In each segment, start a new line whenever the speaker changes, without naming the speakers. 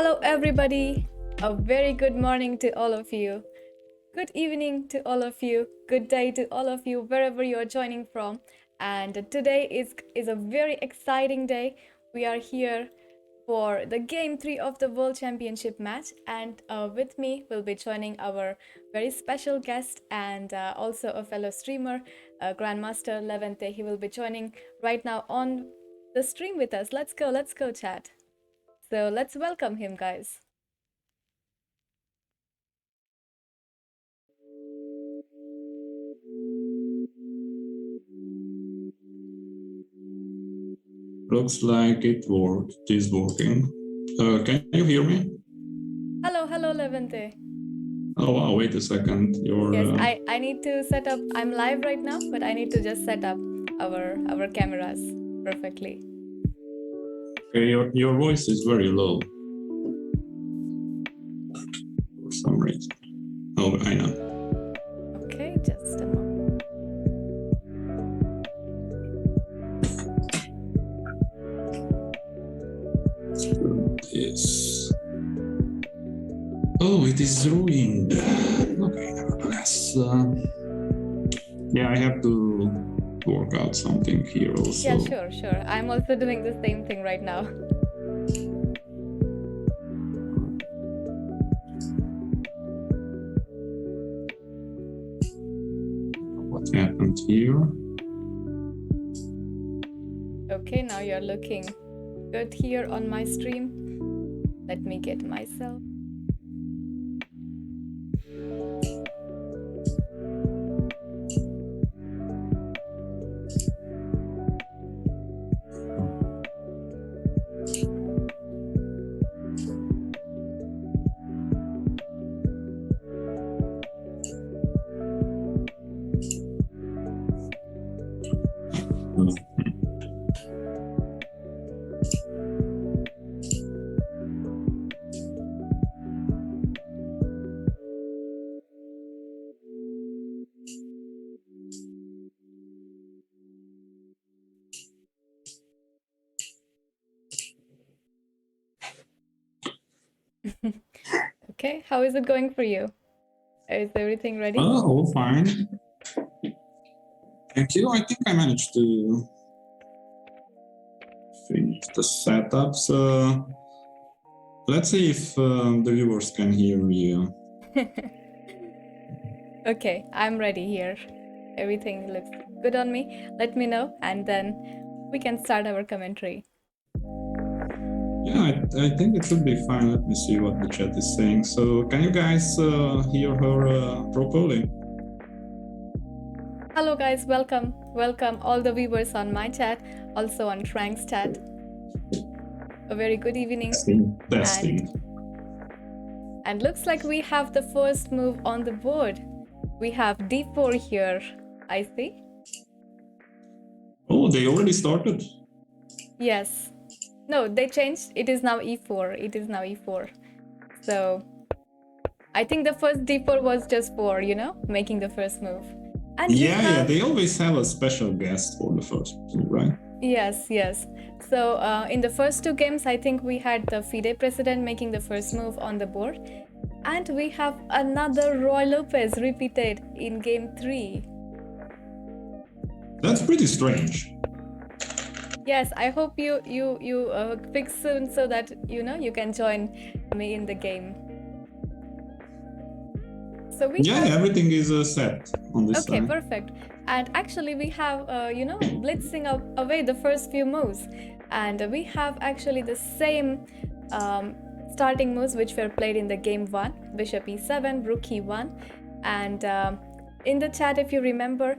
Hello everybody, a very good morning to all of you. Good evening to all of you. Good day to all of you wherever you are joining from. And today is a very exciting day. We are here for the game 3 of the World Championship match, and with me will be joining our very special guest and also a fellow streamer, Grandmaster Levente. He will be joining right now on the stream with us. Let's go chat. So let's welcome him, guys.
Looks like it worked. It is working. Can you hear me?
Hello, Levente.
Oh wow, wait a second.
Yes, I need to set up. I'm live right now, but I need to just set up our cameras perfectly.
Okay, your voice is very low. For some reason. Oh, I know.
Okay, just a moment.
This. Oh, it is ruined. Okay, nevertheless. Yeah, I have to work out something here also.
Yeah, sure. I'm also doing the same thing right now.
What happened here?
Okay, now you're looking good here on my stream. Let me get myself. Okay, how is it going for you? Is everything ready?
Oh, all fine. Thank you. I think I managed to finish the setup. So let's see if the viewers can hear you.
Okay, I'm ready here. Everything looks good on me. Let me know, and then we can start our commentary.
Yeah, I think it should be fine. Let me see what the chat is saying. So can you guys hear her properly?
Hello guys, welcome all the viewers on my chat, also on Frank's chat. A very good evening.
Testing.
And looks like we have the first move on the board. We have d4 here, I see.
Oh, they already started?
Yes. No, they changed. It is now e4. So I think the first d4 was just for, making the first move.
And yeah, they always have a special guest for the first move, right?
Yes. So in the first two games, I think we had the FIDE president making the first move on the board. And we have another Roy Lopez repeated in game 3.
That's pretty strange.
Yes, I hope you fix soon so that you can join me in the game. So
everything is set on this side.
Okay, perfect. And actually we have blitzing away the first few moves, and we have actually the same starting moves which were played in the game 1, bishop e7, rook e1, and in the chat, if you remember,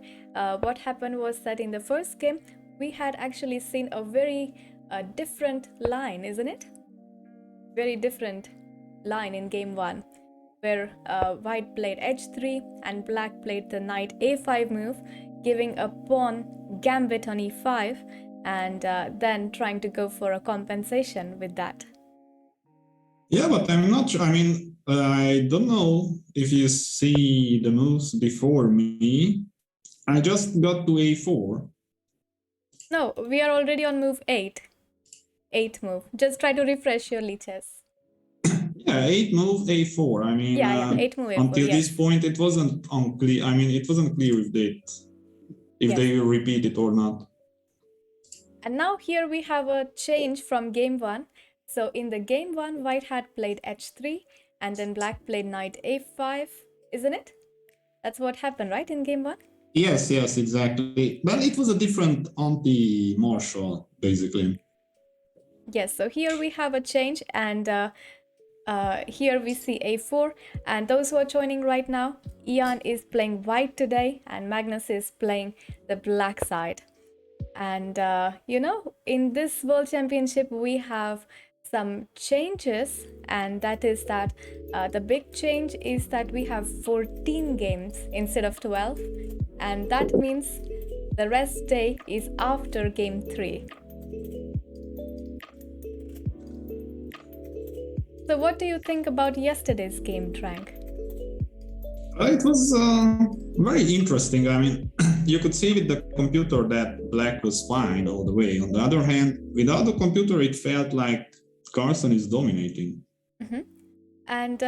what happened was that in the first game we had actually seen a very different line, isn't it? Very different line in game 1, where white played h3 and black played the knight a5 move, giving a pawn gambit on e5, and then trying to go for a compensation with that.
Yeah, but I'm not sure. I mean, I don't know if you see the moves before me. I just got to a4.
No, we are already on move 8. 8 move. Just try to refresh your lichess.
Yeah, 8 move A4. I mean,
Yeah, 8 move A4,
until
yes.
this point, it wasn't unclear. I mean, it wasn't clear if
Yes.
they will repeat it or not.
And now here we have a change from game 1. So in the game 1, white had played h3 and then black played knight a5, isn't it? That's what happened, right, in game 1?
Yes, exactly. Well, it was a different anti-martial, basically.
Yes, so here we have a change, and here we see a4. And those who are joining right now, Ian is playing white today and Magnus is playing the black side. And in this World Championship we have some changes, and that is that the big change is that we have 14 games instead of 12, and that means the rest day is after game 3. So what do you think about yesterday's game, Trank?
It was very interesting. I mean, you could see with the computer that black was fine all the way. On the other hand, without the computer, it felt like Carlsen is dominating.
Mm-hmm. And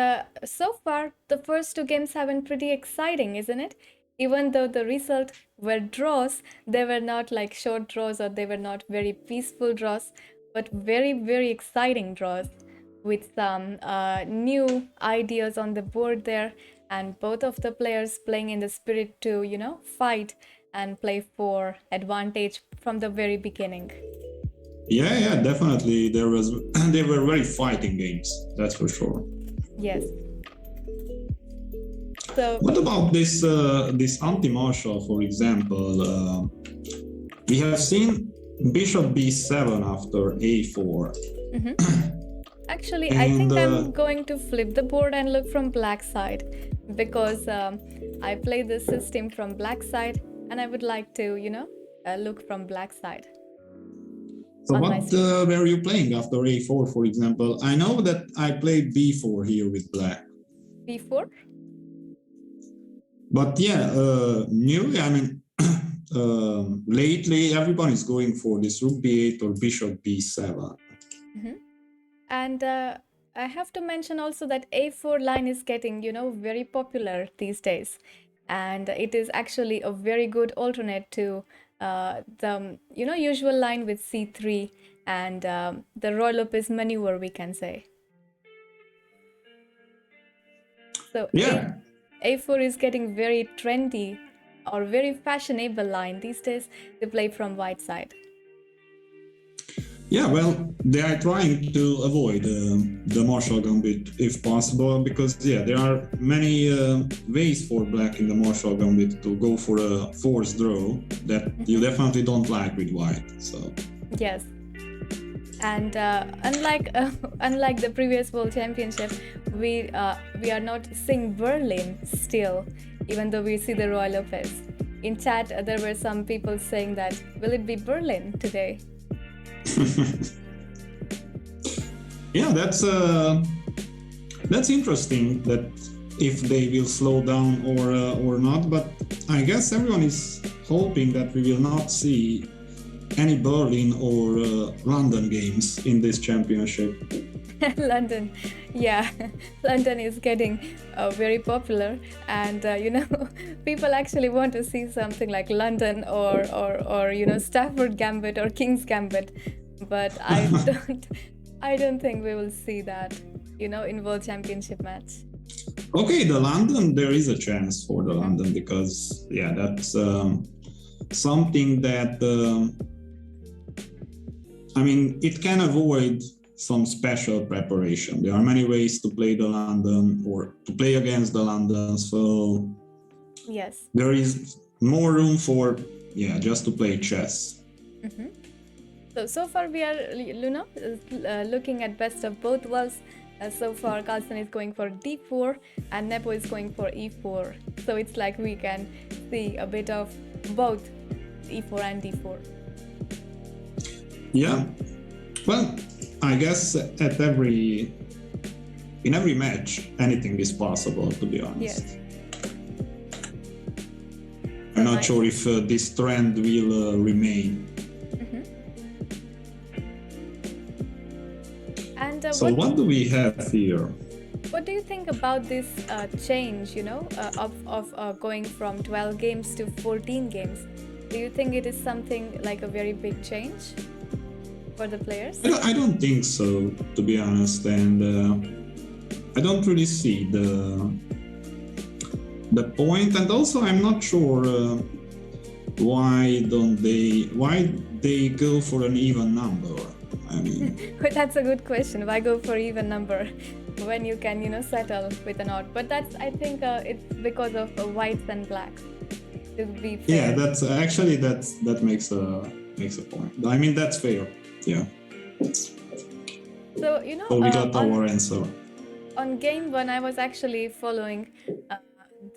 so far, the first 2 games have been pretty exciting, isn't it? Even though the result were draws, they were not like short draws, or they were not very peaceful draws, but very, very exciting draws with some new ideas on the board there, and both of the players playing in the spirit to, fight and play for advantage from the very beginning.
Yeah, definitely. They were very fighting games, that's for sure.
Yes. So
what about this anti-martial, for example? We have seen bishop b7 after a4.
Mm-hmm. Actually, I think I'm going to flip the board and look from black side, because I play this system from black side and I would like to, look from black side.
So what were you playing after a4, for example? I know that I played b4 here with black.
b4?
But yeah, newly, I mean, lately everyone is going for this rook b8 or bishop b7.
Mm-hmm. And I have to mention also that a4 line is getting, very popular these days. And it is actually a very good alternate to the, usual line with c3 and the Roy Lopez maneuver, we can say. So
yeah.
A4 is getting very trendy or very fashionable line these days to play from white side.
Yeah, well, they are trying to avoid the martial gambit if possible, because there are many ways for black in the martial gambit to go for a forced draw that you definitely don't like with white. So
yes, and unlike the previous World Championship, we are not seeing Berlin still, even though we see the Roy Lopez. In chat, there were some people saying that will it be Berlin today?
Yeah, that's interesting, that if they will slow down or not, but I guess everyone is hoping that we will not see any Berlin or London games in this championship.
London, yeah, London is getting very popular, and people actually want to see something like London or Stafford Gambit or King's Gambit, but I don't think we will see that, in World Championship match.
Okay, the London, there is a chance for the London, because that's something that it can avoid some special preparation. There are many ways to play the London or to play against the London, so
yes,
there is more room for just to play chess.
Mm-hmm. So far we are looking at best of both worlds. So far Carlsen is going for d4 and Nepo is going for e4, so it's like we can see a bit of both e4 and d4.
Yeah, well, I guess in every match, anything is possible, to be honest.
Yes.
I'm not sure if this trend will remain.
And
So what do we have here?
What do you think about this change, of going from 12 games to 14 games? Do you think it is something like a very big change for the players?
I don't think so, to be honest, and I don't really see the point, and also I'm not sure why they go for an even number. I mean,
But that's a good question. Why go for even number when you can, settle with an odd? But I think it's because of whites and blacks. To be fair.
yeah, that makes a point. I mean, that's fair. Yeah.
So
So we got our answer.
On game 1, I was actually following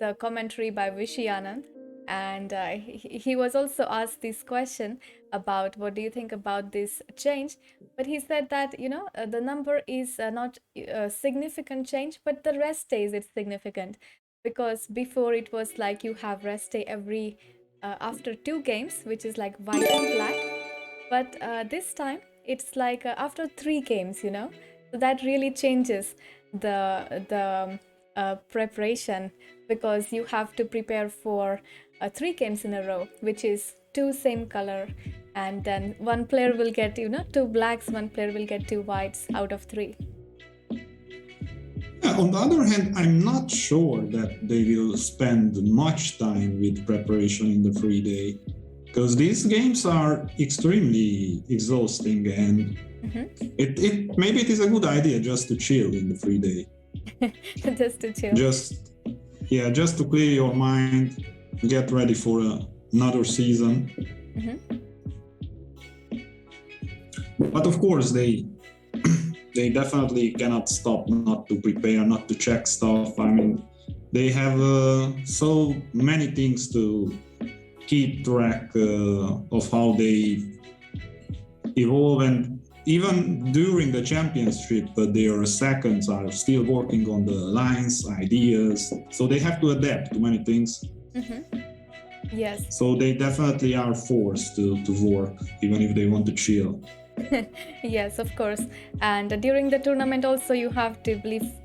the commentary by Vishy Anand, and he was also asked this question about what do you think about this change, but he said that the number is not a significant change, but the rest days it's significant, because before it was like you have rest day every after 2 games, which is like white and black, but this time it's like after 3 games, so that really changes the preparation, because you have to prepare for 3 games in a row, which is 2 same color, and then one player will get 2 blacks, one player will get 2 whites out of 3.
Yeah, on the other hand, I'm not sure that they will spend much time with preparation in the free day, because these games are extremely exhausting, and maybe it is a good idea just to chill in the free day.
Just to chill.
Just to clear your mind, get ready for another season. But of course, they definitely cannot stop not to prepare, not to check stuff. I mean, they have so many things to keep track of how they evolve, and even during the championship, their seconds are still working on the lines, ideas, so they have to adapt to many things.
Yes.
So they definitely are forced to work, even if they want to chill.
Yes, of course. And during the tournament also you have to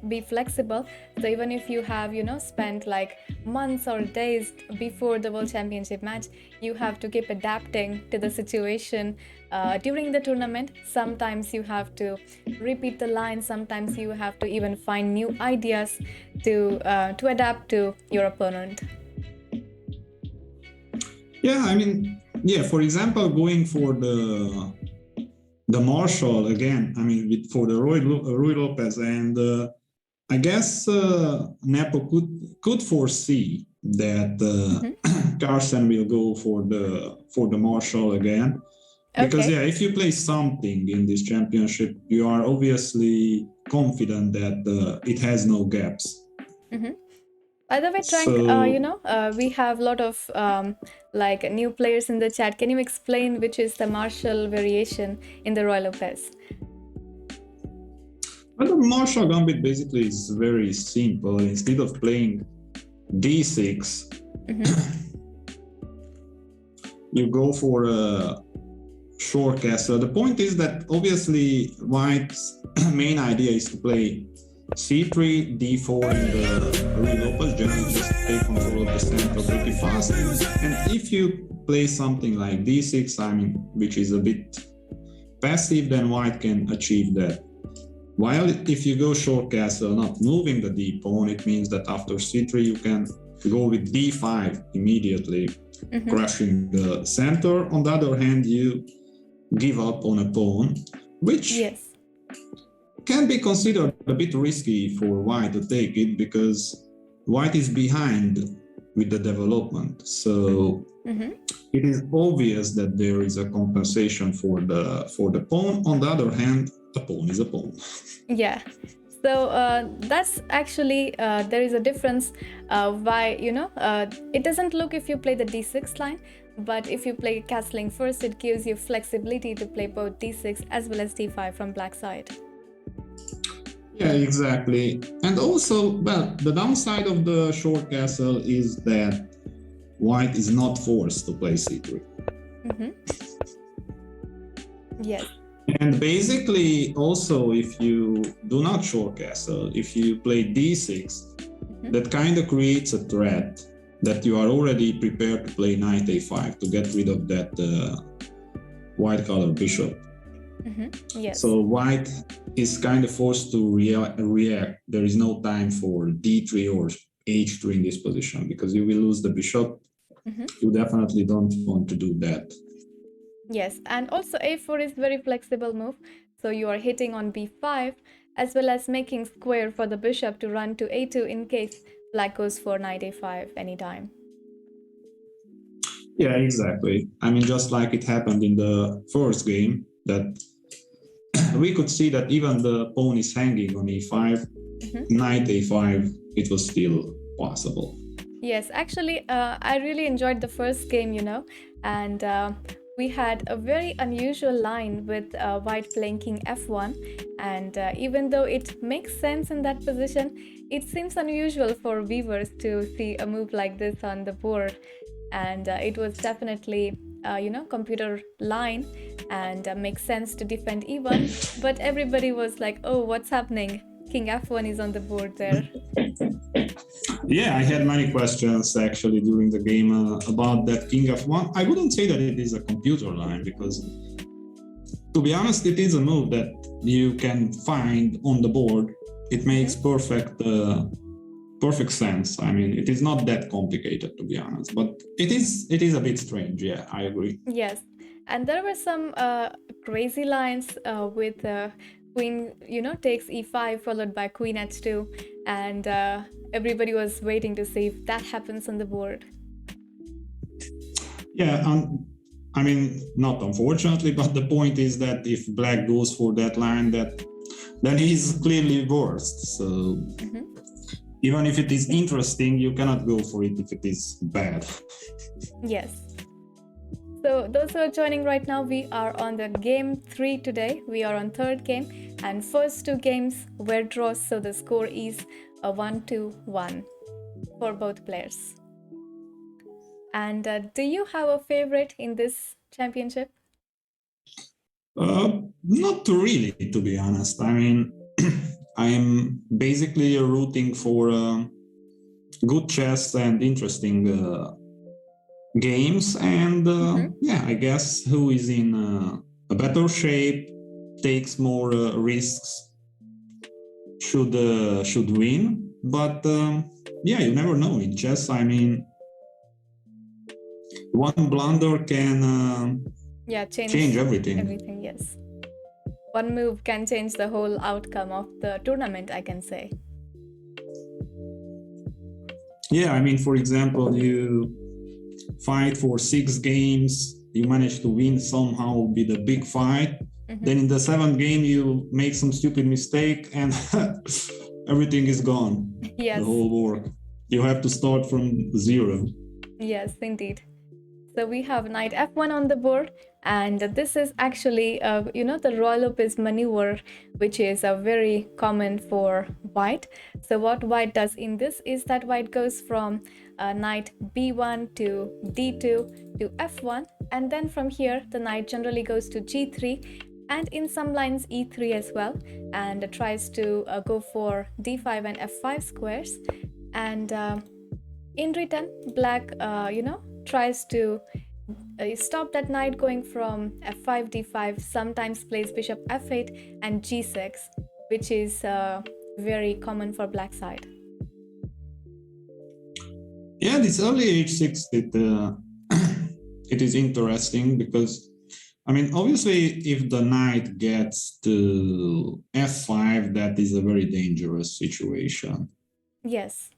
be flexible. So even if you have, spent like months or days before the World Championship match, you have to keep adapting to the situation during the tournament. Sometimes you have to repeat the line. Sometimes you have to even find new ideas to adapt to your opponent.
Yeah, I mean, for example, going for the Marshall again, I mean, for the Rui Lopez, and I guess Nepo could foresee that Carlsen will go for the Marshall again, because if you play something in this championship, you are obviously confident that it has no gaps.
By the way, Trank, we have a lot of new players in the chat. Can you explain which is the Marshall variation in the Rui Lopez?
Well, the Marshall Gambit basically is very simple. Instead of playing d6, you go for a short castle. The point is that obviously White's main idea is to play c3, d4 in the Rui Lopez, generally just take control of the center pretty fast. And if you play something like d6, I mean, which is a bit passive, then White can achieve that. While if you go short castle, not moving the d pawn, it means that after c3 you can go with d5 immediately, crushing the center. On the other hand, you give up on a pawn, which can be considered a bit risky for White to take it, because White is behind with the development. So it is obvious that there is a compensation for the pawn. On the other hand, a pawn is a pawn.
Yeah. So that's actually there is a difference why it doesn't look if you play the d6 line, but if you play castling first, it gives you flexibility to play both d6 as well as d5 from black side.
Yeah, exactly. And also, well, the downside of the short castle is that White is not forced to play c3.
Yes.
And basically, also, if you do not short castle, if you play d6, that kind of creates a threat that you are already prepared to play knight a5 to get rid of that white color bishop.
Yes.
So white is kind of forced to react. There is no time for d3 or h3 in this position because you will lose the bishop. You definitely don't want to do that.
Yes, and also a4 is very flexible move. So you are hitting on b5 as well as making square for the bishop to run to a2 in case black goes for knight a5 anytime.
Yeah, exactly. I mean, just like it happened in the first game, that we could see that even the pawn is hanging on e5, knight a5, it was still possible.
Yes, actually, I really enjoyed the first game, and we had a very unusual line with white playing king f1, and even though it makes sense in that position, it seems unusual for viewers to see a move like this on the board, and it was definitely computer line and makes sense to defend e1, but everybody was like, oh, what's happening? King f1 is on the board there.
Yeah, I had many questions actually during the game about that king f1. I wouldn't say that it is a computer line because, to be honest, it is a move that you can find on the board. It makes perfect sense. I mean, it is not that complicated, to be honest, but it is a bit strange. Yeah, I agree.
Yes, and there were some crazy lines with queen, takes e5 followed by queen h2, and everybody was waiting to see if that happens on the board.
Yeah, I mean, not unfortunately, but the point is that if black goes for that line, then he's clearly worst. So even if it is interesting, you cannot go for it if it is bad.
Yes. So those who are joining right now, we are on the game 3 today. We are on third game, and first two games were draws, so the score is a 1-1 for both players. And do you have a favorite in this championship?
Not really, to be honest. I mean, I'm basically rooting for good chess and interesting games, and yeah, I guess who is in a better shape, takes more risks, should win. But yeah, you never know in chess. I mean, one blunder can change everything.
Everything, yes. One move can change the whole outcome of the tournament, I can say.
Yeah, I mean, for example, you fight for 6 games, you manage to win somehow with a big fight. Then in the 7th game, you make some stupid mistake and everything is gone.
Yes.
The whole work. You have to start from zero.
Yes, indeed. So we have knight f1 on the board, and this is actually, the royal Lopez maneuver, which is very common for white. So what white does in this is that white goes from knight b1 to d2 to f1, and then from here the knight generally goes to g3, and in some lines e3 as well, and tries to go for d5 and f5 squares. And in return, black, tries to stop that knight going from f5, d5, sometimes plays bishop f8 and g6, which is very common for black side.
Yeah, this early h6, it is interesting because, I mean, obviously, if the knight gets to f5, that is a very dangerous situation.
Yes.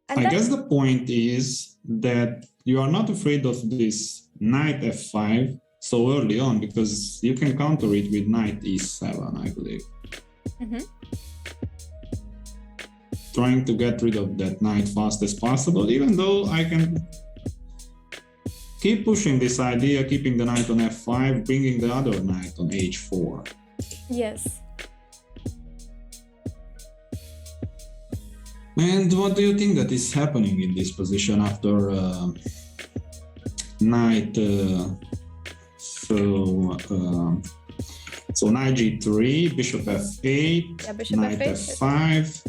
I guess the point is that you are not afraid of this knight f5 so early on because you can counter it with knight e7, I believe. Trying to get rid of that knight fast as possible, even though I can keep pushing this idea, keeping the knight on f5, bringing the other knight on h4.
Yes.
And what do you think that is happening in this position after knight So knight g3, bishop f8,
Yeah, bishop
knight
f8.
f5,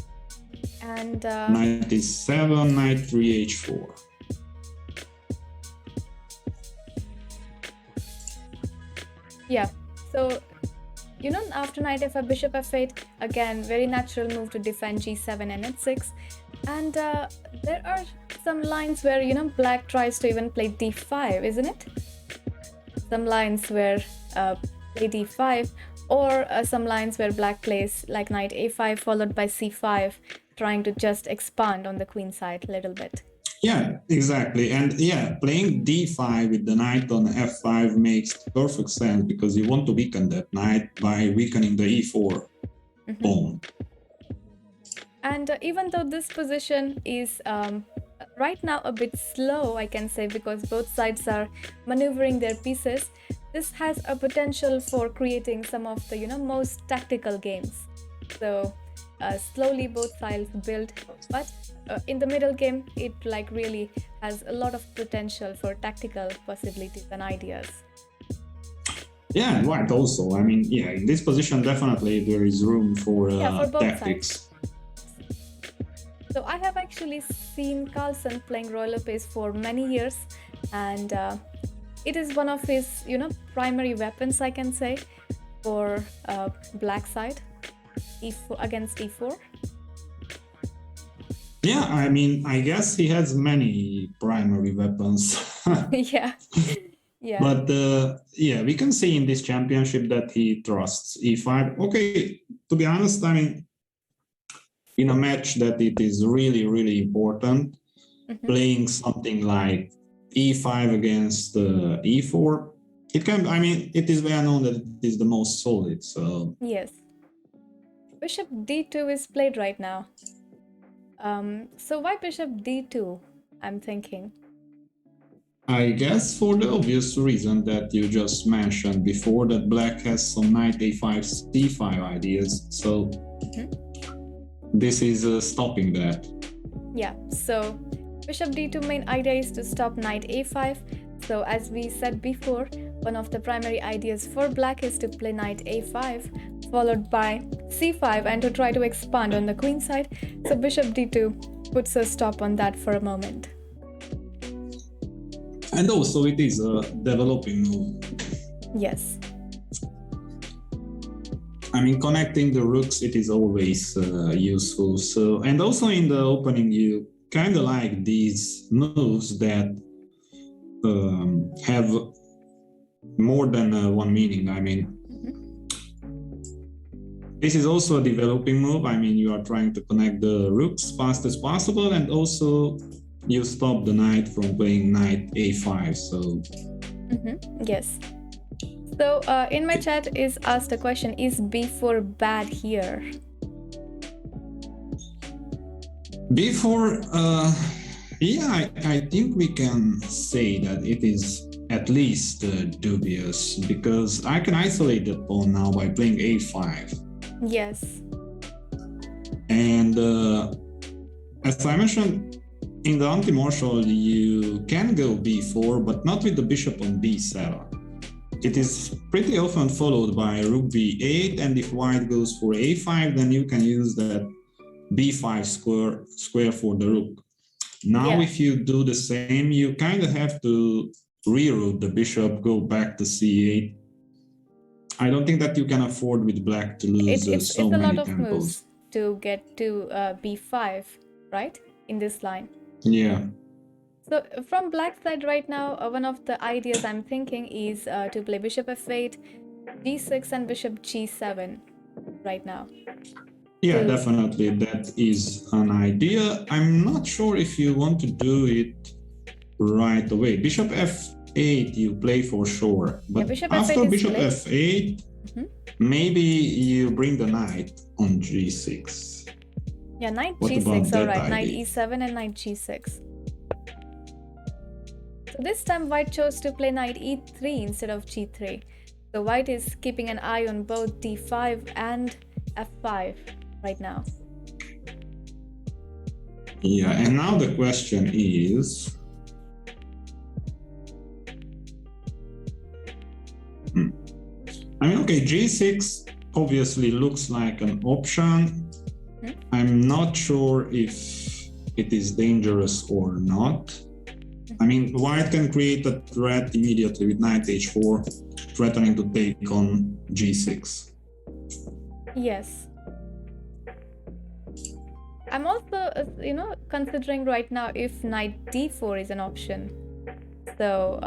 And
knight e7, knight 3 h4.
yeah, so after knight f5, bishop f8, again, very natural move to defend g7 and h6. And there are some lines where, black tries to even play d5, isn't it? Some lines where play d5, or some lines where black plays like knight a5 followed by c5, trying to just expand on the queen side a little bit.
Yeah, exactly. And yeah, playing d5 with the knight on f5 makes perfect sense because you want to weaken that knight by weakening the e4 pawn.
And even though this position is right now a bit slow, I can say, because both sides are maneuvering their pieces, this has a potential for creating some of the most tactical games. So slowly both sides build, but in the middle game it really has a lot of potential for tactical possibilities and ideas.
Yeah, right. Also, I mean, yeah, in this position definitely there is room for
both
tactics.
sides. So I have actually seen Carlsen playing Royal Lopez for many years, and it is one of his primary weapons, I can say, for black side against e4.
Yeah, I mean, I guess he has many primary weapons.
Yeah.
But yeah, we can see in this championship that he trusts e5. Okay, to be honest, I mean, in a match that it is really, really important, playing something like e5 against e4, it can, I mean, it is well known that it is the most solid, so...
Yes. Bishop d2 is played right now. So why bishop d2, I'm thinking?
I guess for the obvious reason that you just mentioned before, that black has some knight a5, c5 ideas, so this is stopping that.
Yeah, so bishop d2 main idea is to stop knight a5. So as we said before, one of the primary ideas for black is to play knight a5 followed by c5 and to try to expand on the queen side. So bishop d2 puts a stop on that for a moment.
And also it is a developing move.
Yes.
I mean, connecting the rooks, it is always useful. So, and also in the opening, you kind of like these moves that have more than one meaning. I mean, this is also a developing move. I mean, you are trying to connect the rooks fast as possible, and also you stop the knight from playing knight a5. So
yes. So in my chat is asked a question: is b4 bad here?
b4, yeah, I think we can say that it is at least dubious, because I can isolate the pawn now by playing a5.
Yes.
And as I mentioned, in the anti-martial, you can go b4, but not with the bishop on b7. It is pretty often followed by rook b8, and if white goes for a5, then you can use that b5 square for the rook. Now, if you do the same, you kind of have to reroute the bishop, go back to c8. I don't think that you can afford with black to lose so many tempos. It's a lot of moves
to get to b5, right? In this line.
Yeah.
So from black side right now, one of the ideas I'm thinking is to play bishop f8, g6 and bishop g7 right now.
Yeah, definitely. That is an idea. I'm not sure if you want to do it right away. Bishop f8 you play for sure. But after bishop f8, maybe you bring the knight on g6.
Yeah, knight g6, alright. Knight e7 and knight g6. So this time white chose to play knight e3 instead of g3. So white is keeping an eye on both d5 and f5 right now.
Yeah, and now the question is... I mean, okay, g6 obviously looks like an option. I'm not sure if it is dangerous or not. I mean, white can create a threat immediately with knight h4, threatening to take on g6.
Yes. I'm also, considering right now if knight d4 is an option. So,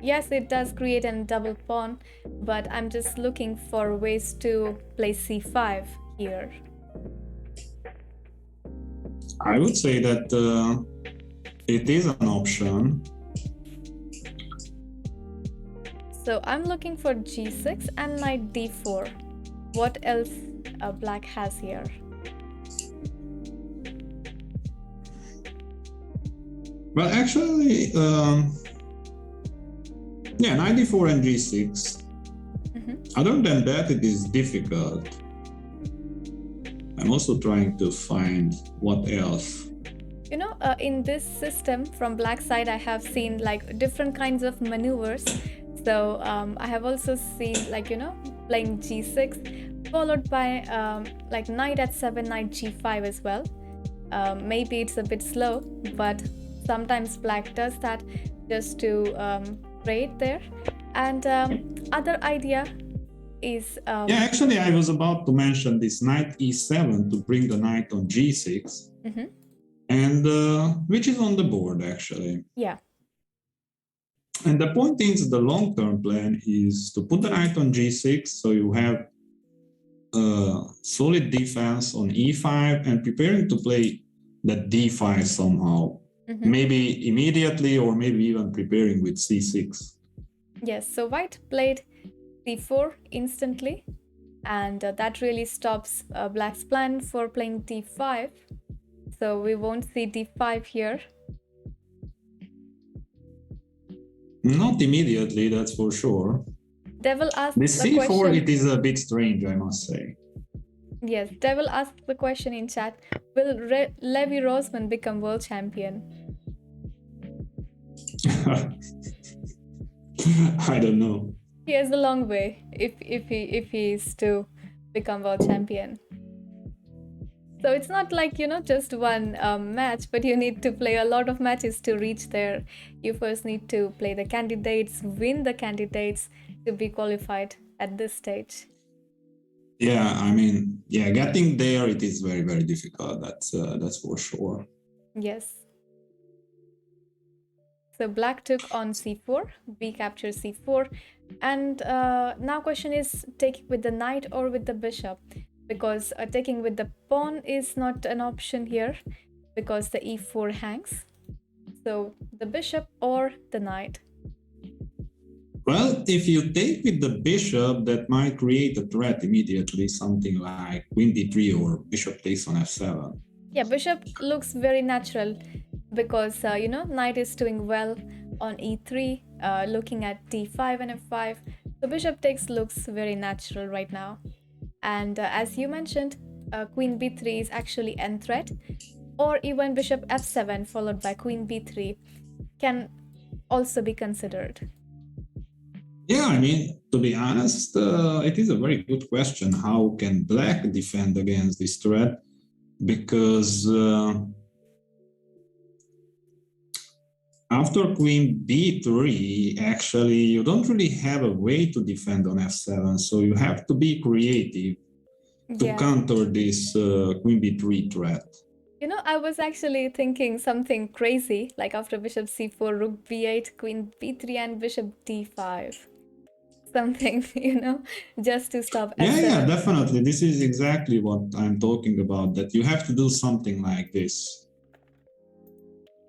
yes, it does create a double pawn, but I'm just looking for ways to play c5 here.
I would say that it is an option.
So I'm looking for g6 and knight d4. What else black has here?
Well, actually, yeah, knight d4 and g6. Other than that, it is difficult. I'm also trying to find what else.
In this system from black side, I have seen like different kinds of maneuvers. So I have also seen playing g6 followed by like knight h7, knight g5 as well. Maybe it's a bit slow, but sometimes black does that just to trade there. And other idea is
yeah, actually I was about to mention this knight e7 to bring the knight on g6, and which is on the board actually.
Yeah.
And the point is, the long-term plan is to put the knight on g6, so you have solid defense on e5 and preparing to play that d5 somehow, maybe immediately or maybe even preparing with c6.
Yes, so white played c4 instantly, and that really stops black's plan for playing d5. So we won't see d5 here.
Not immediately, that's for sure.
Devil asked
This
the
c4,
question.
it is a bit strange, I must say.
Yes, Devil asked the question in chat. Will Levi Rosman become world champion?
I don't know.
He has a long way if he is to become world champion. So it's not like, just one match, but you need to play a lot of matches to reach there. You first need to play the candidates, win the candidates to be qualified at this stage.
Yeah, I mean, yeah, getting there, it is very, very difficult. That's for sure.
Yes. So black took on c4, b captures c4. And now question is, take with the knight or with the bishop? Because taking with the pawn is not an option here because the e4 hangs. So the bishop or the knight.
Well, if you take with the bishop, that might create a threat immediately, something like queen d3 or bishop takes on f7.
Yeah, bishop looks very natural because, knight is doing well on e3, looking at d5 and f5. So bishop takes looks very natural right now. And as you mentioned, queen b3 is actually end threat, or even bishop f7 followed by queen b3 can also be considered.
Yeah, I mean, to be honest, it is a very good question. How can black defend against this threat? Because after queen b3, actually, you don't really have a way to defend on f7, so you have to be creative to counter this queen b3 threat.
I was actually thinking something crazy, like after bishop c4, rook b8, queen b3, and bishop d5. Something, just to stop f7.
Yeah, definitely. This is exactly what I'm talking about, that you have to do something like this.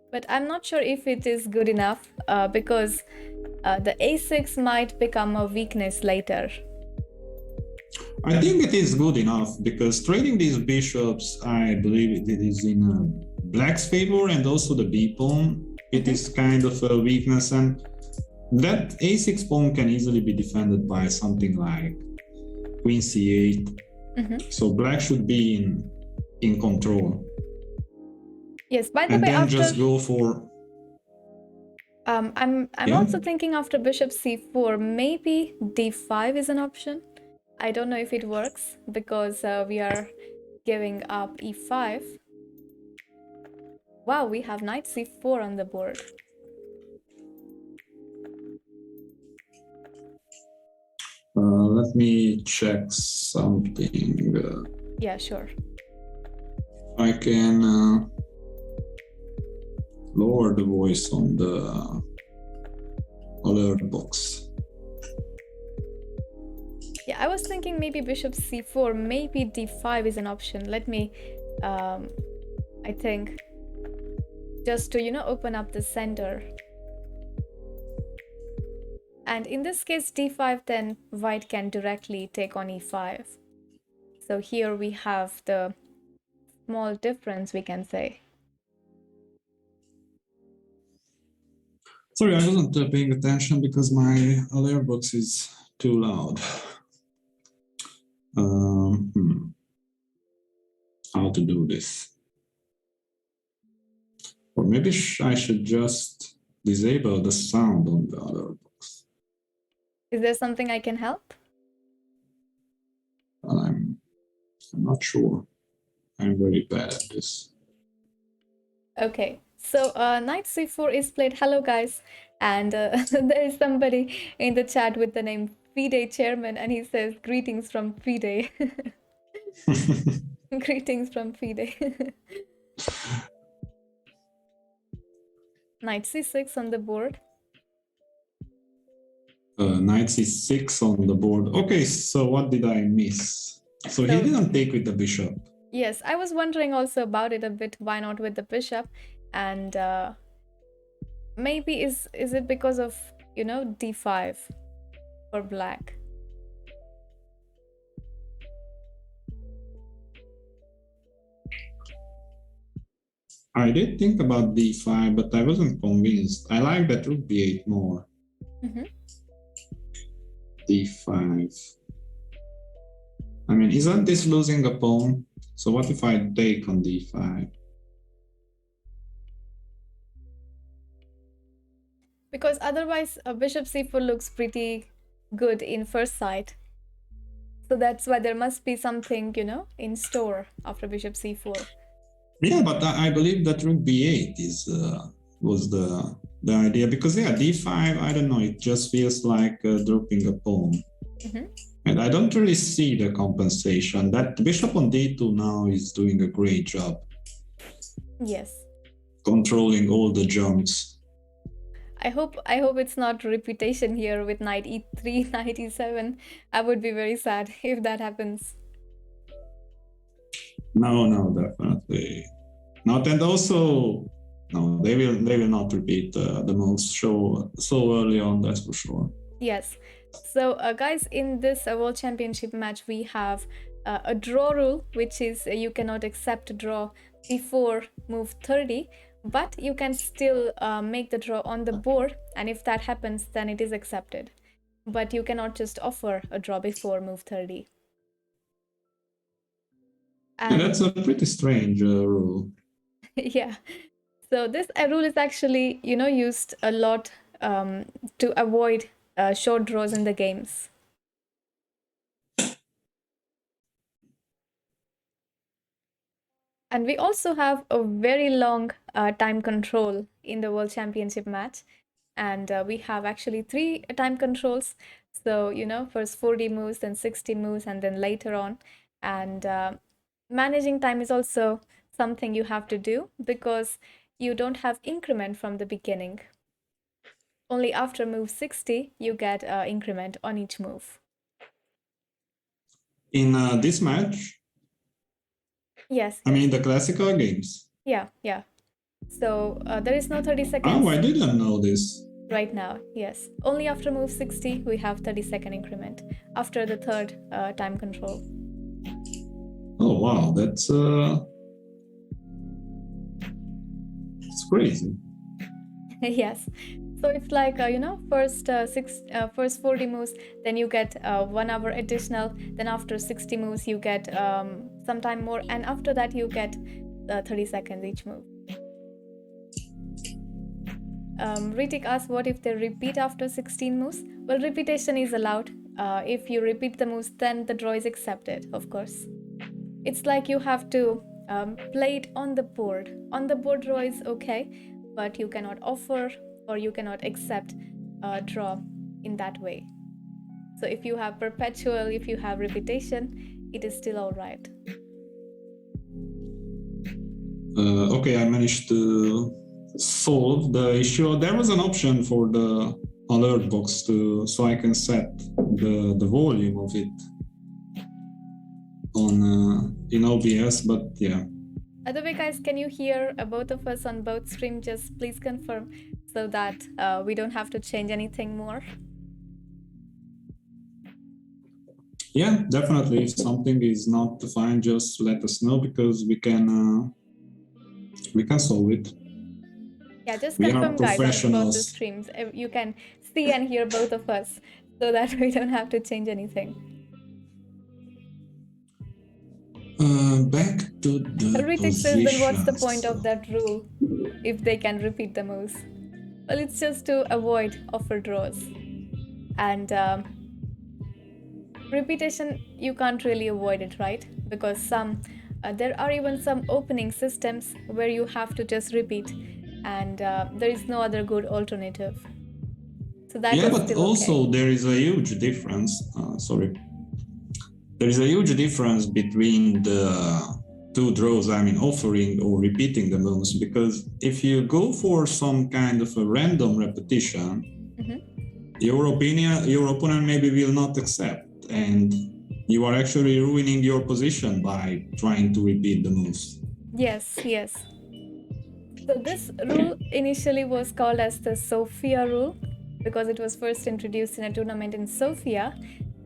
But I'm not sure if it is good enough because the a6 might become a weakness later.
I think it is good enough because trading these bishops, I believe it is in black's favor, and also the b pawn. It is kind of a weakness, and that a6 pawn can easily be defended by something like queen c8. So black should be in control.
Yes, by the
and
way,
then
after...
just go for...
I'm
Yeah.
also thinking after bishop c4, maybe d5 is an option. I don't know if it works because we are giving up e5. Wow, we have knight c4 on the board.
Let me check something.
Yeah, sure.
I can lower the voice on the alert box.
Yeah, I was thinking maybe bishop c4, maybe d5 is an option. Let me, I think, just to, open up the center. And in this case, d5, then white can directly take on e5. So here we have the small difference, we can say.
Sorry, I wasn't paying attention because my alert box is too loud. How to do this? Or maybe I should just disable the sound on the alert box.
Is there something I can help?
Well, I'm not sure. I'm very bad at this.
Okay, so knight c4 is played. Hello guys, and there is somebody in the chat with the name FIDE chairman, and he says greetings from FIDE. Greetings from FIDE. Knight c6 on the board.
Knight c6 on the board. Okay, so what did I miss? So he didn't take with the bishop.
Yes, I was wondering also about it a bit. Why not with the bishop? And maybe is it because of d5 for black?
I did think about d5, but I wasn't convinced. I like that rook b8 more. d5. I mean, isn't this losing a pawn? So what if I take on d5?
Because otherwise bishop c4 looks pretty good in first sight. So that's why there must be something, in store after bishop c4.
Yeah, but I believe that rook b8 was the idea, because d5, I don't know, it just feels like dropping a pawn. And I don't really see the compensation. That bishop on d2 now is doing a great job.
Yes.
Controlling all the jumps.
I hope it's not reputation here with knight e3, knight e7. I would be very sad if that happens.
No, definitely not. And also, no, they will not repeat the moves so early on. That's for sure.
Yes. So, guys, in this World Championship match, we have a draw rule, which is you cannot accept a draw before move 30, but you can still make the draw on the board, and if that happens, then it is accepted. But you cannot just offer a draw before move 30.
And that's a pretty strange rule.
Yeah. So this rule is actually, used a lot to avoid short draws in the games. And we also have a very long time control in the World Championship match. And we have actually 3 time controls. So, first 40 moves, then 60 moves, and then later on. And managing time is also something you have to do because you don't have increment from the beginning. Only after move 60, you get increment on each move.
In this match?
Yes.
I mean, the classical games?
Yeah. So there is no 30 seconds.
Oh, I didn't know this.
Right now, yes. Only after move 60, we have 30-second increment. After the third time control.
Oh, wow. That's it's crazy.
Yes. So it's like, first 40 moves, then you get 1 hour additional. Then after 60 moves, you get some time more. And after that, you get 30 seconds each move. Ritik asked, what if they repeat after 16 moves? Well, repetition is allowed. If you repeat the moves, then the draw is accepted, of course. It's like you have to play it on the board. On the board, draw is okay, but you cannot offer or you cannot accept a draw in that way. So if you have perpetual, if you have repetition, it is still all right.
Okay, I managed to solve the issue. There was an option for the alert box so I can set the volume of it on in OBS, but yeah.
By the way, guys, can you hear both of us on both streams? Just please confirm so that we don't have to change anything more.
Yeah, definitely. If something is not defined, just let us know because we can solve it.
Yeah, just
We
confirm,
are
guys, on both the
professionals.
streams. You can see and hear both of us so that we don't have to change anything.
Back to the
Ritik says, then what's the
positions.
point of that rule if they can repeat the moves? Well, it's just to avoid offer draws. And repetition, you can't really avoid it, right? Because there are even some opening systems where you have to just repeat, and there is no other good alternative. So that
Yeah,
is
but
still
also
okay.
there is a huge difference. There is a huge difference between the two draws, I mean offering or repeating the moves, because if you go for some kind of a random repetition, your opponent maybe will not accept, and you are actually ruining your position by trying to repeat the moves.
Yes. So this rule initially was called as the Sofia Rule because it was first introduced in a tournament in Sofia,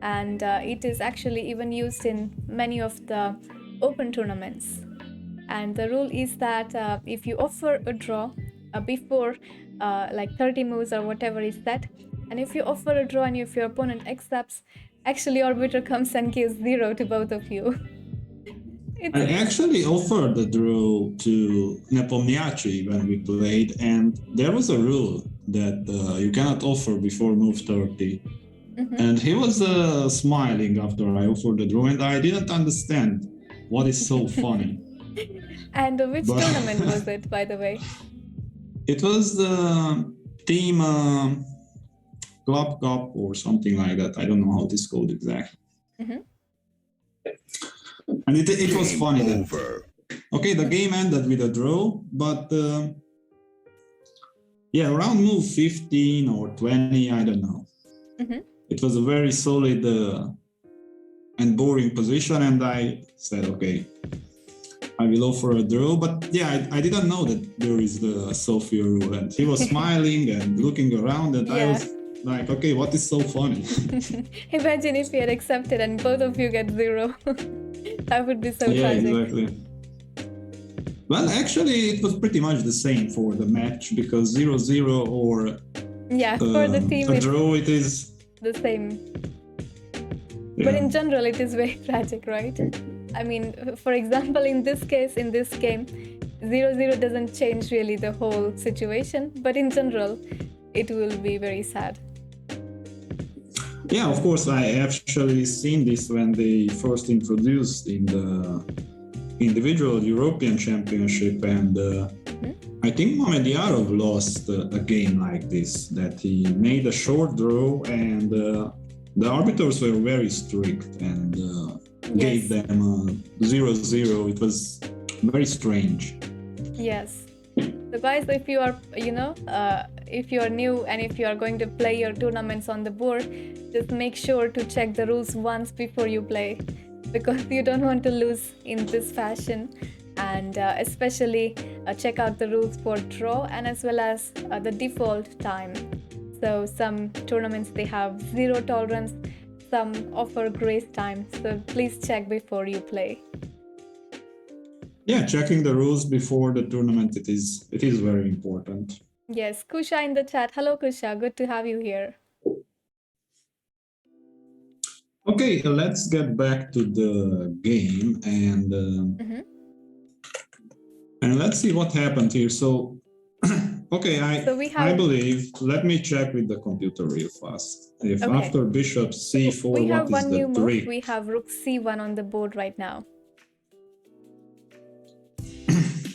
and it is actually even used in many of the open tournaments. And the rule is that if you offer a draw before like 30 moves or whatever is set, and if you offer a draw and if your opponent accepts, actually arbiter comes and gives 0 to both of you.
I actually offered the draw to Nepomniachtchi when we played, and there was a rule that you cannot offer before move 30. And he was smiling after I offered the draw, and I didn't understand what is so funny.
And which tournament was it, by the way?
It was the team Club Cup or something like that. I don't know how it is called exactly. And it was funny that, okay, the game ended with a draw, but yeah, around move 15 or 20, I don't know. It was a very solid and boring position, and I said, okay, I will offer a draw. But yeah, I didn't know that there is the Sofia Rule, and he was smiling and looking around, and I was like, okay, what is so funny?
Imagine if you had accepted and both of you get 0. That would be so tragic.
Yeah, exactly. Well, actually, it was pretty much the same for the match because 0-0 or
for the team
a draw, it is
the same.
Yeah.
But in general, it is very tragic, right? I mean, for example, in this case, in this game, 0-0 doesn't change really the whole situation, but in general, it will be very sad.
Yeah, of course, I actually seen this when they first introduced in the individual European Championship, and I think Mamedyarov lost a game like this, that he made a short draw, and the arbiters were very strict and gave them 0-0. It was very strange.
Yes. So guys, if you are, if you are new and if you are going to play your tournaments on the board, just make sure to check the rules once before you play, because you don't want to lose in this fashion. And especially check out the rules for draw and as well as the default time. So some tournaments, they have 0 tolerance, some offer grace time. So please check before you play.
Yeah, checking the rules before the tournament, it is very important.
Yes, Kusha in the chat. Hello, Kusha. Good to have you here.
Okay, let's get back to the game and let's see what happened here. So Okay,
So we
I
have
believe, let me check with the computer real fast. If
Okay.
after bishop c4,
we have
what is
one new
the
move.
trick?
We have rook c1 on the board right now.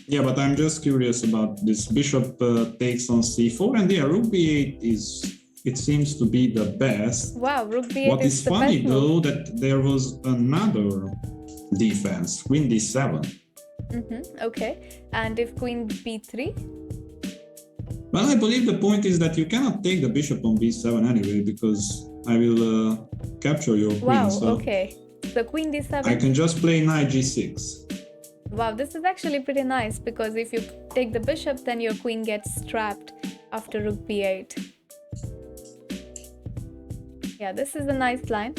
Yeah, but I'm just curious about this bishop takes on c4, and yeah, rook b8 is, it seems to be the best.
Wow, rook b8
What is
is the
funny
best
though,
move.
that there was another defense, queen d7.
Okay, and if queen b3?
Well, I believe the point is that you cannot take the bishop on b7 anyway, because I will capture your queen.
Wow,
so
okay. So queen d7.
I can just play knight g6.
Wow, this is actually pretty nice, because if you take the bishop, then your queen gets trapped after rook b8. Yeah, this is a nice line.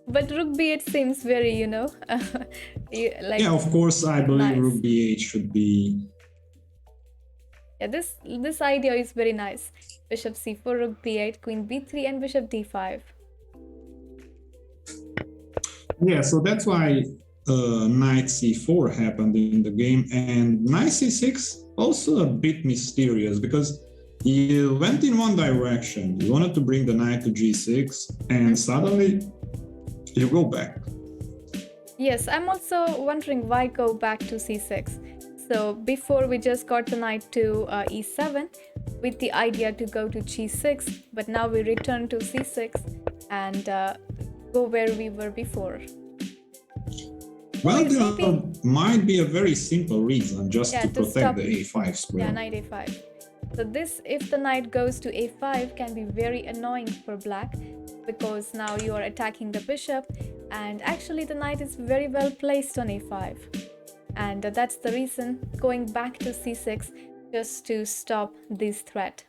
But rook b8 seems very, like...
Yeah, of course, I believe
nice.
rook b8 should be...
Yeah, this idea is very nice. Bishop c4, rook b8, queen b3, and bishop d5.
Yeah, so that's why knight c4 happened in the game, and knight c6 also a bit mysterious, because you went in one direction, you wanted to bring the knight to g6, and suddenly you go back.
Yes, I'm also wondering why go back to c6. So before we just got the knight to e7 with the idea to go to g6, but now we return to c6 and go where we were before.
Well, there might be a very simple reason, just to protect the a5 square.
Yeah, knight a5. So this, if the knight goes to a5, can be very annoying for black, because now you are attacking the bishop, and actually the knight is very well placed on a5. And that's the reason going back to c6, just to stop this threat.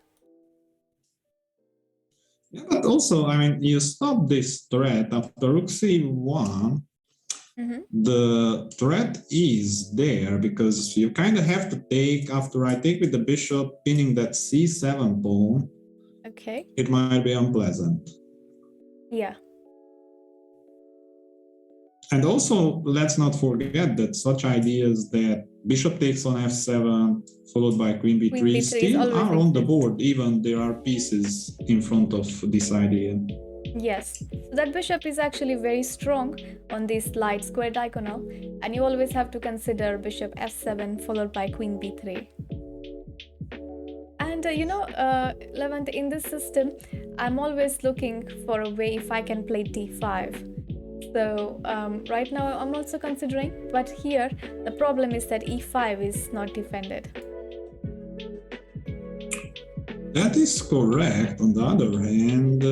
Yeah, but also, I mean, you stop this threat after rook c1. The threat is there, because you kind of have to take, after I take with the bishop, pinning that c7 pawn.
Okay.
It might be unpleasant.
Yeah.
And also, let's not forget that such ideas that bishop takes on f7, followed by queen b3, still are on the board, even there are pieces in front of this idea.
Yes, so that bishop is actually very strong on this light square diagonal, and you always have to consider bishop f7 followed by queen b3. And Levente, in this system, I'm always looking for a way if I can play d5. So right now I'm also considering, but here the problem is that e5 is not defended.
That is correct. On the other hand,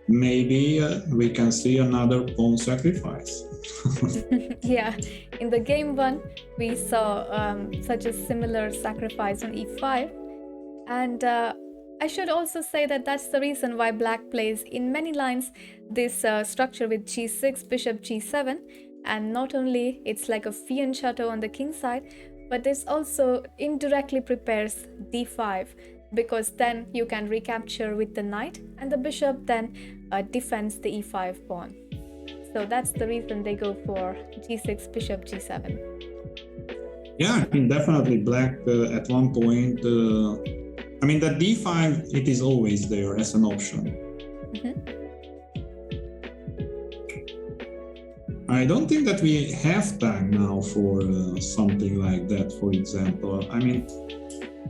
maybe we can see another pawn sacrifice.
Yeah, in the game 1 we saw such a similar sacrifice on e5, and I should also say that that's the reason why black plays in many lines this structure with g6, bishop g7, and not only it's like a fianchetto on the king side, but this also indirectly prepares d5, because then you can recapture with the knight, and the bishop then defends the e5 pawn. So that's the reason they go for g6, bishop g7.
Yeah, I mean, definitely black at one point, I mean, that d5, it is always there as an option. I don't think that we have time now for something like that, for example. I mean,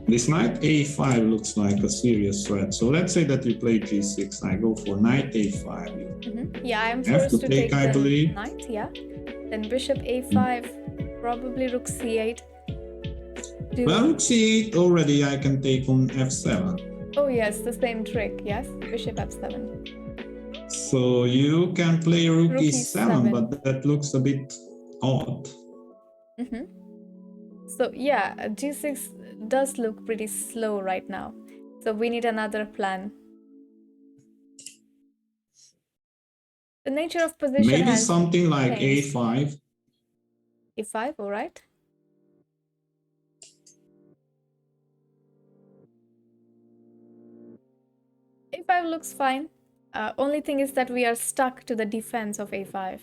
this knight a5 looks like a serious threat. So let's say that you play g6, I go for knight a5.
Yeah, I'm forced to take
I believe.
Knight, yeah. Then bishop a5, probably rook c8.
Well, rook c8 already I can take on f7.
Oh yes, the same trick, yes. Bishop f7.
So you can play rook e7, but that looks a bit odd.
So yeah, g6 does look pretty slow right now. So we need another plan. The nature of position
maybe something like
changed.
a5.
e5, all right. a5 looks fine. Only thing is that we are stuck to the defense of a5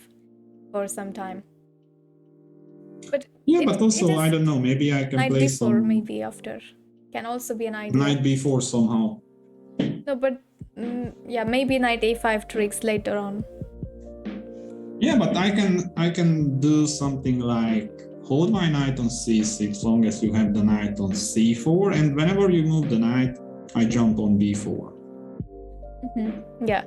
for some time. But
yeah, but also I don't know. Maybe I can play some.
Maybe after. can also be an idea.
Knight b4 somehow.
No, but yeah, maybe knight a5 tricks later on.
Yeah, but I can do something like hold my knight on c6 long as you have the knight on c4, and whenever you move the knight, I jump on b4.
Yeah.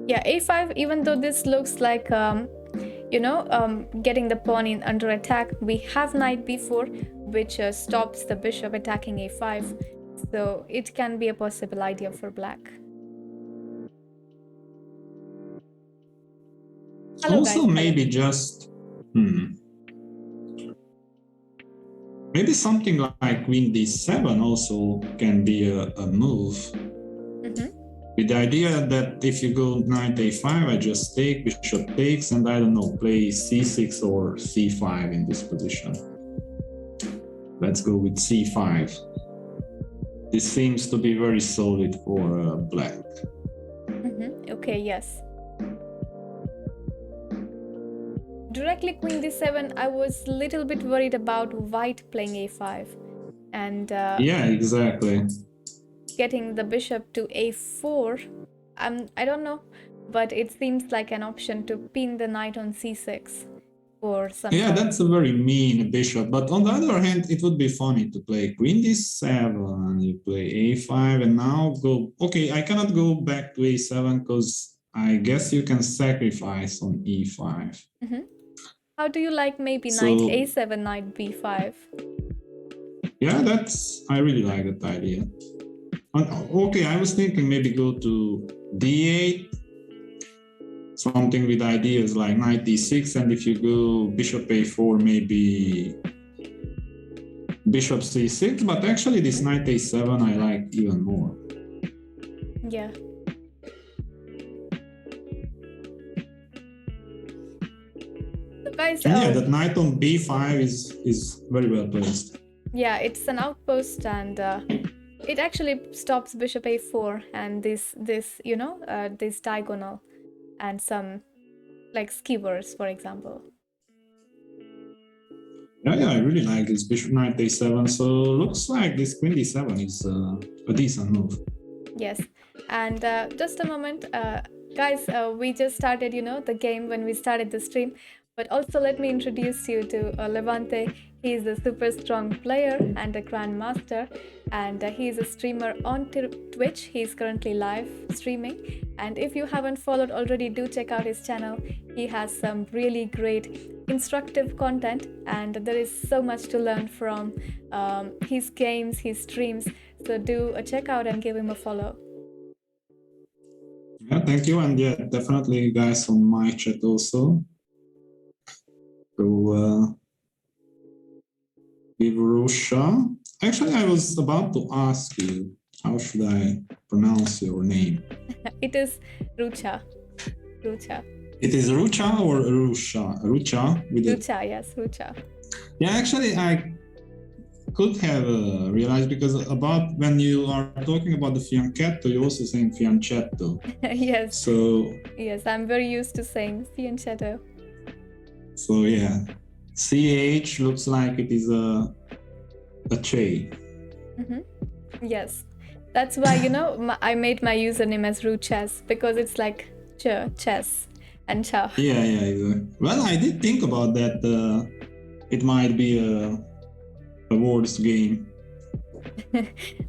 Yeah, a5, even though this looks like, getting the pawn in under attack, we have knight b4, which stops the bishop attacking a5. So it can be a possible idea for black. Hello,
also,
guys.
maybe just maybe something like queen d7 also can be a move. With the idea that if you go knight a5, I just take, bishop takes, and I don't know, play c6 or c5 in this position. Let's go with c5. This seems to be very solid for black.
Okay, yes. Directly queen d7, I was a little bit worried about white playing a5. And
yeah, exactly.
Getting the bishop to a4, I don't know, but it seems like an option to pin the knight on c6 for some
Yeah,
time.
that's a very mean bishop, but on the other hand, it would be funny to play queen d7, you play a5, and now go, okay, I cannot go back to a7 because I guess you can sacrifice on e5.
How do you like maybe knight a7, knight b5?
Yeah, I really like that idea. Okay, I was thinking maybe go to d8, something with ideas like knight d6, and if you go bishop a4, maybe bishop c6, but actually this knight a7 I like even more.
Yeah. So guys,
and yeah, that knight on b5 is very well placed.
Yeah, it's an outpost, and it actually stops bishop a4 and this diagonal and some like skewers, for example.
Yeah, I really like this bishop knight a7. So looks like this queen d7 is a decent move.
Yes, and just a moment, guys. We just started, the game when we started the stream. But also let me introduce you to Levente. He is a super strong player and a grandmaster, and he is a streamer on Twitch. He is currently live streaming, and if you haven't followed already, do check out his channel. He has some really great instructive content, and there is so much to learn from his games, his streams. So do check out and give him a follow.
Yeah, thank you, and yeah, definitely guys on my chat also. So with Rucha. Actually, I was about to ask you, how should I pronounce your name?
It is Rucha. Rucha.
It is Rucha or Rucha? Rucha?
Rucha, yes, Rucha.
Yeah, actually, I could have realized, because about when you are talking about the fianchetto, you're also saying fianchetto.
Yes.
So
yes, I'm very used to saying fianchetto.
So yeah, CH looks like it is a che.
Yes, that's why I made my username as Ruchess, because it's like chess and cha.
Yeah, exactly. Well, I did think about that. It might be a words game.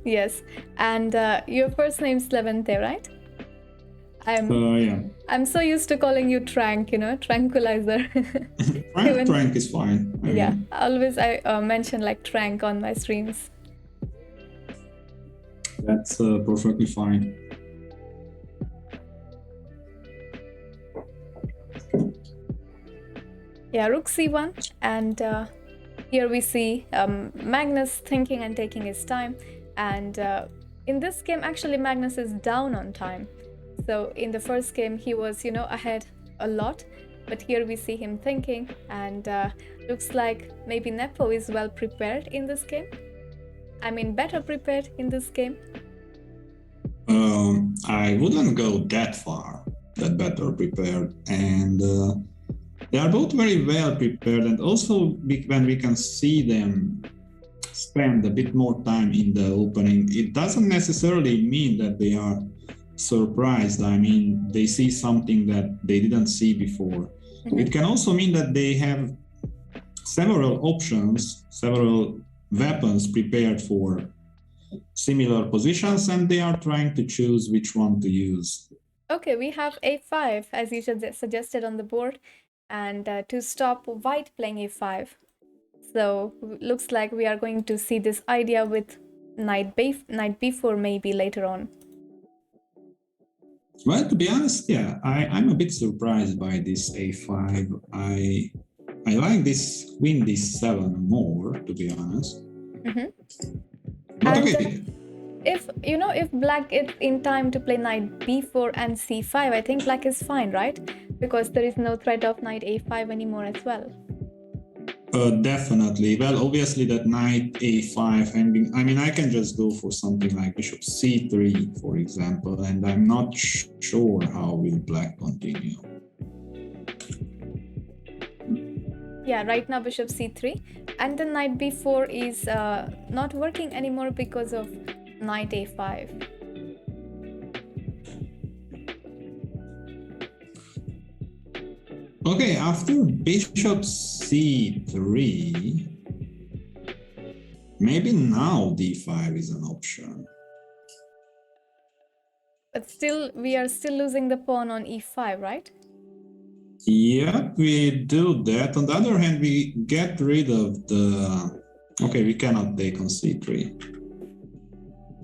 Yes, and your first name's Levente, right?
Yeah.
I'm so used to calling you Trank, tranquilizer.
Trank is fine.
Yeah, always I mention like Trank on my streams.
That's perfectly fine.
Yeah, rook c1, and here we see Magnus thinking and taking his time, and in this game actually Magnus is down on time. So in the first game he was ahead a lot, but here we see him thinking, and looks like maybe Nepo is well prepared in this game. I mean, better prepared in this game.
I wouldn't go that far, that better prepared, and they are both very well prepared, and also when we can see them spend a bit more time in the opening. It doesn't necessarily mean that they are surprised. I mean, they see something that they didn't see before. It can also mean that they have several options, several weapons prepared for similar positions, and they are trying to choose which one to use.
Okay, we have a5 as you suggested on the board, and to stop white playing a5. So looks like we are going to see this idea with knight b4 maybe later on.
Well, to be honest, yeah, I'm a bit surprised by this a5. I like this queen d7 more, to be honest. But
And
okay.
if black is in time to play knight b4 and c5, I think black is fine, right? Because there is no threat of knight a5 anymore as well.
Definitely. Well, obviously that knight a5 hanging. I mean, I can just go for something like bishop c3, for example, and I'm not sure how will black continue.
Yeah, right now bishop c3, and then knight b4 is not working anymore because of knight a5.
Okay, after bishop c3, maybe now d5 is an option.
But still, we are still losing the pawn on e5, right?
Yeah, we do that. On the other hand, we get rid of the... Okay, we cannot take on c3.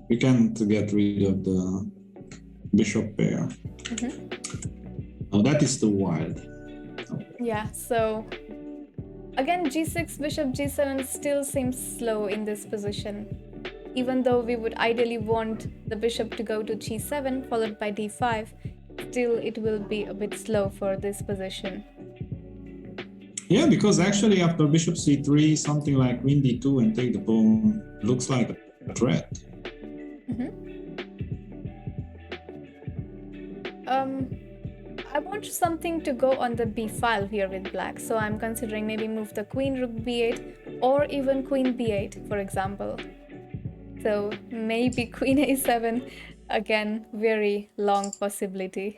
We can't get rid of the bishop pair. Oh, that is too wild.
Yeah, so again g6, bishop g7 still seems slow in this position. Even though we would ideally want the bishop to go to g7 followed by d5, still it will be a bit slow for this position.
Yeah, because actually after bishop c3, something like queen d2 and take the pawn looks like a threat.
I want something to go on the b file here with black, so I'm considering maybe move the queen rook b8 or even queen b8, for example. So maybe queen a7, again, very long possibility.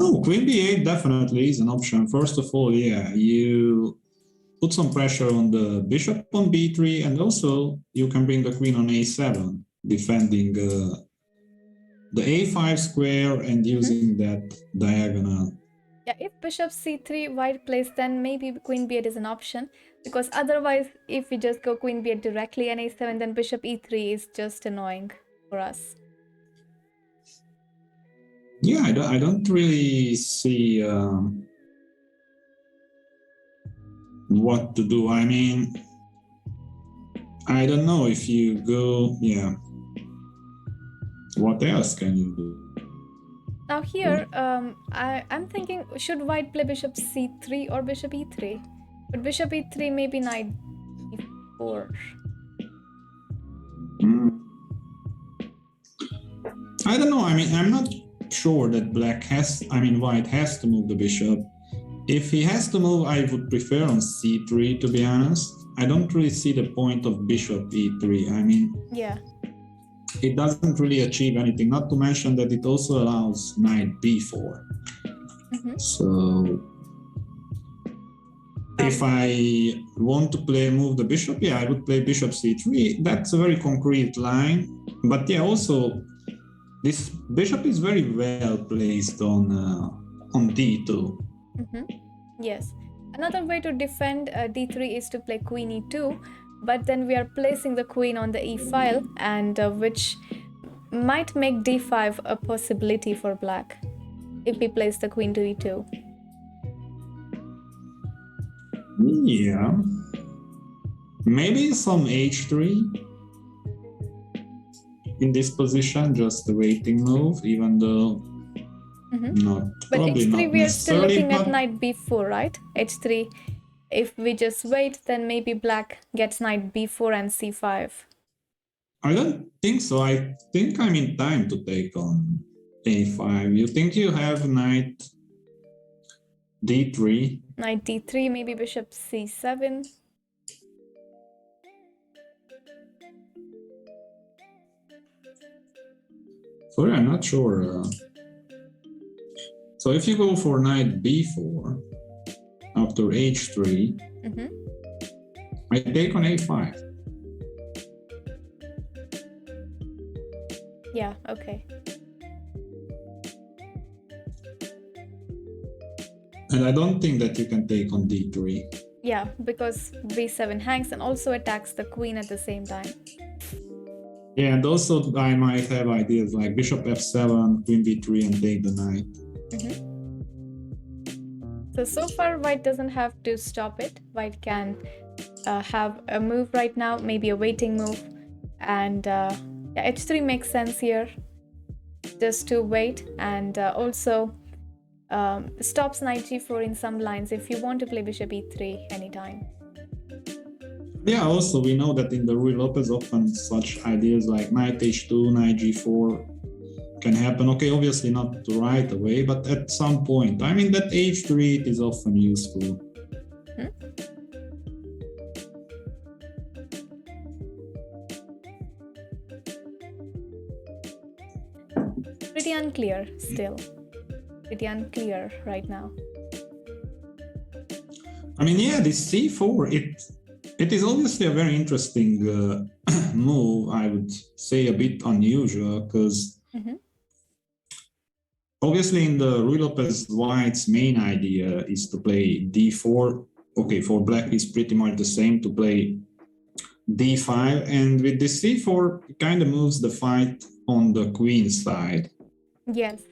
No, queen b8 definitely is an option. First of all, yeah, you put some pressure on the bishop on b3, and also you can bring the queen on a7, defending the a5 square and using that diagonal.
Yeah, if bishop c3 white plays, then maybe queen b8 is an option, because otherwise if we just go queen b8 directly and a7, then bishop e3 is just annoying for us.
Yeah, I don't really see what to do. I mean, I don't know if you go, yeah. What else can you do?
Now here, I'm thinking, should white play bishop c3 or bishop e3? But bishop e3 maybe knight e4.
I don't know. I mean, I'm not sure that white has to move the bishop. If he has to move, I would prefer on c3, to be honest. I don't really see the point of bishop e3. I mean,
yeah,
it doesn't really achieve anything, not to mention that it also allows knight b4. So if I want to move the bishop, yeah, I would play bishop c3. That's a very concrete line. But yeah, also this bishop is very well placed on d2.
Yes. Another way to defend d3 is to play queen e2, but then we are placing the queen on the e file, and which might make d5 a possibility for black if we place the queen to e2.
Yeah, maybe some h3 in this position, just a waiting move, even though not.
But
probably
h3
not
we are still looking
but...
at knight b4, right? h3, if we just wait, then maybe black gets knight b4 and c5.
I don't think so. I think I'm in time to take on a5. You think you have knight d3?
Knight d3, maybe bishop c7.
Sorry, I'm not sure. So if you go for knight b4 after h3, I take on a5.
Yeah, okay.
And I don't think that you can take on d3.
Yeah, because b7 hangs and also attacks the queen at the same time.
Yeah, and also I might have ideas like bishop f7, queen b3, and take the knight.
So far, white doesn't have to stop it. White can have a move right now, maybe a waiting move. And yeah, h3 makes sense here, just to wait. And also stops knight g4 in some lines if you want to play bishop e3 anytime.
Yeah, also we know that in the Ruy Lopez often such ideas like knight h2, knight g4 can happen. Okay, obviously not right away, but at some point. I mean that h3 it is often useful.
Pretty unclear still. Pretty unclear right now.
I mean, yeah, this c4, it is obviously a very interesting move. I would say a bit unusual because obviously in the Ruy Lopez White's main idea is to play d4. Okay, for black is pretty much the same, to play d5, and with the c4 it kind of moves the fight on the queen side.
Yes.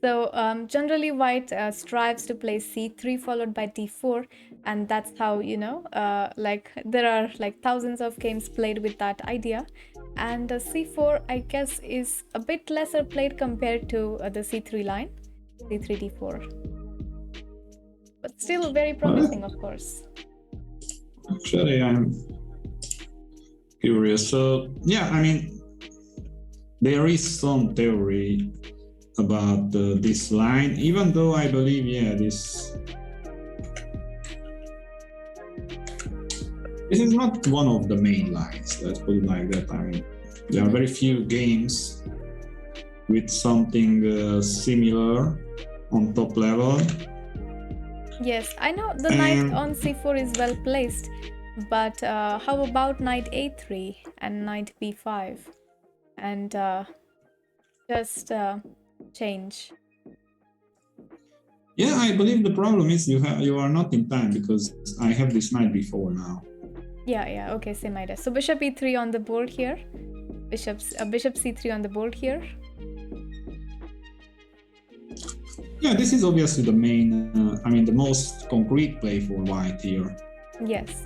So generally white strives to play c3 followed by d4, and that's how, like there are like thousands of games played with that idea. And c4, I guess, is a bit lesser played compared to the c3 line, c3 d4. But still very promising, of course.
Actually, I'm curious. So yeah, I mean, there is some theory about this line, even though I believe, yeah, this is not one of the main lines, let's put it like that. I mean, there are very few games with something similar on top level.
Yes, I know the knight on c4 is well placed, but how about knight a3 and knight b5 and just change?
Yeah, I believe the problem is you are not in time because I have this knight before now.
Yeah, okay, same idea. So bishop e3 on the board here, bishop c3 on the board here.
Yeah, this is obviously the main, the most concrete play for white here.
Yes.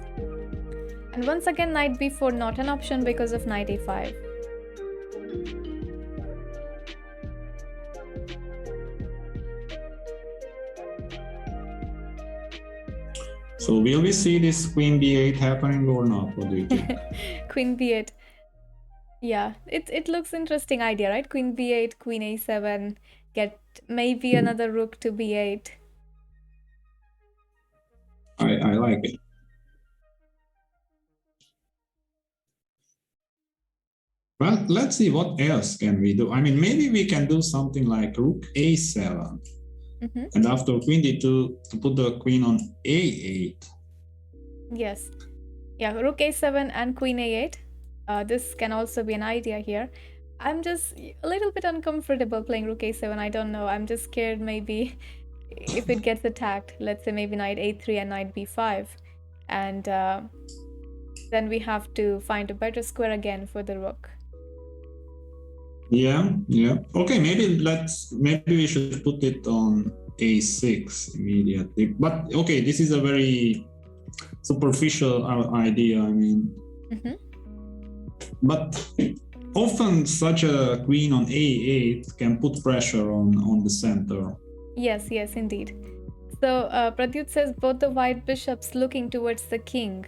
And once again, knight b4 not an option because of knight a5.
So will we see this queen b8 happening or not? What do you think?
Queen b8. Yeah, it looks interesting idea, right? Queen b8, queen a7, get maybe another rook to b8.
I like it. Well, let's see what else can we do. I mean, maybe we can do something like rook a7. And after queen d2 to put the queen on a8.
Yes. Yeah, rook a7 and queen a8. This can also be an idea here. I'm just a little bit uncomfortable playing rook a7. I don't know. I'm just scared maybe if it gets attacked. Let's say maybe knight a3 and knight b5. And then we have to find a better square again for the rook.
Yeah. Okay, maybe we should put it on a6 immediately. But okay, this is a very superficial idea. I mean, but often such a queen on a8 can put pressure on the center.
Yes, indeed. So Pradyut says both the white bishops looking towards the king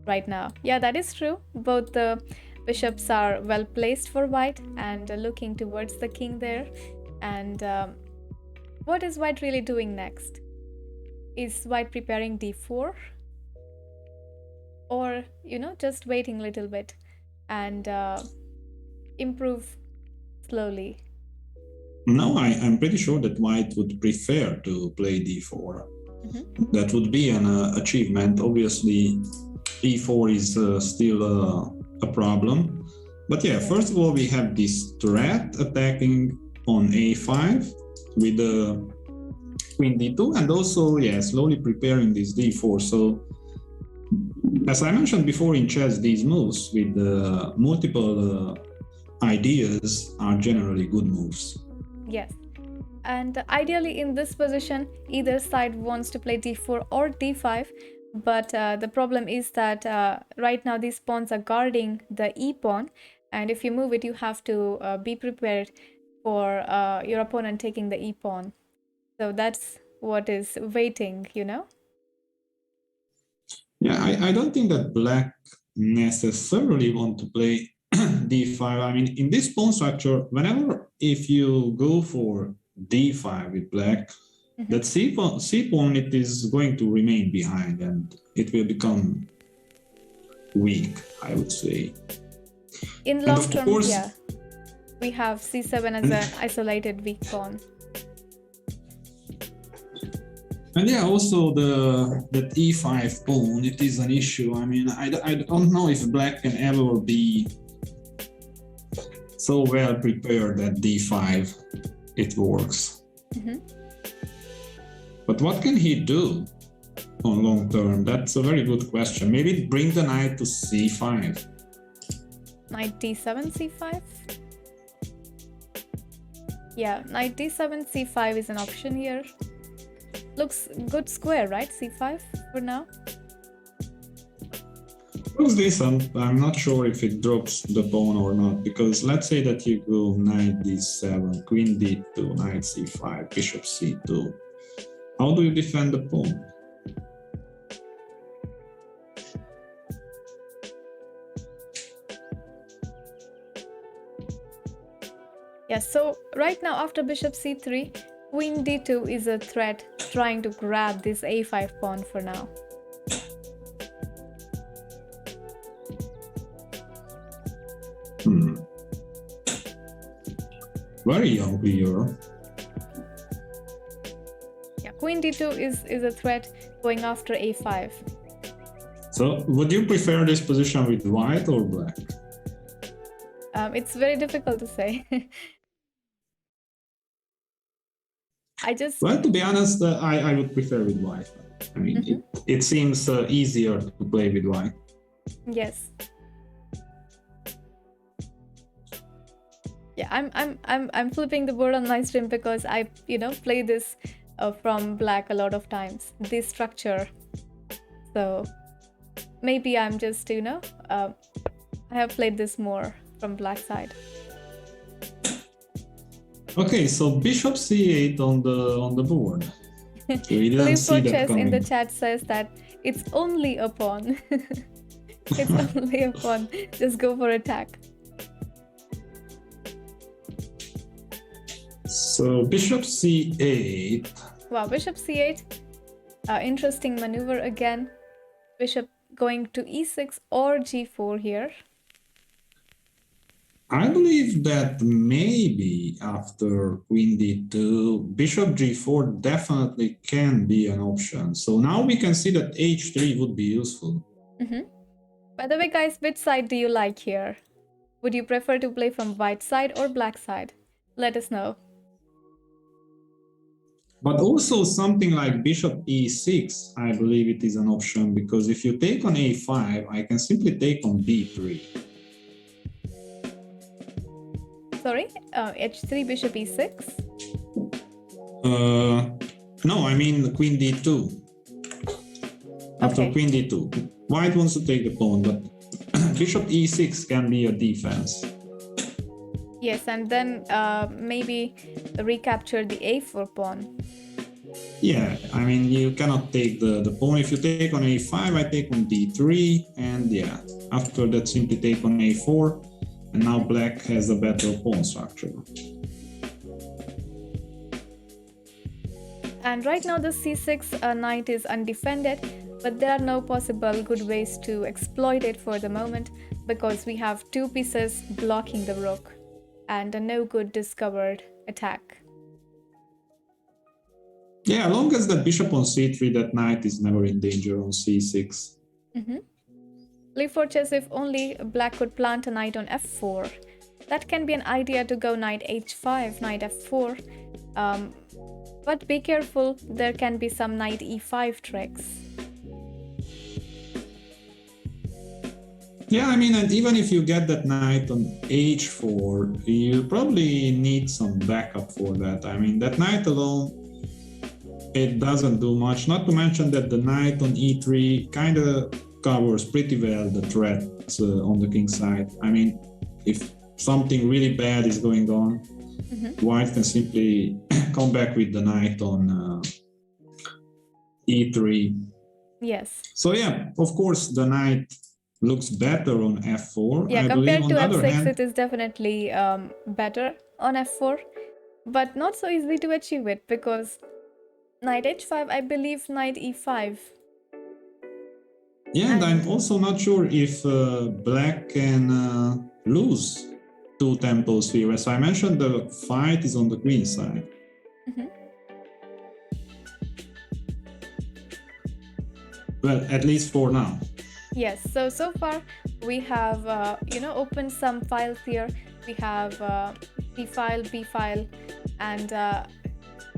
right now. Yeah, that is true. Both the bishops are well placed for white and looking towards the king there. And what is white really doing next? Is white preparing d4? Or, just waiting a little bit and improve slowly?
No, I'm pretty sure that white would prefer to play d4. That would be an achievement. Obviously, e4 is still a problem. But yeah, first of all, we have this threat attacking on a5 with the queen d2, and also, yeah, slowly preparing this d4. So, as I mentioned before in chess, these moves with multiple ideas are generally good moves.
Yes. And ideally in this position, either side wants to play d4 or d5. But the problem is that right now these pawns are guarding the e pawn. And if you move it, you have to be prepared for your opponent taking the e pawn. So that's what is waiting, you know?
Yeah, I don't think that black necessarily want to play d5. I mean, in this pawn structure, whenever if you go for d5 with black, that c pawn, it is going to remain behind and it will become weak, I would say.
In long term, yeah, we have c7 as an isolated weak pawn.
And yeah, also that e5 pawn, it is an issue. I mean, I don't know if black can ever be so well prepared that d5 it works. But what can he do on long term? That's a very good question. Maybe bring the knight to c5.
Knight d7, c5? Yeah, knight d7, c5 is an option here. Looks good square, right? c5 for now.
Looks decent. I'm not sure if it drops the pawn or not, because let's say that you go knight d7, queen d2, knight c5, bishop c2. How do you defend the pawn?
Yeah, so right now after bishop c3, queen d2 is a threat trying to grab this a5 pawn for now.
Very young player.
Yeah, queen d2 is a threat going after a5.
So would you prefer this position with white or black?
It's very difficult to say.
Well, to be honest, I would prefer with white. I mean, it seems easier to play with white.
Yes. Yeah, I'm flipping the board on my stream because I play this from black a lot of times, this structure. So maybe I'm just I have played this more from black side.
Okay, so bishop c8 on the board. So we didn't see that coming.
In the chat says that it's only a pawn. It's only a pawn. Just go for attack.
So bishop c8.
Wow, bishop c8. Interesting maneuver again. Bishop going to e6 or g4 here.
I believe that maybe after queen d2, bishop g4 definitely can be an option. So now we can see that h3 would be useful.
By the way, guys, which side do you like here? Would you prefer to play from white side or black side? Let us know.
But also something like bishop e6, I believe it is an option, because if you take on a5, I can simply take on b3.
Sorry, h3, bishop e6?
No, I mean queen d2. After queen d2. White wants to take the pawn, but bishop e6 can be a defense.
Yes, and then maybe recapture the a4 pawn.
Yeah, I mean, you cannot take the pawn. If you take on a5, I take on d3, and yeah, after that simply take on a4, and now black has a better pawn structure.
And right now the c6 knight is undefended, but there are no possible good ways to exploit it for the moment, because we have two pieces blocking the rook. and a no good discovered attack.
Yeah, as long as the bishop on c3, that knight is never in danger on c6.
Leave4 chess if only black could plant a knight on f4. That can be an idea to go knight h5, knight f4. But be careful, there can be some knight e5 tricks.
Yeah, I mean, and even if you get that knight on h4, you probably need some backup for that. I mean, that knight alone, it doesn't do much. Not to mention that the knight on e3 kind of covers pretty well the threats on the king side. I mean, if something really bad is going on, white can simply come back with the knight on e3.
Yes.
So yeah, of course, the knight looks better on f4.
Yeah,
I
compared
believe,
to
on the other
f6,
hand,
it is definitely better on f4, but not so easy to achieve it because knight h5, I believe knight e5.
yeah, and I'm also not sure if black can lose two temples here. As I mentioned, the fight is on the queen side. Well, at least for now.
Yes, so far we have opened some files here. We have C file, B file, and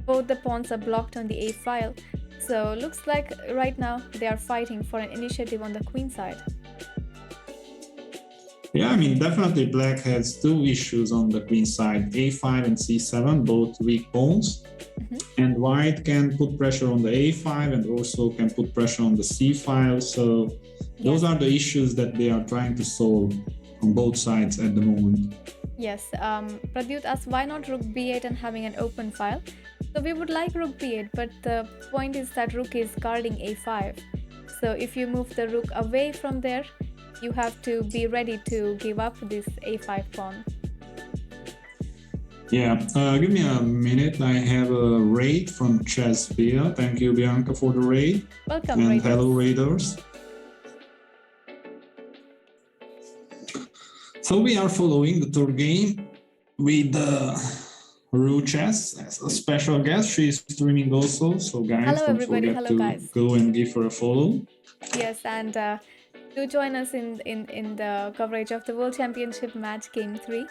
both the pawns are blocked on the A file. So looks like right now they are fighting for an initiative on the queen side.
Yeah, I mean, definitely black has two issues on the queen side, a5 and c7, both weak pawns. And white can put pressure on the a5 and also can put pressure on the c file. So those are the issues that they are trying to solve on both sides at the moment.
Yes, Pradyut asked why not rook b8 and having an open file. So we would like rook b8, but the point is that rook is guarding a5. So if you move the rook away from there, you have to be ready to give up this a5 pawn.
Yeah, give me a minute. I have a raid from Chesbia. Thank you, Bianca, for the raid.
Welcome,
and
Raiders.
Hello, Raiders. So we are following the third game with Rucha as a special guest. She is streaming also. So guys,
Hello,
don't
everybody.
forget
Hello,
to
guys.
go and give her a follow.
Yes, and do join us in the coverage of the World Championship match Game 3.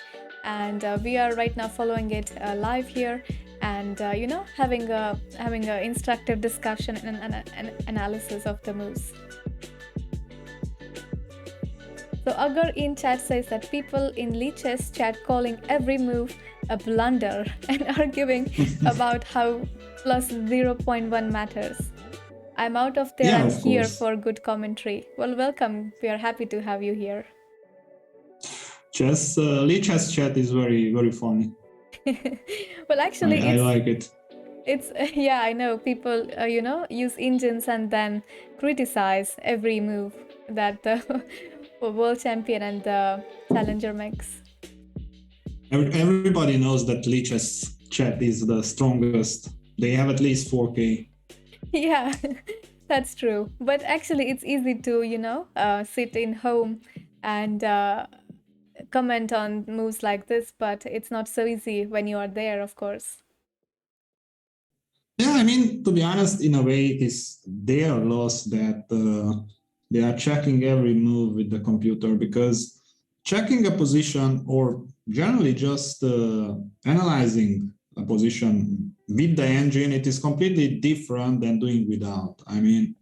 And we are right now following it live here and, having a instructive discussion and an analysis of the moves. So Agar in chat says that people in Lee Chess chat calling every move a blunder and arguing about how plus 0.1 matters. I'm out of there.
Yeah,
I'm
of
here
course.
for good commentary. Well, welcome. We are happy to have you here.
Lee Chess chat is very, very funny.
Well, actually,
I like it.
It's yeah, I know people use engines and then criticize every move that the world champion and the challenger makes.
Everybody knows that Lee Chess chat is the strongest. They have at least 4K.
Yeah, that's true. But actually, it's easy to sit in home and comment on moves like this, but it's not so easy when you are there, of course.
Yeah, I mean, to be honest, in a way, it is their loss that they are checking every move with the computer, because checking a position or generally just analyzing a position with the engine, it is completely different than doing without. I mean,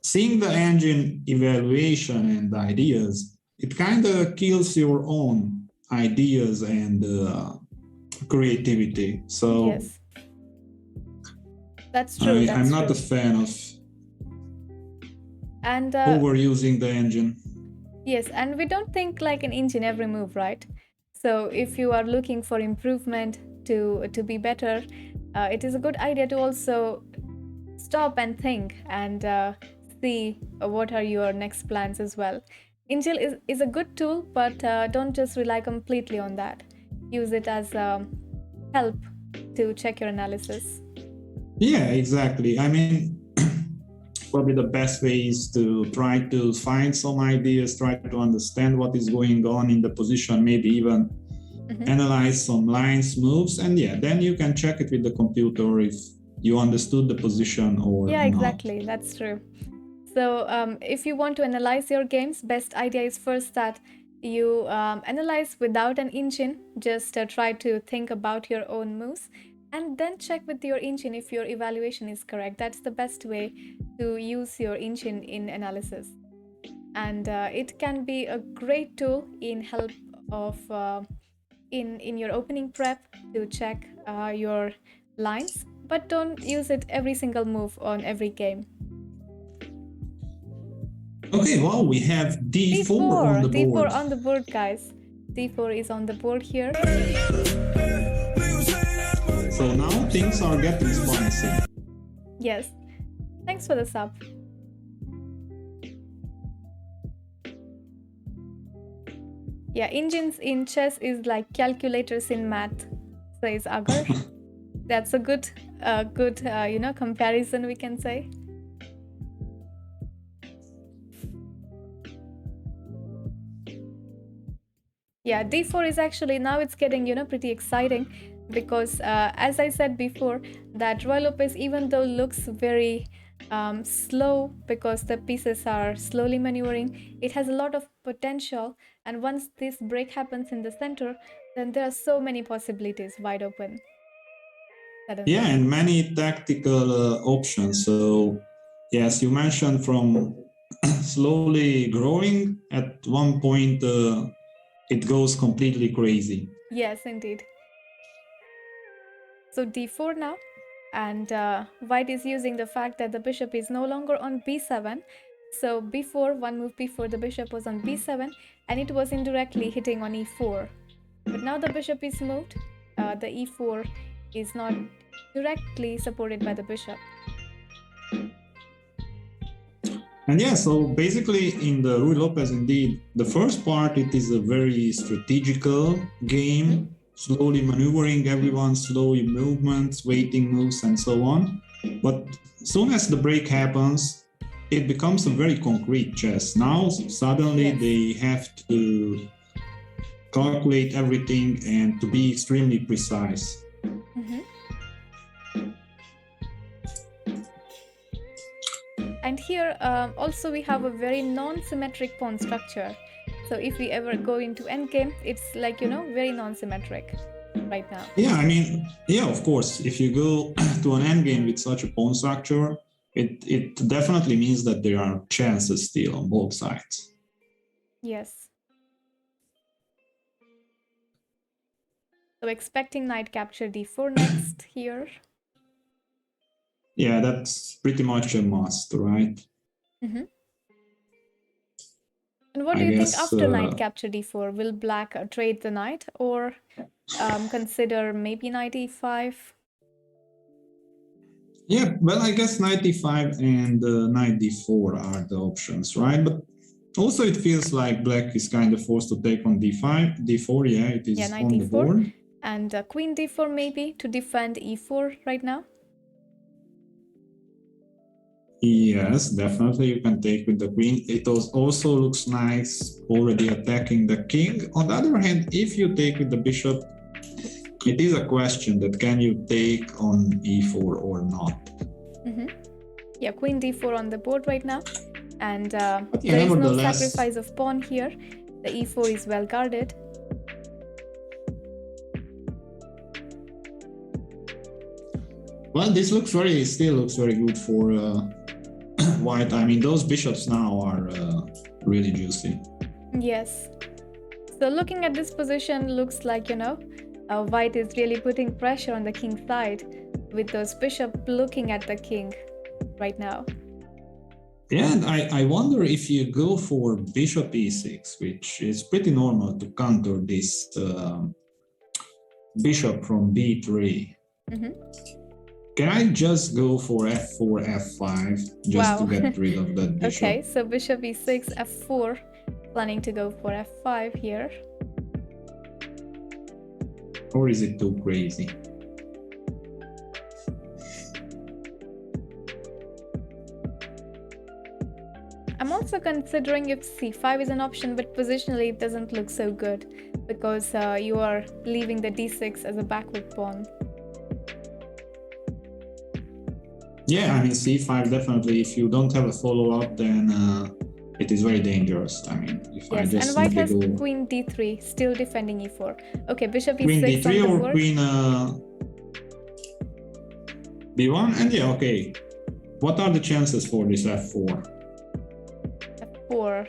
seeing the engine evaluation and ideas, it kind of kills your own ideas and creativity. So
yes, that's true.
I'm not a fan of overusing the engine.
Yes, and we don't think like an engine every move, right? So if you are looking for improvement to be better, it is a good idea to also stop and think and see what are your next plans as well. Engine is a good tool, but don't just rely completely on that. Use it as help to check your analysis.
Yeah, exactly. I mean, probably the best way is to try to find some ideas, try to understand what is going on in the position, maybe even analyze some lines, moves, and yeah, then you can check it with the computer if you understood the position or
Yeah,
not.
exactly. That's true. So if you want to analyze your games, best idea is first that you analyze without an engine. Just try to think about your own moves and then check with your engine if your evaluation is correct. That's the best way to use your engine in analysis. And it can be a great tool in help of in your opening prep to check your lines, but don't use it every single move on every game.
Okay, well, we have d4 on the board.
D4 on the board, guys. D4 is on the board here.
So now things are getting spicy.
Yes. Thanks for the sub. Yeah, engines in chess is like calculators in math, says Agar. That's a good comparison, we can say. Yeah, d4 is actually, now it's getting, pretty exciting because as I said before, that Roy Lopez, even though looks very slow because the pieces are slowly maneuvering, it has a lot of potential. And once this break happens in the center, then there are so many possibilities wide open. Suddenly.
Yeah, and many tactical options. So, yes, you mentioned from slowly growing, at one point it goes completely crazy.
Yes, indeed. So d4 now, and white is using the fact that the bishop is no longer on b7. So before, one move before, the bishop was on b7 and it was indirectly hitting on e4. But now the bishop is moved, the e4 is not directly supported by the bishop.
And yeah, so basically in the Ruy Lopez, indeed, the first part, it is a very strategical game, slowly maneuvering everyone, slowly movements, waiting moves, and so on. But as soon as the break happens, it becomes a very concrete chess. Now, suddenly they have to calculate everything and to be extremely precise.
And here also we have a very non-symmetric pawn structure. So if we ever go into endgame, it's like, very non-symmetric right now.
Yeah, I mean, yeah, of course, if you go to an endgame with such a pawn structure, it definitely means that there are chances still on both sides.
Yes. So expecting knight capture d4 next here.
Yeah, that's pretty much a must, right?
And what do you think after knight capture d4? Will black trade the knight or consider maybe knight e5?
Yeah, well, I guess knight e5 and knight d4 are the options, right? But also it feels like black is kind of forced to take on d5, d4, yeah, it is
knight
on
d4,
the board.
And queen d4 maybe to defend e4 right now?
Yes, definitely you can take with the queen. It also looks nice already attacking the king. On the other hand, if you take with the bishop, it is a question that can you take on e4 or not.
Yeah, queen d4 on the board right now. And there is no sacrifice of pawn here. The e4 is well guarded.
Well, this still looks very good for white. I mean, those bishops now are really juicy.
Yes. So looking at this position, looks like, white is really putting pressure on the king's side with those bishops looking at the king right now.
Yeah, and I wonder if you go for bishop e6, which is pretty normal to counter this bishop from b3. Can I just go for f4, f5, just to get rid of that bishop?
Okay, so bishop e6, f4, planning to go for f5 here.
Or is it too crazy?
I'm also considering if c5 is an option, but positionally it doesn't look so good. because you are leaving the d6 as a backward pawn.
Yeah, I mean, c5 definitely. If you don't have a follow-up, then it is very dangerous. I mean, if I
Yes,
just
and white has
simply go
queen d3, still defending e4. Okay, bishop e6
queen
on
d3
the
or
board.
queen b1, and yeah, okay. What are the chances for this f4?
f4.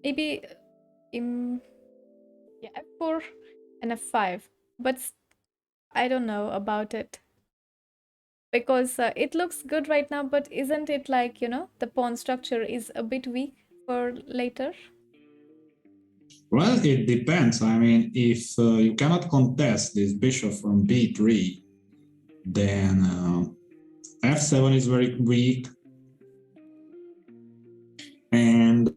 Maybe yeah, f4 and f5, but I don't know about it, because it looks good right now, but isn't it like, you know, the pawn structure is a bit weak for later?
Well, it depends. I mean, if you cannot contest this bishop from b3, then f7 is very weak. And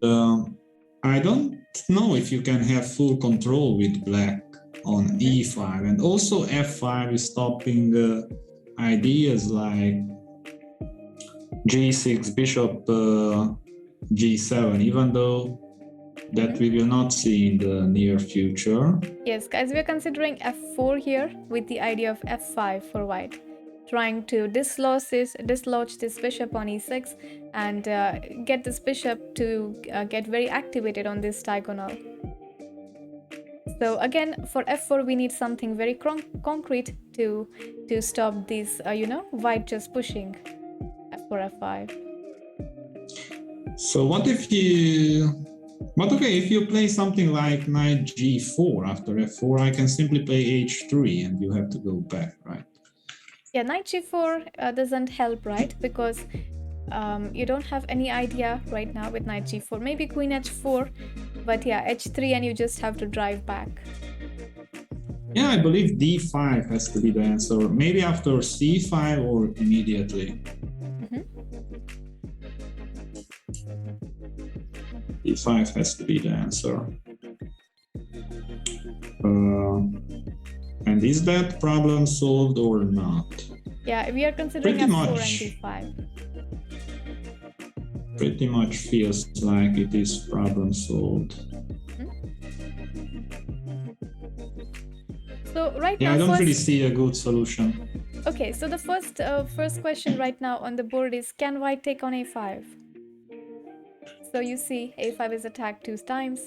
I don't know if you can have full control with black on e5. And also f5 is stopping ideas like g6, bishop g7, even though that we will not see in the near future.
Yes, guys, we are considering f4 here with the idea of f5 for white, trying to dislodge this bishop on e6 and get this bishop to get very activated on this diagonal. So again, for f4 we need something very concrete to stop this, you know, white just pushing f4, f5.
So what if you... But okay, if you play something like knight g4 after f4, I can simply play h3 and you have to go back, right?
Yeah, knight g4 doesn't help, right? Because you don't have any idea right now with knight g4. Maybe queen h4, but yeah, h3 and you just have to drive back.
Yeah, I believe d5 has to be the answer. Maybe after c5 or immediately. d5 has to be the answer. And is that problem solved or not?
Yeah, we are considering
Pretty
f4
much.
and d5.
Pretty much feels like it is problem solved.
So right
Yeah,
now,
I don't really see a good solution.
Okay, so the first question right now on the board is, can white take on a5? So you see a5 is attacked 2 times.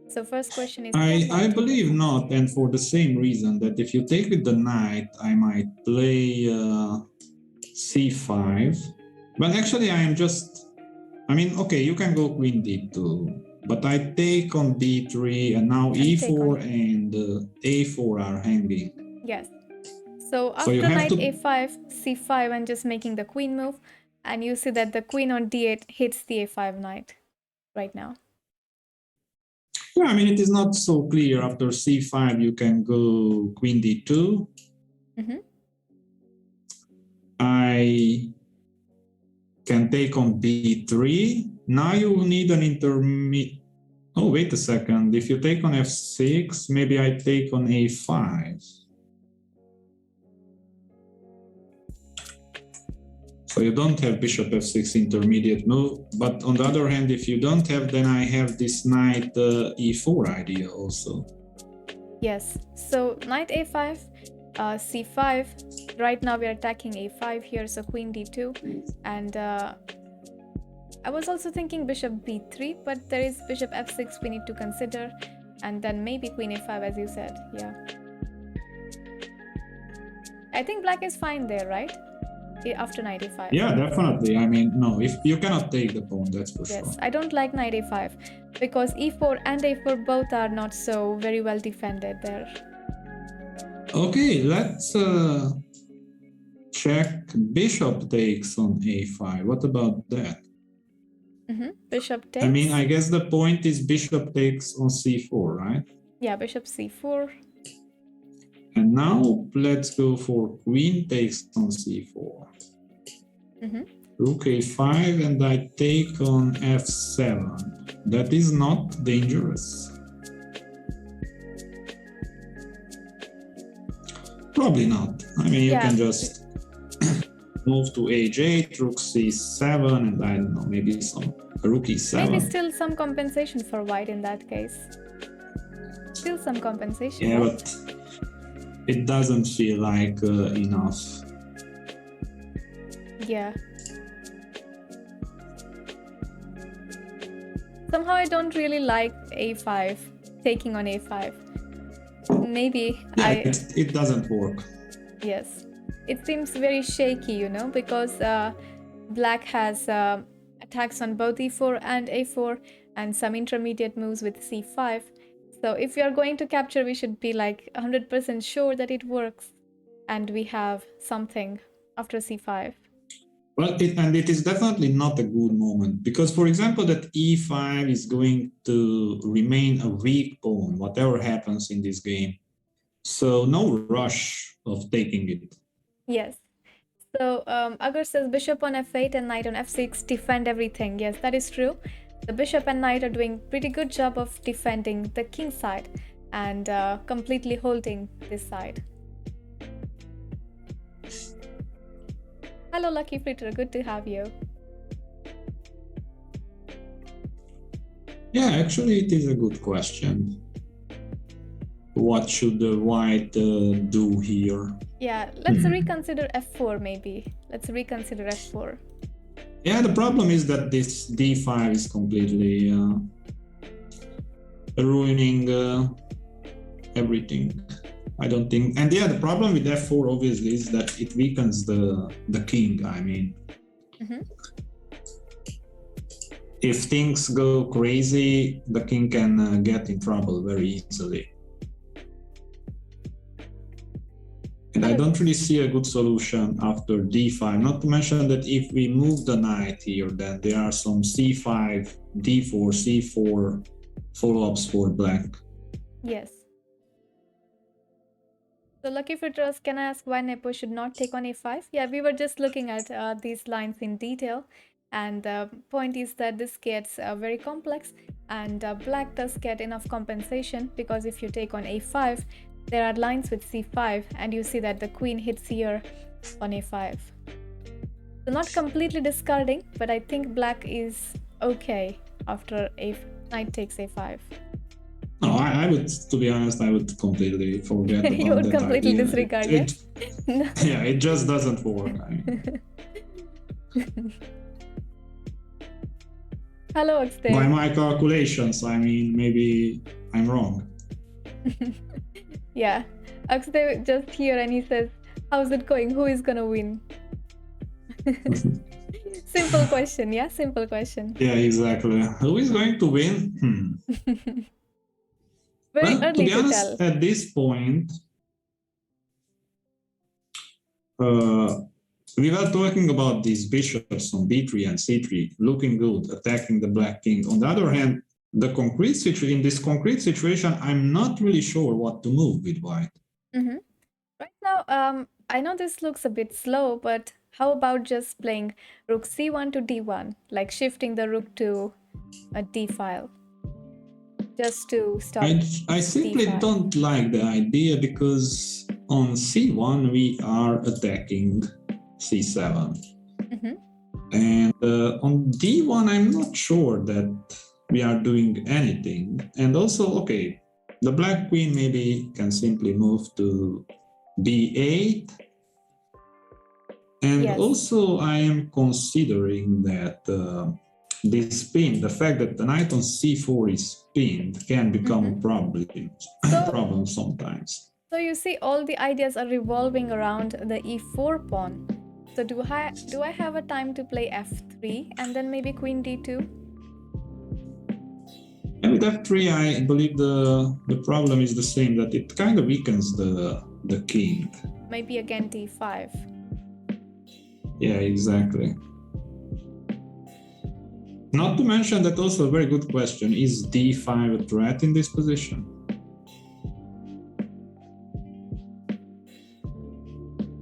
So first question is,
I believe not, and for the same reason that if you take with the knight, I might play c5. But actually I am just... I mean, okay, you can go queen d2, but I take on d3 and now e4 and a4 are hanging.
Yes. So after
you have
knight a5, c5 and just making the queen move, and you see that the queen on d8 hits the a5 knight right now.
Yeah, I mean, it is not so clear. After c5, you can go queen d2. I can take on b3. Now you will need an intermediate... Oh, wait a second. If you take on f6, maybe I take on a5. So you don't have bishop f6 intermediate move. But on the other hand, if you don't have, then I have this knight e4 idea also.
Yes. So knight a5, c5. Right now we are attacking a5 here, so queen d2. And I was also thinking bishop b3, but there is bishop f6 we need to consider. And then maybe queen a5, as you said. Yeah. I think black is fine there, right? After knight a5.
Yeah, definitely. I mean, no, if you cannot take the pawn, that's for sure.
Yes, I don't like knight a5 because e4 and a4 both are not so very well defended there.
Okay, let's check bishop takes on a5. What about that?
Bishop takes.
I mean, I guess the point is bishop takes on c4, right?
Yeah, bishop c4.
And now let's go for queen takes on c4. Rook a5 and I take on f7. That is not dangerous. Probably not. I mean, you can just move to h8, rook c7, and I don't know, maybe some rook e7.
Maybe still some compensation for white in that case. Still some compensation.
Yeah,
right?
but it doesn't feel like enough.
Yeah. Somehow I don't really like a5, taking on a5. Maybe
Yeah, it doesn't work.
Yes. It seems very shaky, you know, because black has attacks on both e4 and a4 and some intermediate moves with c5. So if we are going to capture, we should be like 100% sure that it works and we have something after c5.
Well, it is definitely not a good moment because, for example, that e5 is going to remain a weak pawn, whatever happens in this game. So no rush of taking it.
Yes. So Agar says bishop on f8 and knight on f6 defend everything. Yes, that is true. The bishop and knight are doing pretty good job of defending the king side and completely holding this side. Hello, Lucky Fritter. Good to have you.
Yeah, actually, it is a good question. What should the white do here?
Yeah, let's reconsider f4 maybe. Let's reconsider f4.
Yeah, the problem is that this d5 is completely ruining everything. I don't think. And yeah, the problem with f4 obviously is that it weakens the king. I mean, if things go crazy, the king can get in trouble very easily. And I don't really see a good solution after d5. Not to mention that if we move the knight here, then there are some c5, d4, c4 follow-ups for black.
Yes. So Lucky Fritters, can I ask why Nepo should not take on a5? Yeah, we were just looking at these lines in detail. And the point is that this gets very complex and black does get enough compensation because if you take on a5, there are lines with c5 and you see that the queen hits here on a5. So not completely discarding, but I think black is okay after knight takes a5.
No, I would, to be honest, I would completely forget about that.
You would completely
idea.
disregard
it?
No.
Yeah, it just doesn't work. I mean.
Hello, Oxday.
By my calculations, I mean, maybe I'm wrong.
Yeah, Oxday just here and he says, how's it going? Who is gonna win? Simple question, yeah? Simple question.
Yeah, exactly. Who is going to win?
Very
well,
early
to be
to
honest,
tell.
at this point, we were talking about these bishops on b3 and c3, looking good, attacking the black king. On the other hand, in this concrete situation, I'm not really sure what to move with white.
Right now, I know this looks a bit slow, but how about just playing rook c1 to d1, like shifting the rook to a d file, just to stop
I simply
d5.
don't like the idea because on c1 we are attacking c7. And on d1 I'm not sure that we are doing anything. And also, okay, the black queen maybe can simply move to b8. And also I am considering that this pin, the fact that the knight on c4 is pinned, can become a problem sometimes.
So you see, all the ideas are revolving around the e4 pawn. So do I have a time to play f3 and then maybe queen d2?
And with f3, I believe the problem is the same, that it kind of weakens the king.
Maybe again d5.
Yeah, exactly. Not to mention that also a very good question, is d5 a threat in this position?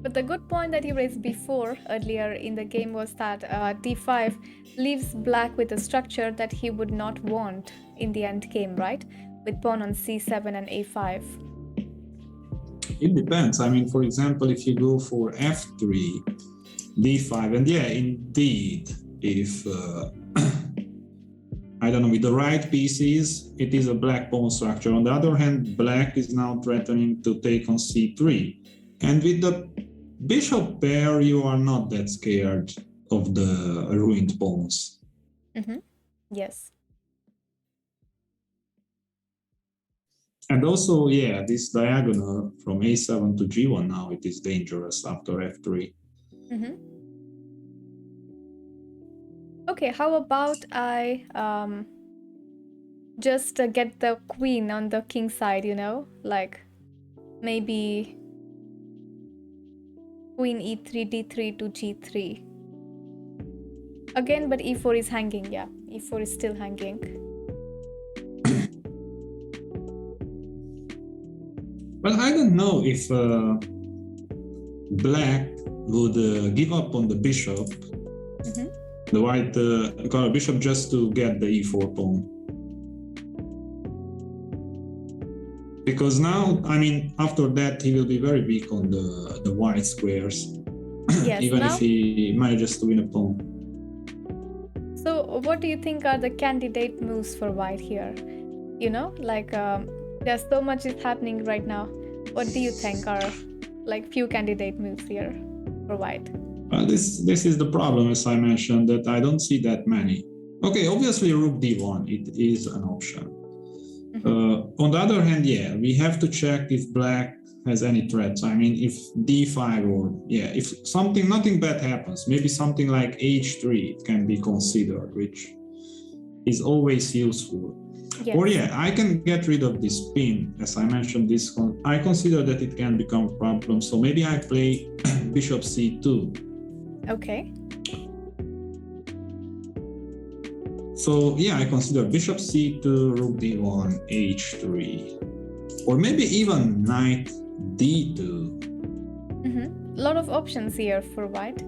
But the good point that you raised earlier in the game was that d5 leaves black with a structure that he would not want in the end game, right? With pawn on c7 and a5.
It depends. I mean, for example, if you go for f3, d5. And yeah, indeed, if I don't know, with the right pieces, it is a black pawn structure. On the other hand, black is now threatening to take on c3. And with the bishop pair, you are not that scared of the ruined pawns.
Yes.
And also, yeah, this diagonal from a7 to g1 now, it is dangerous after f3.
Okay, how about I just get the queen on the king side, you know? Like maybe queen e3, d3 to g3. Again, but e4 is hanging, yeah. e4 is still hanging.
Well, I don't know if black would give up on the bishop, the white color bishop, just to get the e4 pawn. Because now, I mean, after that, he will be very weak on the white squares,
Yes,
even
now,
if he manages to win a pawn.
So what do you think are the candidate moves for white here? You know, like there's so much is happening right now. What do you think are like few candidate moves here for white?
This is the problem, as I mentioned, that I don't see that many. Okay, obviously rook d1, it is an option. On the other hand, yeah, we have to check if black has any threats. I mean, if d5 or, yeah, if nothing bad happens, maybe something like h3 can be considered, which is always useful. Yes. Or yeah, I can get rid of this pin. As I mentioned, I consider that it can become a problem. So maybe I play bishop c2.
Okay.
So yeah, I consider bishop c2, rook d1, h3, or maybe even knight d2.
A lot of options here for white,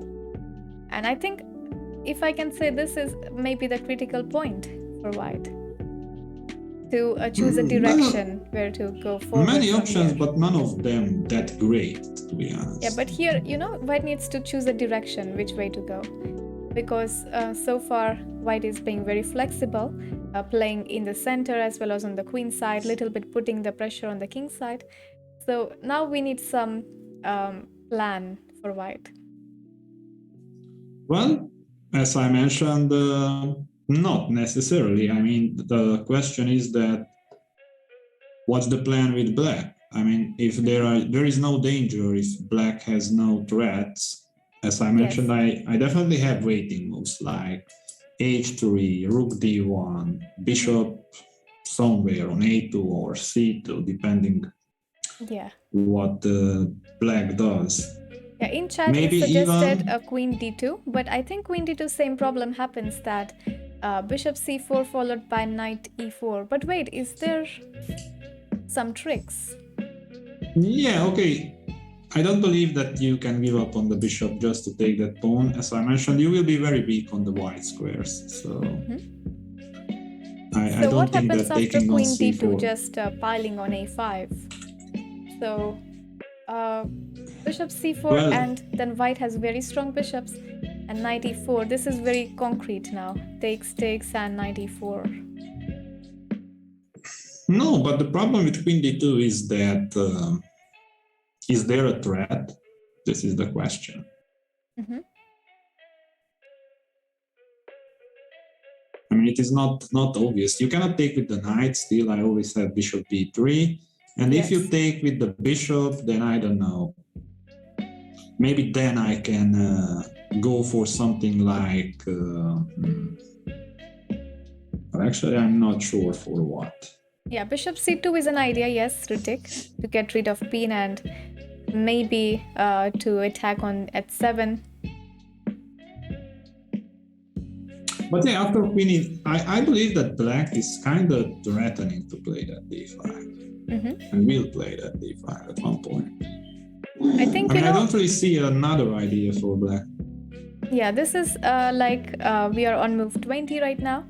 and I think, if I can say, this is maybe the critical point for white to choose a direction where to go forward.
Many options, but none of them that great, to be honest.
Yeah, but here, you know, white needs to choose a direction, which way to go. Because so far, white is being very flexible, playing in the center as well as on the queen side, little bit putting the pressure on the king side. So now we need some plan for white.
Well, as I mentioned, not necessarily. I mean, the question is that what's the plan with black? I mean, if there is no danger, if black has no threats, as I mentioned, yes. I definitely have waiting moves like h3, rook d1, bishop somewhere on a2 or c2, depending what black does.
Yeah, in chat maybe it suggested a queen d2, but I think queen d2 same problem happens, that bishop c4 followed by knight e4. But wait, is there some tricks?
Yeah, okay. I don't believe that you can give up on the bishop just to take that pawn. As I mentioned, you will be very weak on the white squares. So I don't think that taking on c4. So what happens after queen d2,
just piling on a5? So bishop c4, and then white has very strong bishops, and knight e4. This is very concrete now. Takes, and knight e4.
No, but the problem with queen d2 is that is there a threat? This is the question. I mean, it is not obvious. You cannot take with the knight. Still, I always have bishop b3. And if you take with the bishop, then I don't know. Maybe then I can go for something like... but actually, I'm not sure for what.
Yeah, bishop c2 is an idea, yes, Ritik, to get rid of pin and maybe to attack on h7.
But yeah, after queen, I believe that black is kind of threatening to play that d5. And will play that d5 at one point.
I think,
I don't really see another idea for black.
Yeah, this is like we are on move 20 right now,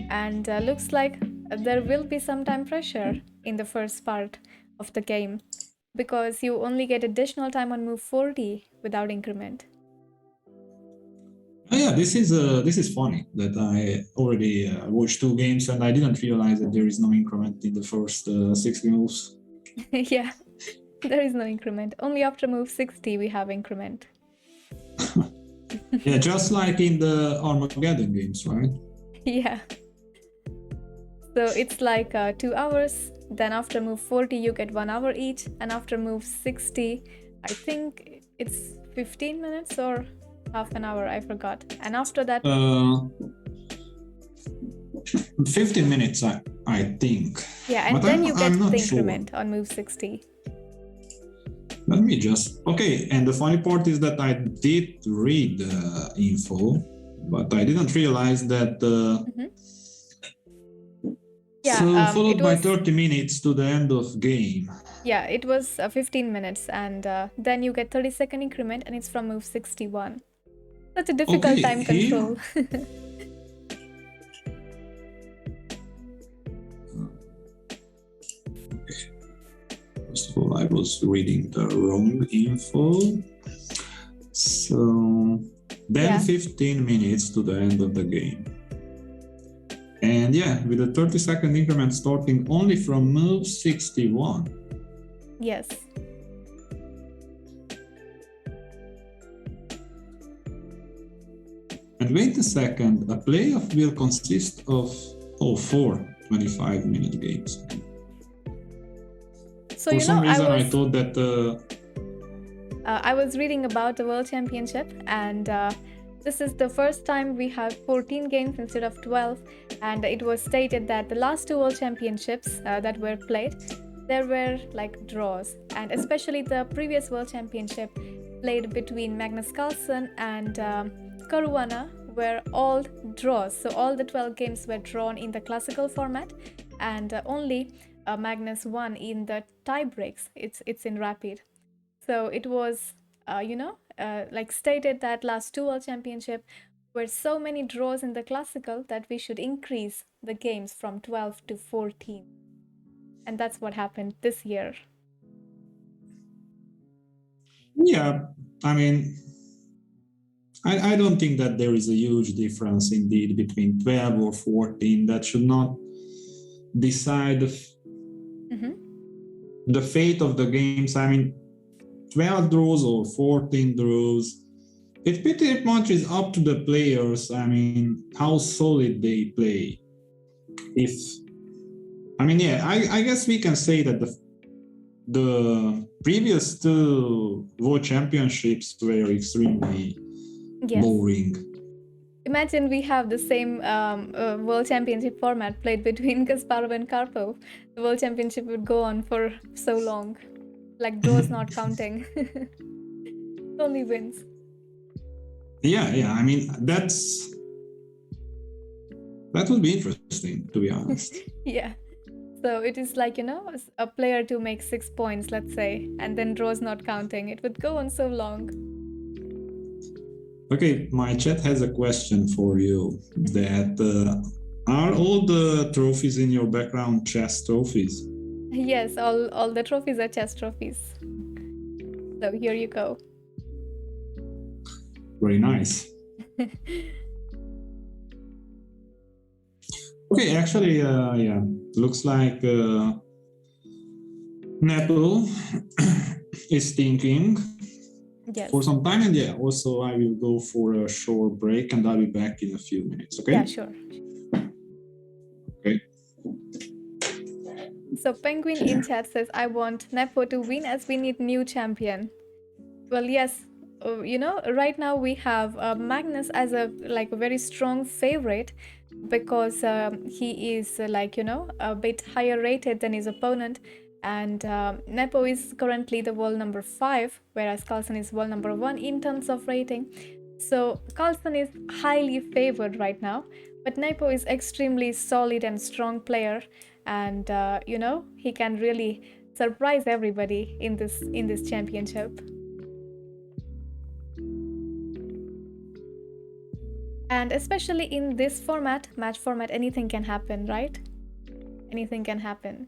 and looks like there will be some time pressure in the first part of the game, because you only get additional time on move 40 without increment.
Oh, yeah, this is funny that I already watched 2 games and I didn't realize that there is no increment in the first 60 moves.
Yeah, there is no increment. Only after move 60 we have increment.
Yeah, just like in the Armageddon games, right?
Yeah. So it's like 2 hours. Then after move 40 you get 1 hour each, and after move 60 I think it's 15 minutes or half an hour, I forgot. And after that
15 minutes, I think.
yeah, and
But
then you get
I'm not
the
sure.
increment on move 60.
Let me just... Okay, and the funny part is that I did read the info, but I didn't realize that...
Yeah,
so followed
it
by
was
30 minutes to the end of game.
yeah, it was 15 minutes, and then you get 30-second increment, and it's from move 61. Such a difficult
Okay,
time control.
First of all, I was reading the wrong info. So then
Yeah.
15 minutes to the end of the game. And yeah, with a 30-second increment starting only from move 61.
Yes.
And wait a second, a playoff will consist of 4 25-minute games.
So
For some reason, I
was
thought that
I was reading about the World Championship, and this is the first time we have 14 games instead of 12, and it was stated that the last 2 World Championships that were played, there were like draws, and especially the previous World Championship played between Magnus Carlsen and Caruana were all draws. So all the 12 games were drawn in the classical format, and only Magnus won in the tie breaks. It's in rapid. So it was, like stated that last 2 World Championship were so many draws in the classical that we should increase the games from 12 to 14. And that's what happened this year.
yeah, I mean, I don't think that there is a huge difference indeed between 12 or 14. That should not decide the fate of the games. I mean, 12 draws or 14 draws, it pretty much is up to the players. I mean, how solid they play. I guess we can say that the previous 2 World Championships were extremely boring.
Imagine we have the same World Championship format played between Kasparov and Karpov. The World Championship would go on for so long, like draws not counting. Only wins.
Yeah. I mean, that would be interesting, to be honest.
Yeah. So it is like, a player to make 6 points, let's say, and then draws not counting. It would go on so long.
Okay, my chat has a question for you. That are all the trophies in your background chess trophies?
Yes, all the trophies are chess trophies. So here you go.
Very nice. Okay, actually, yeah, looks like Nepo is thinking for some time, and yeah, also I will go for a short break and I'll be back in a few minutes, okay?
Yeah, sure.
Okay.
So Penguin in chat says, I want Nepo to win as we need new champion. Well, yes, right now we have Magnus as a very strong favorite because he is a bit higher rated than his opponent, and Nepo is currently the world number 5, whereas Carlsen is world number 1 in terms of rating. So Carlsen is highly favored right now, but Nepo is extremely solid and strong player, and he can really surprise everybody in this championship. And especially in this format, match format, anything can happen, right? Anything can happen.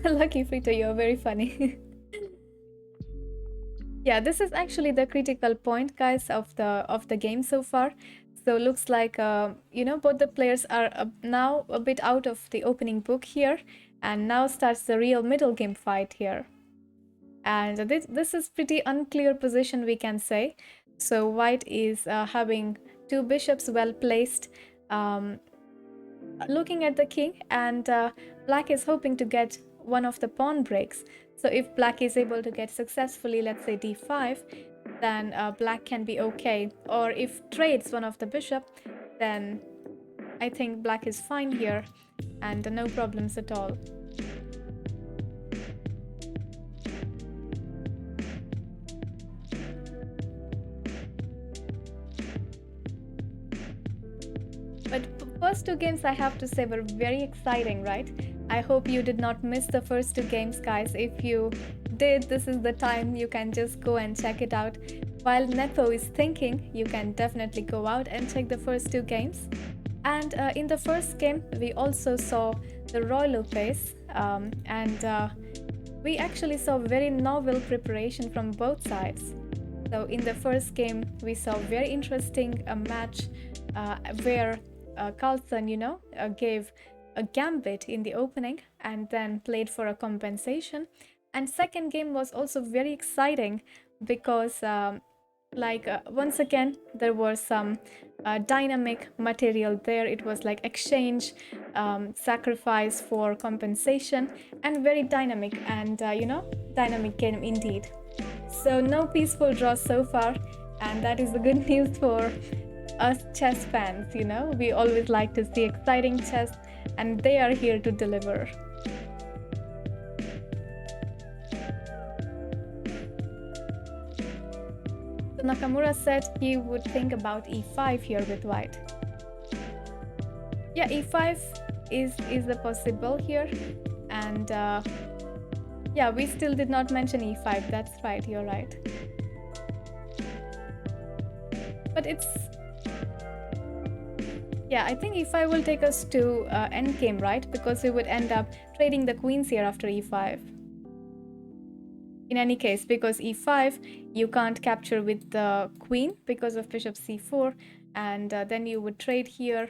Lucky Frito, you're very funny. Yeah, this is actually the critical point, guys, of the game so far. So looks like both the players are now a bit out of the opening book here, and now starts the real middle game fight here. And this is pretty unclear position, we can say. So white is having two bishops well placed, looking at the king, and black is hoping to get one of the pawn breaks. So if black is able to get successfully, let's say d5, then black can be okay. Or if trades one of the bishop, then I think black is fine here and no problems at all. But first two games, I have to say, were very exciting, right? I hope you did not miss the first two games, guys. If you did, this is the time you can just go and check it out. While Nepo is thinking, you can definitely go out and check the first two games. And in the first game, we also saw the royal pace, and we actually saw very novel preparation from both sides. So in the first game, we saw very interesting match where Carlsen, gave a gambit in the opening and then played for a compensation. And second game was also very exciting because once again there was some dynamic material there. It was like exchange, sacrifice for compensation, and very dynamic and dynamic game indeed. So no peaceful draws so far, and that is the good news for us chess fans. We always like to see exciting chess, and they are here to deliver. So Nakamura said he would think about e5 here with white. Yeah, e5 is a possible here, and yeah, we still did not mention e5. That's right, you're right. But it's, yeah, I think e5 will take us to endgame, right? Because we would end up trading the queens here after e5. In any case, because e5 you can't capture with the queen because of bishop c4, and then you would trade here.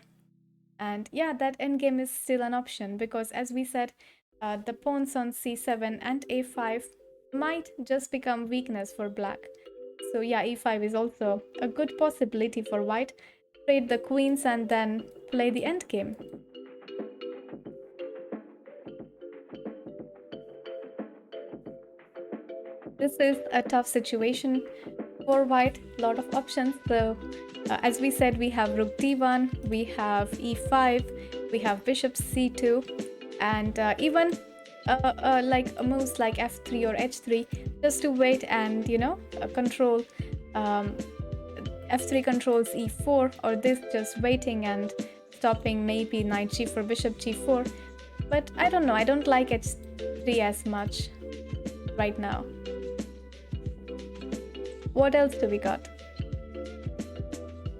And yeah, that endgame is still an option because, as we said, the pawns on c7 and a5 might just become weakness for black. So yeah, e5 is also a good possibility for white. Trade the queens and then play the endgame. This is a tough situation for white, a lot of options. So as we said, we have rook d1, we have e5, we have bishop c2, and even like moves like f3 or h3, just to wait and control. F3 controls e4, or this just waiting and stopping maybe knight g4, bishop g4. But I don't know, I don't like h3 as much right now. What else do we got?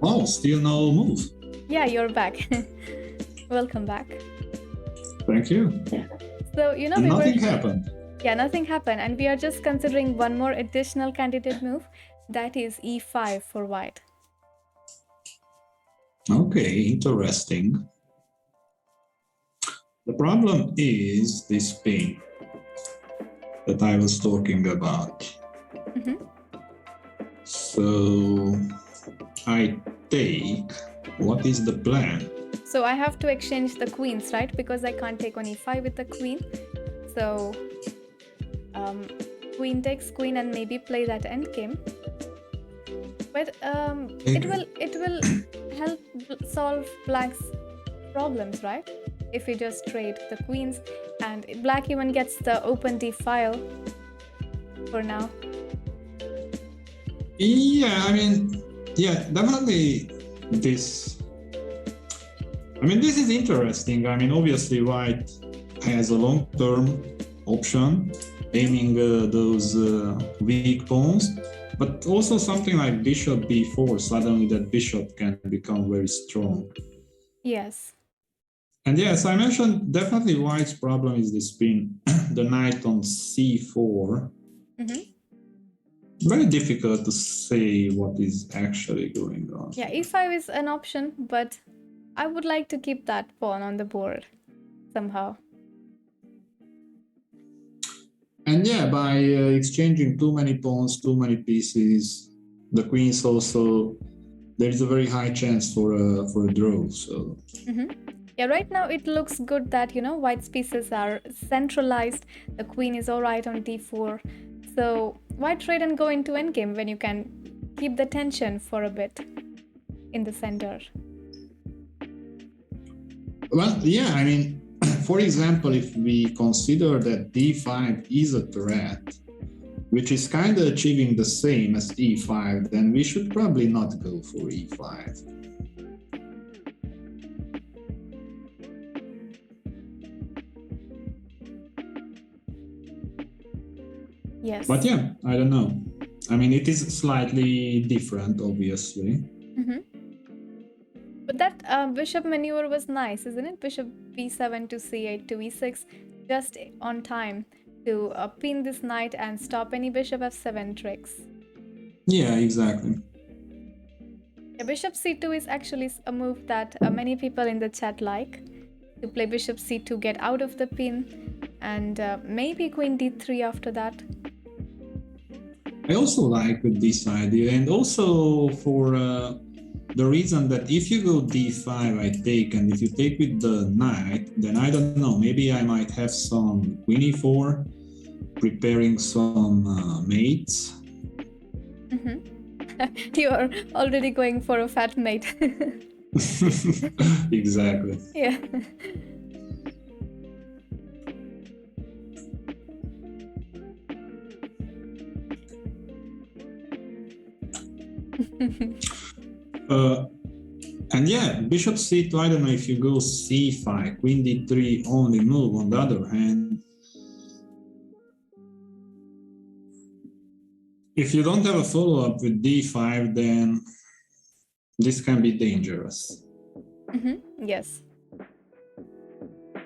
Oh, still no move.
Yeah, you're back. Welcome back.
Thank you.
So,
nothing happened.
Yeah, nothing happened. And we are just considering one more additional candidate move. That is e5 for white.
Okay, interesting. The problem is this pin that I was talking about.
Mm-hmm.
So I take, what is the plan?
So I have to exchange the queens, right? Because I can't take on e5 with the queen. So queen takes queen and maybe play that endgame. But it will help solve black's problems, right? If we just trade the queens, and black even gets the open d file for now.
Yeah, I mean, yeah, definitely this. I mean, this is interesting. I mean, obviously, white has a long-term option, aiming those weak pawns, but also something like bishop b4. Suddenly, that bishop can become very strong.
Yes.
And yes, I mentioned definitely white's problem is the spin, the knight on c4.
Mm-hmm.
Very difficult to say what is actually going on.
Yeah, e5 is an option, but I would like to keep that pawn on the board somehow.
And yeah, by exchanging too many pawns, too many pieces, the queens also, there is a very high chance for a draw. So
yeah, right now it looks good that, you know, white's pieces are centralized. The queen is all right on d4. So why trade and go into endgame when you can keep the tension for a bit in the center?
well, yeah, I mean, for example, if we consider that d5 is a threat, which is kind of achieving the same as e5, then we should probably not go for e5.
Yes.
But yeah, I don't know. I mean, it is slightly different, obviously.
But that bishop maneuver was nice, isn't it? Bishop b7 to c8 to e6, just on time to pin this knight and stop any bishop f7 tricks.
Yeah, exactly.
Yeah, bishop c2 is actually a move that many people in the chat like. To play bishop c2, get out of the pin, and maybe queen d3 after that.
I also like with this idea, and also for the reason that if you go d5, I take, and if you take with the knight, then I don't know, maybe I might have some queen e4, preparing some mates.
You're already going for a fat mate.
Exactly.
Yeah.
And yeah, bishop c2, I don't know if you go c5, queen d3 only move. On the other hand, if you don't have a follow-up with d5, then this can be dangerous.
Yes.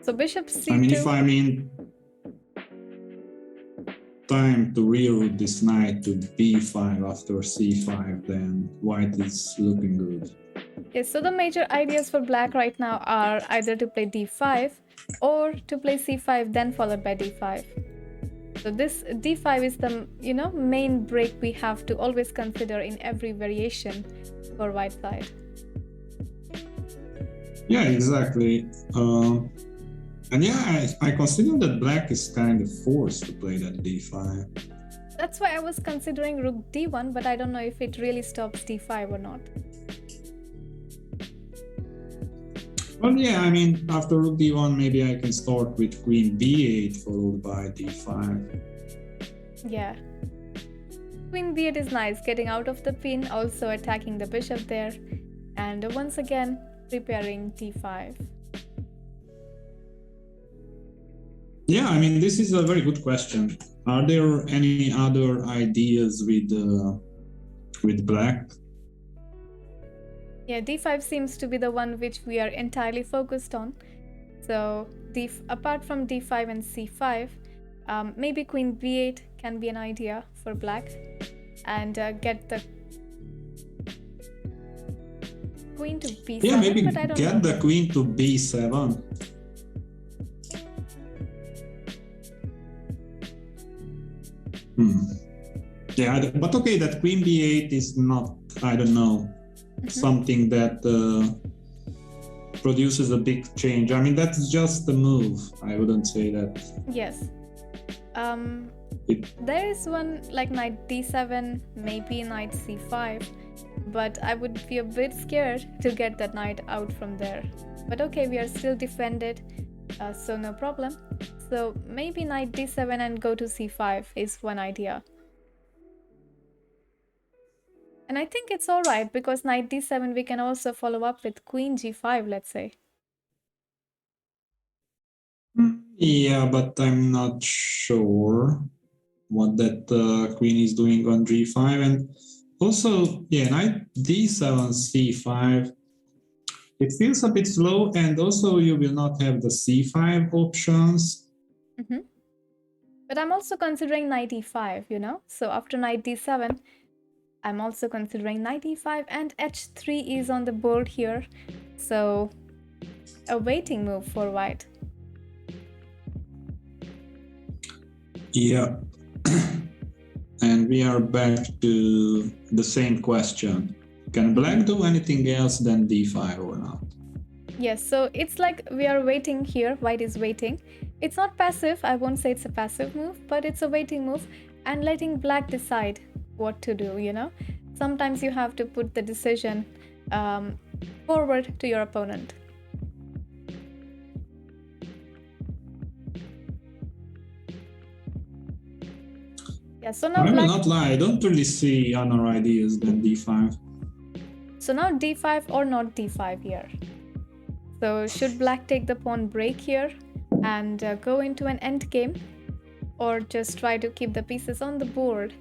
So bishop c2.
I mean, if I mean time to reroute this knight to b5 after c5, then white is looking good.
Yes, so the major ideas for black right now are either to play d5 or to play c5, then followed by d5. So this d5 is the, you know, main break we have to always consider in every variation for white side.
Yeah, exactly. And yeah, I consider that black is kind of forced to play that d5.
That's why I was considering rook d1, but I don't know if it really stops d5 or not.
Well, yeah, I mean, after rook d1, maybe I can start with queen b8 followed by d5.
Yeah. Queen b8 is nice, getting out of the pin, also attacking the bishop there, and once again preparing d5.
Yeah, I mean, this is a very good question. Are there any other ideas with black?
Yeah, d5 seems to be the one which we are entirely focused on. So apart from d5 and c5, maybe queen b8 can be an idea for black, and get the queen to b7.
Yeah, maybe
but I don't
get
know.
the queen to b7. Yeah, but okay, that queen b8 is not, I don't know, something that produces a big change. I mean, that's just a move. I wouldn't say that.
Yes. There is one like knight d7, maybe knight c5, but I would be a bit scared to get that knight out from there. But okay, we are still defended, so no problem. So maybe knight d7 and go to c5 is one idea. And I think it's alright, because knight d7 we can also follow up with queen g5, let's say.
Yeah, but I'm not sure what that queen is doing on g5. And also, yeah, knight d7, c5, it feels a bit slow, and also you will not have the c5 options.
But I'm also considering knight e5, you know? So after knight d7, I'm also considering knight e5 and h3 is on the board here. So a waiting move for white.
Yeah. And we are back to the same question. Can black do anything else than d5 or not?
Yes, so it's like we are waiting here. White is waiting. It's not passive. I won't say it's a passive move, but it's a waiting move and letting black decide what to do, you know? Sometimes you have to put the decision forward to your opponent. Yeah, so now
I will
black...
not lie, I don't really see other ideas than d5.
So now d5 or not d5 here. So should black take the pawn break here and go into an endgame, or just try to keep the pieces on the board?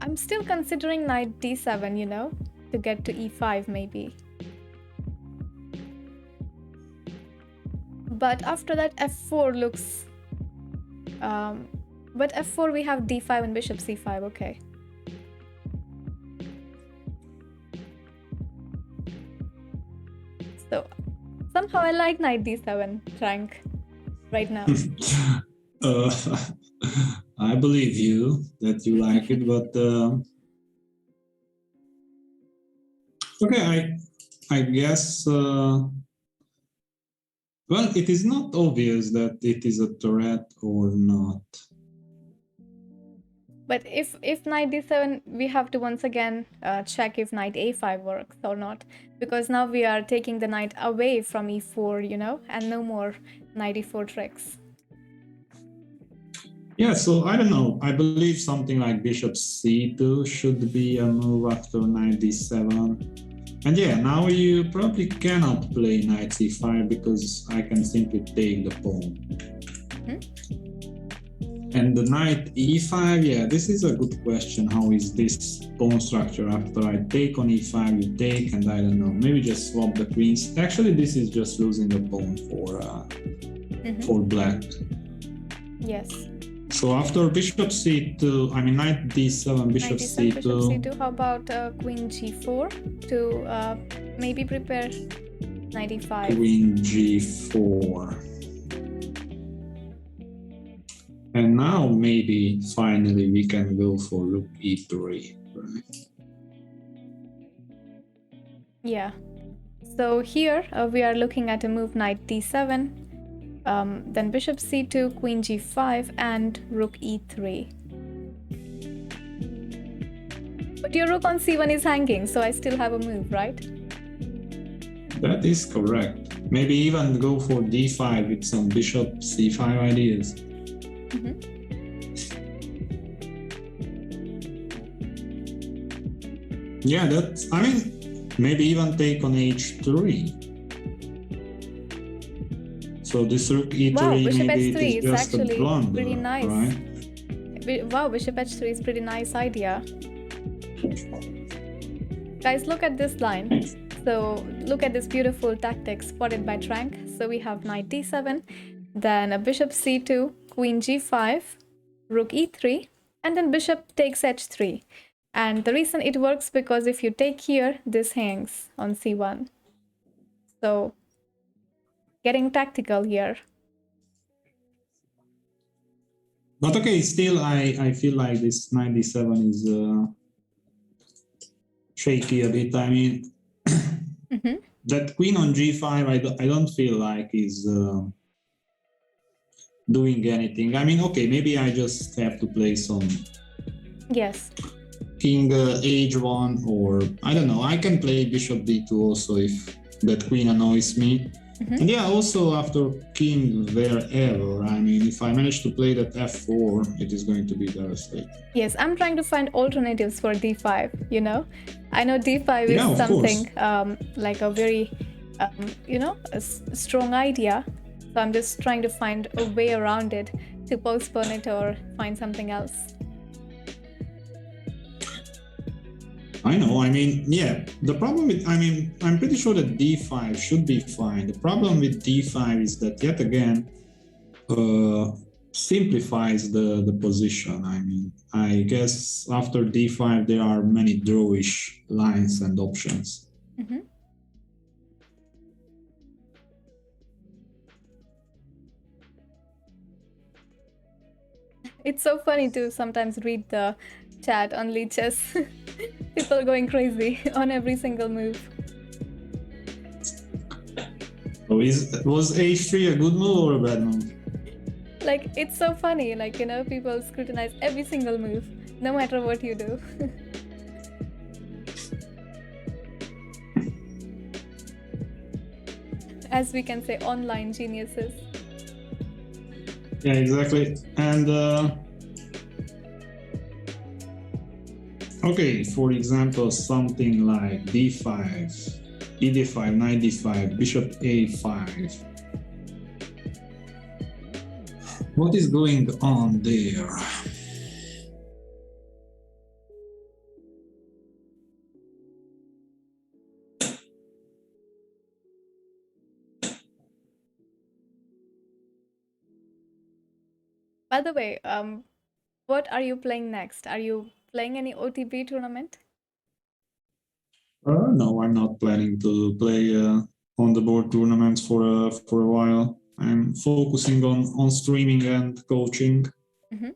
I'm still considering knight d7, you know, to get to e5 maybe. But after that f4 looks... but f4 we have d5 and bishop c5, okay. So somehow I like knight d7 rank right now.
I believe you that you like it, but okay, I guess well, it is not obvious that it is a threat or not.
But if knight d7, we have to once again check if knight a5 works or not, because now we are taking the knight away from e4, you know, and no more knight e4 tricks.
Yeah, so I don't know. I believe something like bishop c2 should be a move after knight d7. And yeah, now you probably cannot play knight c5 because I can simply take the pawn. And the knight e5, yeah, this is a good question. How is this pawn structure after I take on e5, you take, and I don't know, maybe just swap the queens. Actually, this is just losing the pawn for black.
Yes.
So after bishop c2, I mean knight d7, bishop c2.
Bishop c2, how about queen g4 to maybe prepare knight e5?
Queen g4. And now maybe finally we can go for rook e3, right?
Yeah. So here we are looking at a move knight d7, then bishop c2, queen g5, and rook e3. But your rook on c1 is hanging, so I still have a move, right?
That is correct. Maybe even go for d5 with some bishop c5 ideas. Yeah, that's, I mean, maybe even take on h3. So this rook e3,
wow, bishop
maybe
h3
it is
is
just
actually
a blunder,
pretty nice.
Right?
Wow, bishop h3 is pretty nice idea. Guys, look at this line. So look at this beautiful tactic spotted by Trank. So we have knight d7, then a bishop c2, queen g5, rook e3, and then bishop takes h3. And the reason it works because if you take here, this hangs on c1. So getting tactical here.
But okay, still I feel like this 97 is shaky a bit. I mean, that queen on g5, I don't feel like is doing anything. I mean, okay, maybe I just have to play some king h1, or I don't know. I can play bishop d2 also if that queen annoys me. And yeah, also after king wherever, I mean, if I manage to play that f4, it is going to be devastating.
Yes, I'm trying to find alternatives for d5, you know. I know d5 is something like a very, you know, a strong idea. So I'm just trying to find a way around it to postpone it or find something else.
I know. I mean, yeah. The problem with, I mean, I'm pretty sure that d5 should be fine. The problem with d5 is that yet again simplifies the position. I mean, I guess after d5 there are many drawish lines and options.
Mm-hmm. It's so funny to sometimes read the chat on Leeches. People going crazy on every single move.
So was h3 a good move or a bad move?
Like, it's so funny, like, you know, people scrutinize every single move, no matter what you do. As we can say, online geniuses.
Yeah, exactly. And okay, for example, something like d5, e5, knight d5, bishop a5. What is going on there?
By the way, what are you playing next? Are you playing any OTP tournament?
No, I'm not planning to play on the board tournaments for a while. I'm focusing on streaming and coaching.
Mm-hmm.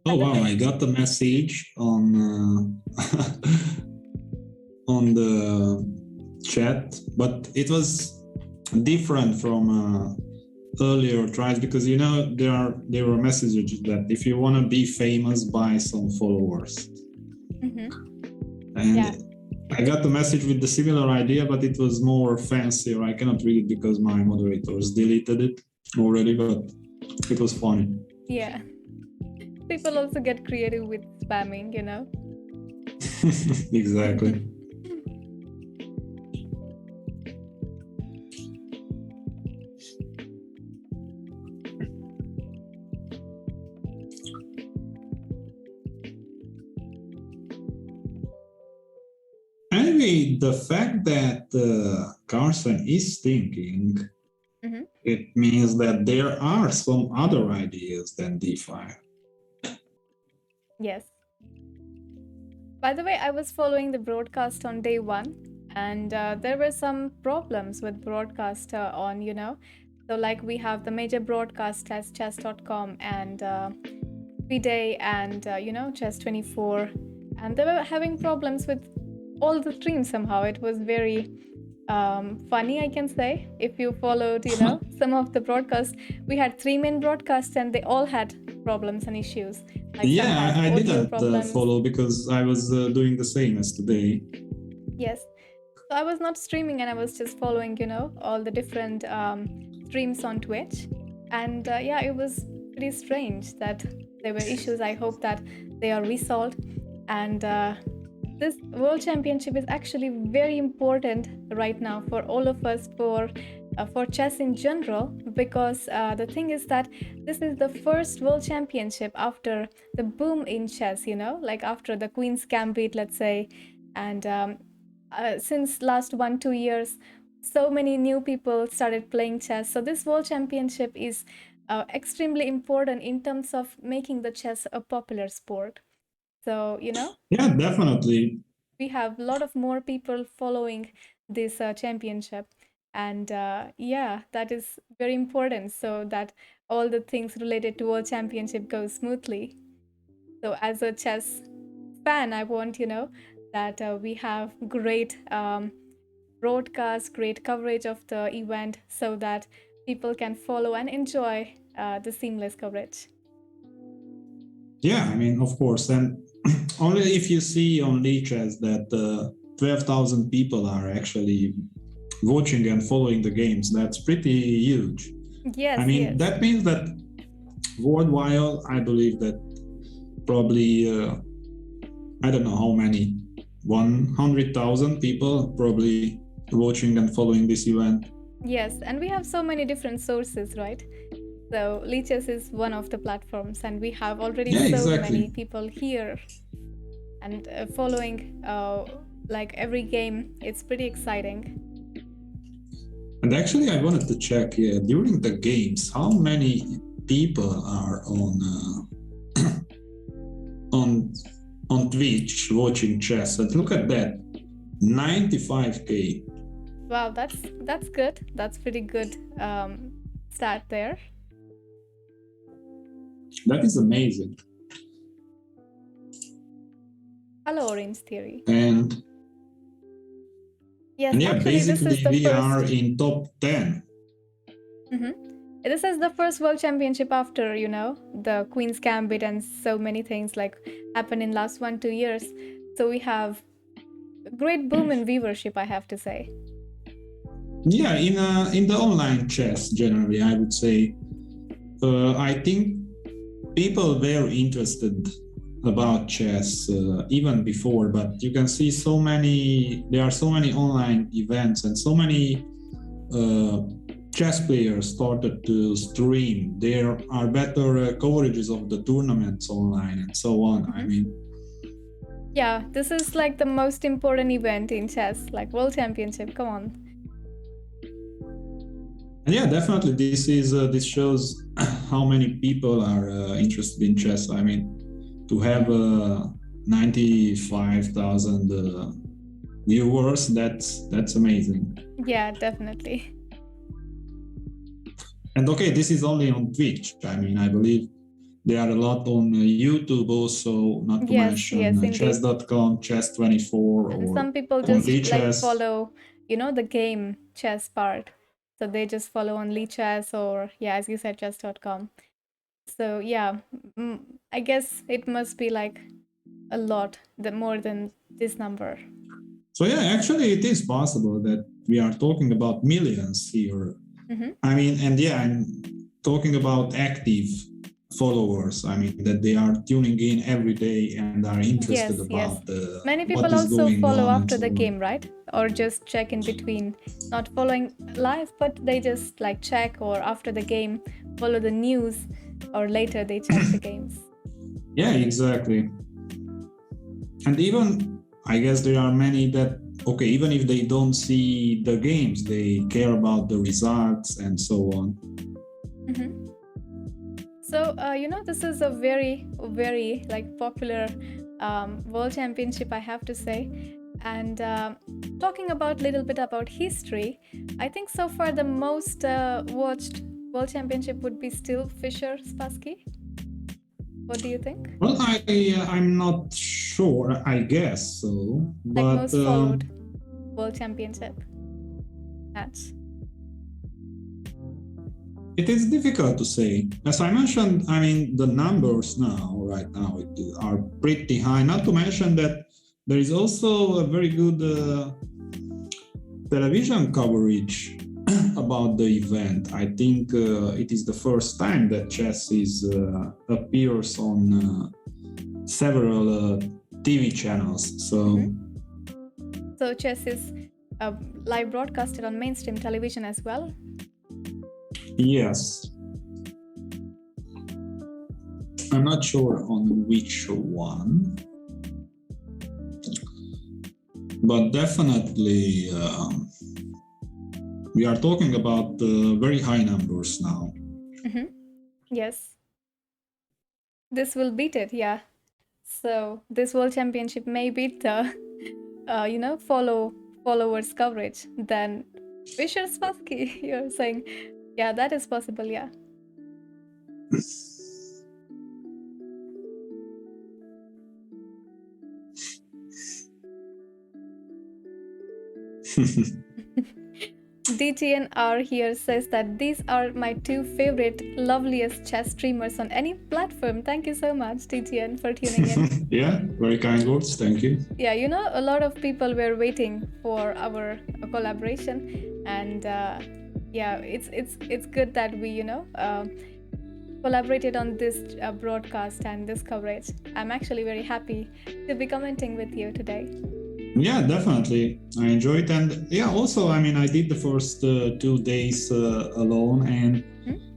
Oh wow! I got the message on on the chat, but it was different from earlier tries because you know there were messages that if you want to be famous, buy some followers.
Mm-hmm.
And
Yeah.
I got the message with the similar idea, but it was more fancier. I cannot read it because my moderators deleted it already, but it was funny.
Yeah. People also get creative with spamming, you know?
Exactly. Anyway, the fact that Carlsen is thinking,
Mm-hmm.
it means that there are some other ideas than d5.
Yes. By the way, I was following the broadcast on day one, and there were some problems with broadcast on, you know. So, like, we have the major broadcast as chess.com and FIDE and, you know, chess24. And they were having problems with all the streams somehow. It was very funny, I can say. If you followed, you know, some of the broadcasts, we had 3 main broadcasts and they all had problems and issues. Like some had
Yeah, I
audio
didn't
problems.
follow because I was doing the same as today.
Yes. So I was not streaming and I was just following, you know, all the different streams on Twitch. And yeah, it was pretty strange that there were issues. I hope that they are resolved. And this World Championship is actually very important right now for all of us, for chess in general, because the thing is that this is the first World Championship after the boom in chess, you know, like after the Queen's Gambit, let's say, and since last 1-2 years, so many new people started playing chess. So this World Championship is extremely important in terms of making the chess a popular sport. So, you know,
Yeah, definitely.
we have a lot of more people following this championship. And yeah, that is very important so that all the things related to World Championship go smoothly. So as a chess fan, I want, you know, that we have great broadcast, great coverage of the event so that people can follow and enjoy the seamless coverage.
Yeah, I mean, of course. And only if you see on Leeches that 12,000 people are actually watching and following the games, that's pretty huge.
Yes,
I mean,
yes.
that means that worldwide, I believe that probably, I don't know how many 100,000 people probably watching and following this event.
Yes, and we have so many different sources, right? So Lichess is one of the platforms, and we have already many people here and following like every game. It's pretty exciting.
And actually, I wanted to check during the games how many people are on Twitch watching chess. And look at that, 95K.
Wow, that's good. That's pretty good stat there.
That is amazing.
Hello, Orange Theory.
And
yes,
yeah, basically we are in top 10.
This is the first World Championship after, the Queen's Gambit and so many things like happened in last 1-2 years. So we have a great boom in viewership, I have to say.
Yeah, in the online chess generally, I would say, I think people were interested about chess even before, but you can see there are so many online events and so many chess players started to stream. There are better coverages of the tournaments online and so on. I mean,
yeah, this is like the most important event in chess, like World Championship. Come on.
And yeah, definitely this shows how many people are interested in chess. I mean, to have 95,000 viewers, that's amazing.
Yeah, definitely.
And okay, this is only on Twitch. I mean, I believe there are a lot on YouTube also, not to mention chess.com, chess24, or
some people just like follow, the game chess part. So they just follow on Lichess or, as you said, chess.com. So yeah, I guess it must be like a lot, more than this number.
So yeah, actually it is possible that we are talking about millions here. I mean, and yeah, I'm talking about active followers. I mean, that they are tuning in every day and are interested about the
many people also follow after the game, right? Or just check in between, not following live, but they just like check, or after the game follow the news, or later they check the games.
Yeah, exactly. And even I guess there are many that, okay, even if they don't see the games, they care about the results and so on.
So, this is a very, very like popular World Championship, I have to say. And talking about little bit about history, I think so far the most watched World Championship would be still Fischer Spassky. What do you think?
Well, I'm not sure. I guess so. But
like most followed World Championship match.
It is difficult to say. As I mentioned, I mean, the numbers right now are pretty high. Not to mention that there is also a very good television coverage about the event. I think it is the first time that chess appears on several TV channels. So
chess is live broadcasted on mainstream television as well?
Yes. I'm not sure on which one, but definitely we are talking about very high numbers now.
Yes. This will beat it, yeah. So this World Championship may beat the, followers coverage than Fischer Spassky. You're saying, yeah, that is possible, yeah. DTNR here says that these are my two favorite, loveliest chess streamers on any platform. Thank you so much, DTN, for tuning in.
Yeah, very kind words. Thank you.
Yeah, a lot of people were waiting for our collaboration, and it's good that we collaborated on this broadcast and this coverage. I'm actually very happy to be commenting with you today.
Yeah, definitely. I enjoy it. And yeah, also, I mean, I did the first 2 days alone, and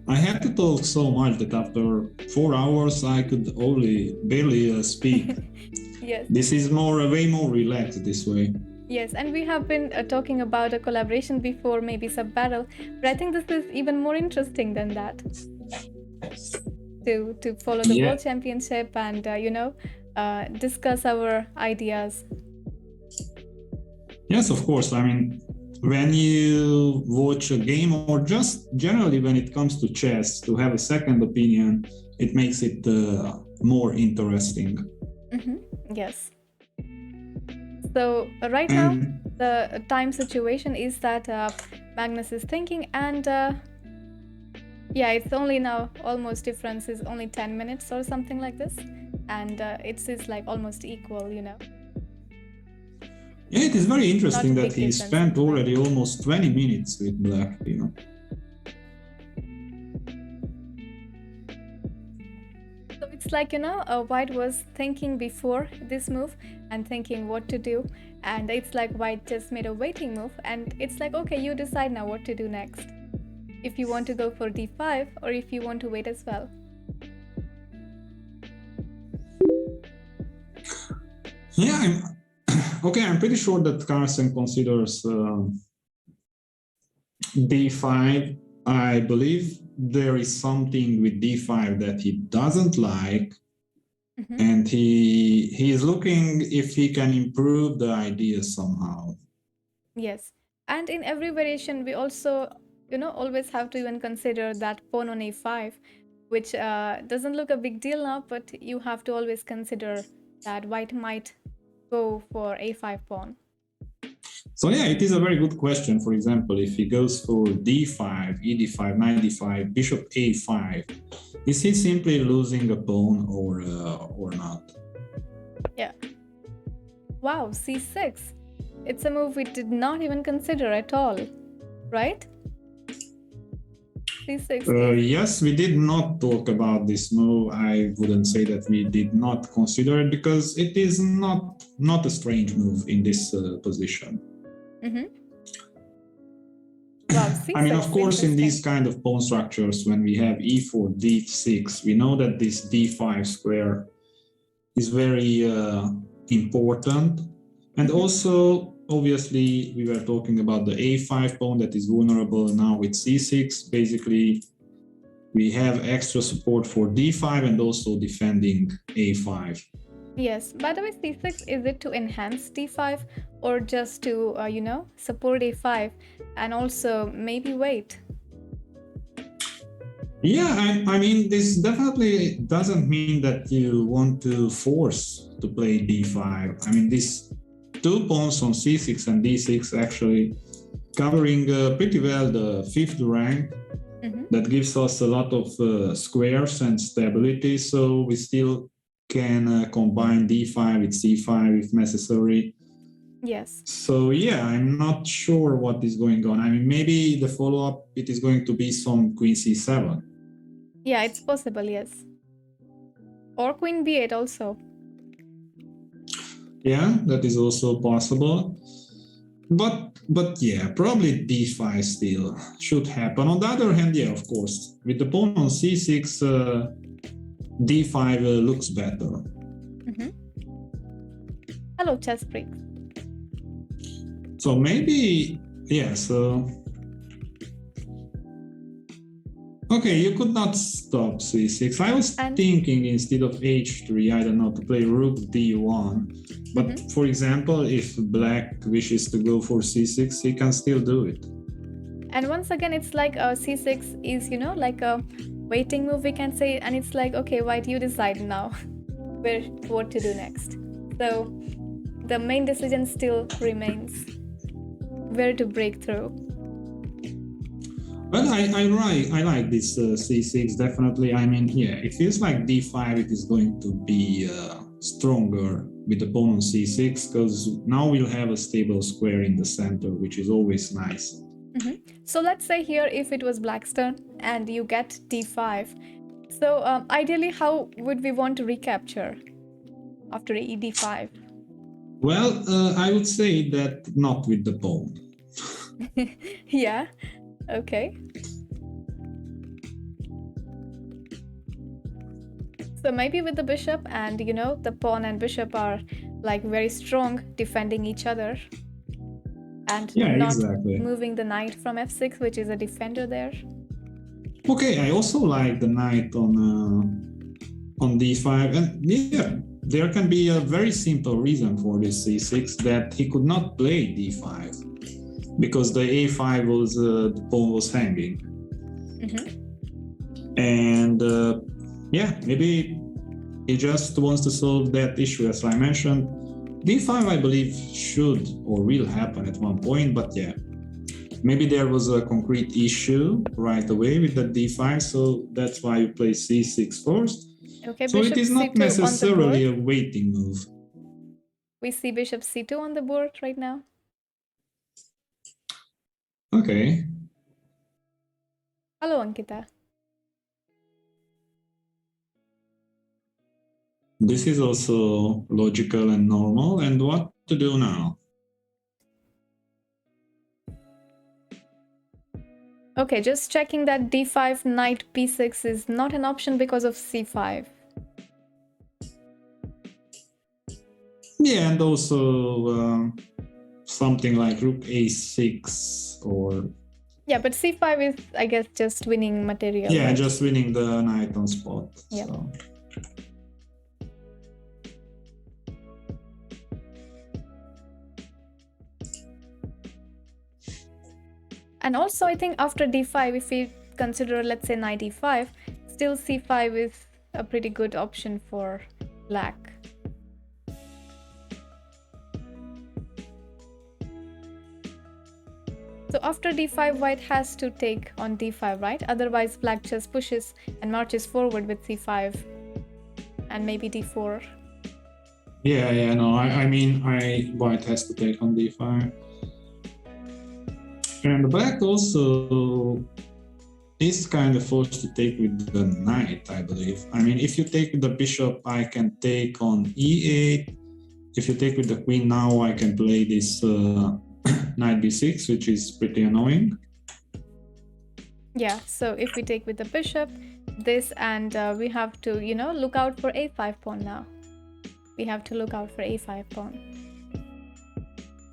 I had to talk so much that after 4 hours, I could only barely speak.
Yes.
This is way more relaxed this way.
Yes, and we have been talking about a collaboration before, maybe sub battle, but I think this is even more interesting than that. To follow the
Yeah.
world championship and discuss our ideas.
Yes, of course. I mean, when you watch a game, or just generally when it comes to chess, to have a second opinion, it makes it more interesting.
Yes. So right now, the time situation is that Magnus is thinking, and yeah, it's only now almost difference is only 10 minutes or something like this, and it's like almost equal, you know.
Yeah, it is very interesting
Not a
that
big
he
difference.
spent already almost 20 minutes with black, you know.
So it's like, White was thinking before this move and thinking what to do, and it's like White just made a waiting move, and it's like, okay, you decide now what to do next. If you want to go for d5 or if you want to wait as well.
Yeah, I'm pretty sure that Carlsen considers d5. I believe there is something with d5 that he doesn't like, and he is looking if he can improve the idea somehow.
Yes, and in every variation we also always have to even consider that pawn on a5, which doesn't look a big deal now, but you have to always consider that White might go for a5 pawn.
So yeah, it is a very good question. For example, if he goes for d5, ed5, knight d5, bishop a5, is he simply losing a pawn or not?
Yeah. Wow, c6. It's a move we did not even consider at all, right? c6.
Yes, we did not talk about this move. I wouldn't say that we did not consider it, because it is not a strange move in this position.
Wow, c6.
I mean, of course, in these kind of pawn structures, when we have e4, d6, we know that this d5 square is very important. And also, obviously, we were talking about the a5 pawn that is vulnerable. Now with c6, basically, we have extra support for d5 and also defending a5.
Yes, by the way, c6, is it to enhance d5 or just to, support a5 and also maybe wait?
Yeah, I mean, this definitely doesn't mean that you want to force to play d5. I mean, these two pawns on c6 and d6 actually covering pretty well the fifth rank. That gives us a lot of squares and stability, so we still can combine d5 with c5 if necessary.
Yes.
So yeah, I'm not sure what is going on. I mean, maybe the follow-up, it is going to be some queen c7.
Yeah, it's possible, yes. Or queen b8 also.
Yeah, that is also possible. But yeah, probably d5 still should happen. On the other hand, yeah, of course, with the pawn on c6, d5 looks better.
Hello, chess freaks.
So maybe, yeah, so... Okay, you could not stop c6. I was thinking instead of h3, I don't know, to play rook d1. But for example, if black wishes to go for c6, he can still do it.
And once again, it's like c6 is, like a waiting move, we can say. And it's like, okay, White, you decide now what to do next. So the main decision still remains where to break through.
Well, I like this c6, definitely. I mean, yeah, it feels like d5 it is going to be stronger with the pawn on c6, because now we'll have a stable square in the center, which is always nice.
So let's say here if it was black's turn and you get d5. So ideally, how would we want to recapture after ed5?
Well, I would say that not with the pawn.
Yeah, okay. So maybe with the bishop, and the pawn and bishop are like very strong defending each other and
Yeah,
not
exactly.
moving the knight from f6, which is a defender there.
Okay, I also like the knight on d5, and yeah, there can be a very simple reason for this c6, that he could not play d5 because the a5 was the pawn was hanging. And yeah, maybe he just wants to solve that issue. As I mentioned, d5 I believe should or will happen at one point, but yeah, maybe there was a concrete issue right away with the d5, so that's why you play c6 first.
Okay,
so it is not necessarily a waiting move.
We see bishop c2 on the board right now.
Okay.
Hello, Ankita.
This is also logical and normal. And what to do now?
Okay, just checking that d5 knight p6 is not an option because of c5.
Yeah, and also something like rook a6 or...
Yeah, but c5 is, I guess, just winning material.
Yeah,
right?
just winning the knight on spot.
Yeah.
So.
And also, I think after d5, if we consider, let's say, knight e5, still c5 is a pretty good option for black. So after d5, white has to take on d5, right? Otherwise, black just pushes and marches forward with c5 and maybe d4.
Yeah, no, I mean, white has to take on d5. And black also is kind of forced to take with the knight, I believe. I mean, if you take with the bishop, I can take on e8. If you take with the queen now, I can play this knight b6, which is pretty annoying.
Yeah, so if we take with the bishop, this, and we have to, look out for a5 pawn now. We have to look out for a5 pawn.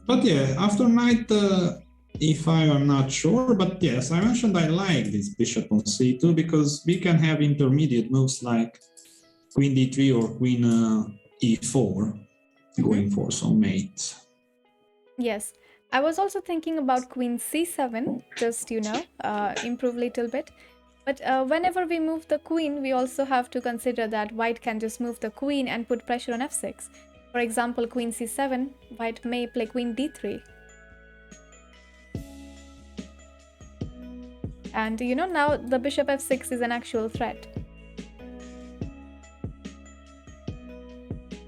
But yeah, after knight e5, I'm not sure. But yes, I mentioned I like this bishop on c2 because we can have intermediate moves like queen d3 or queen e4 going for some mates.
Yes. I was also thinking about queen c7, just, improve a little bit. But whenever we move the queen, we also have to consider that white can just move the queen and put pressure on f6. For example, queen c7, white may play queen d3. And, now the bishop f6 is an actual threat.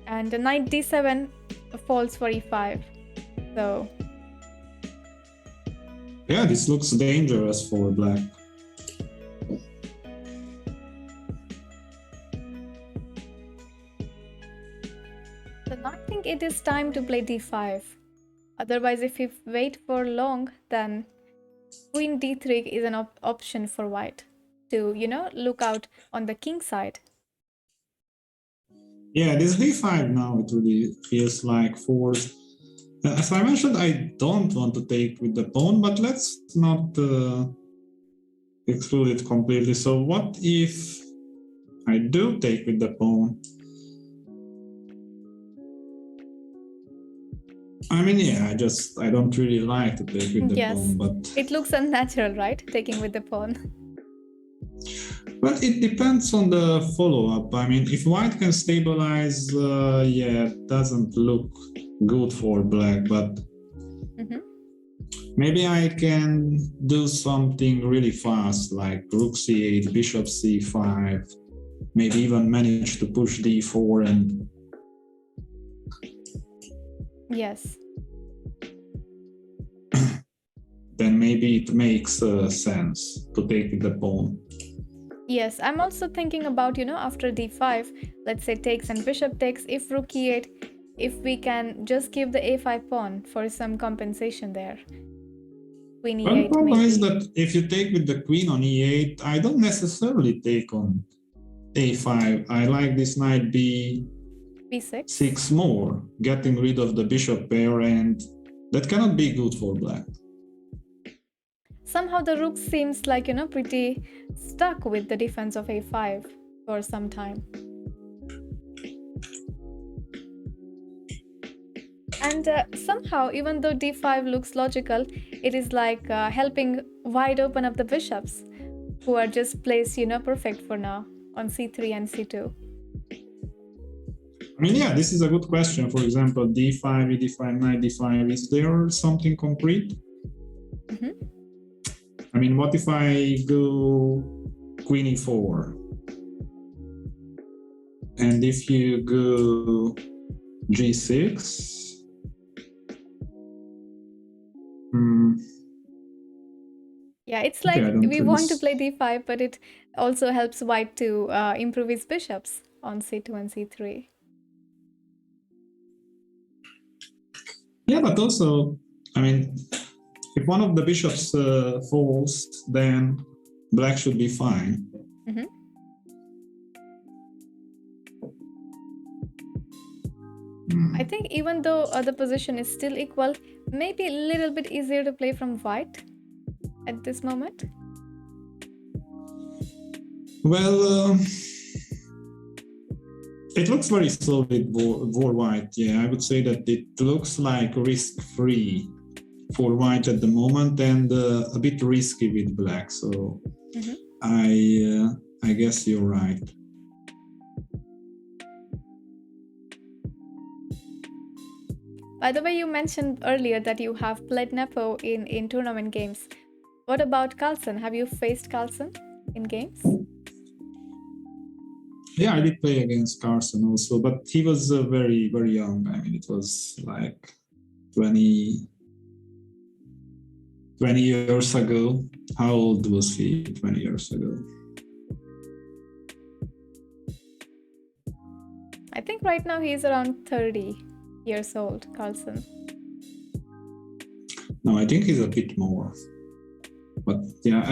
And the knight d7 falls for e5. So...
yeah, this looks dangerous for black.
So now I think it is time to play d5. Otherwise, if we wait for long, then queen d3 is an option for white to, look out on the king side.
Yeah, this d5 now, it really feels like forced. As I mentioned, I don't want to take with the pawn, but let's not exclude it completely. So what if I do take with the pawn? I mean, yeah, I don't really like to take with the pawn, but...
it looks unnatural, right? Taking with the pawn.
Well, it depends on the follow-up. I mean, if white can stabilize, yeah, it doesn't look good for black, but maybe I can do something really fast, like rook c8, bishop c5, maybe even manage to push d4 and...
Yes.
Then maybe it makes sense to take with the pawn.
Yes, I'm also thinking about, after d5, let's say takes and bishop takes, if rook e8, if we can just give the a5 pawn for some compensation there. Queen
Well, the
e8
problem
maybe.
is that if you take with the queen on e8, I don't necessarily take on a5. I like this knight
b6.
6 more, getting rid of the bishop pair, and that cannot be good for black.
Somehow the rook seems like, pretty stuck with the defense of a5 for some time. And somehow, even though d5 looks logical, it is like helping wide open up the bishops, who are just placed, perfect for now on c3 and c2.
I mean, yeah, this is a good question. For example, d5, e5, knight d5. Is there something concrete?
Mm-hmm.
I mean, what if I go queen e4? And if you go g6?
Yeah, it's like we want to play d5, but it also helps white to improve his bishops on c2 and c3.
Yeah, but also, I mean, if one of the bishops falls, then black should be fine.
Mm-hmm. I think even though the position is still equal, maybe a little bit easier to play from white at this moment.
Well, it looks very solid for white. Yeah, I would say that it looks like risk-free for white at the moment, and a bit risky with black. So I guess you're right.
By the way, you mentioned earlier that you have played Nepo in tournament games. What about Carlsen? Have you faced Carlsen in games?
Yeah, I did play against Carlsen also, but he was very, very young. I mean, it was like 20 years ago. How old was he 20 years ago?
I think right now he's around 30 years old, Carlsen.
No, I think he's a bit more. But yeah,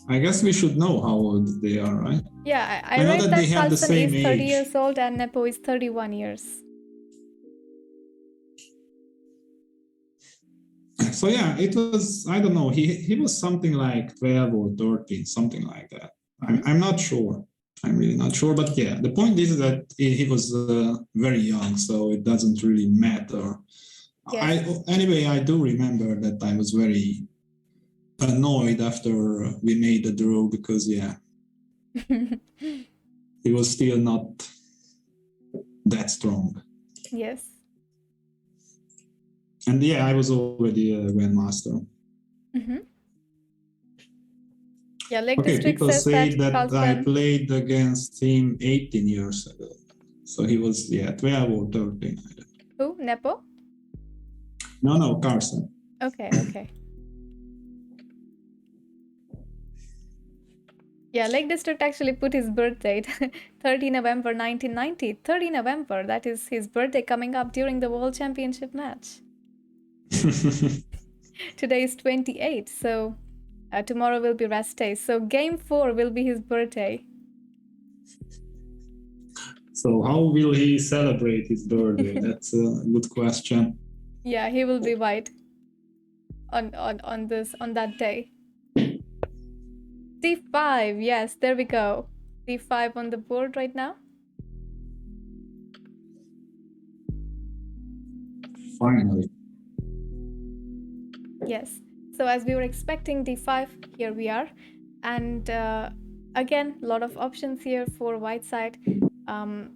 I guess we should know how old they are, right?
Yeah, I read
know
that Carlsen is 30
age.
years old and Nepo is 31 years.
So yeah, it was, I don't know, he was something like 12 or 13, something like that. I'm not sure. I'm really not sure. But yeah, the point is that he was very young, so it doesn't really matter. Yes. Anyway, I do remember that I was very annoyed after we made the draw because, yeah, he was still not that strong.
Yes.
And yeah, I was already a grandmaster.
Yeah, like
okay, people say that
Carlsen...
I played against him 18 years ago. So he was, 12 or 13.
Who? Nepo?
No, Carlsen.
Okay. Yeah, Lake District actually put his birth date, 30 November 1990. 30 November, that is his birthday coming up during the World Championship match. Today is 28, so tomorrow will be rest day. So game 4 will be his birthday.
So how will he celebrate his birthday? That's a good question.
Yeah, he will be white on that day. D5, yes, there we go. D5 on the board right now.
Finally.
Yes. So as we were expecting D5, here we are. And again, a lot of options here for white side. And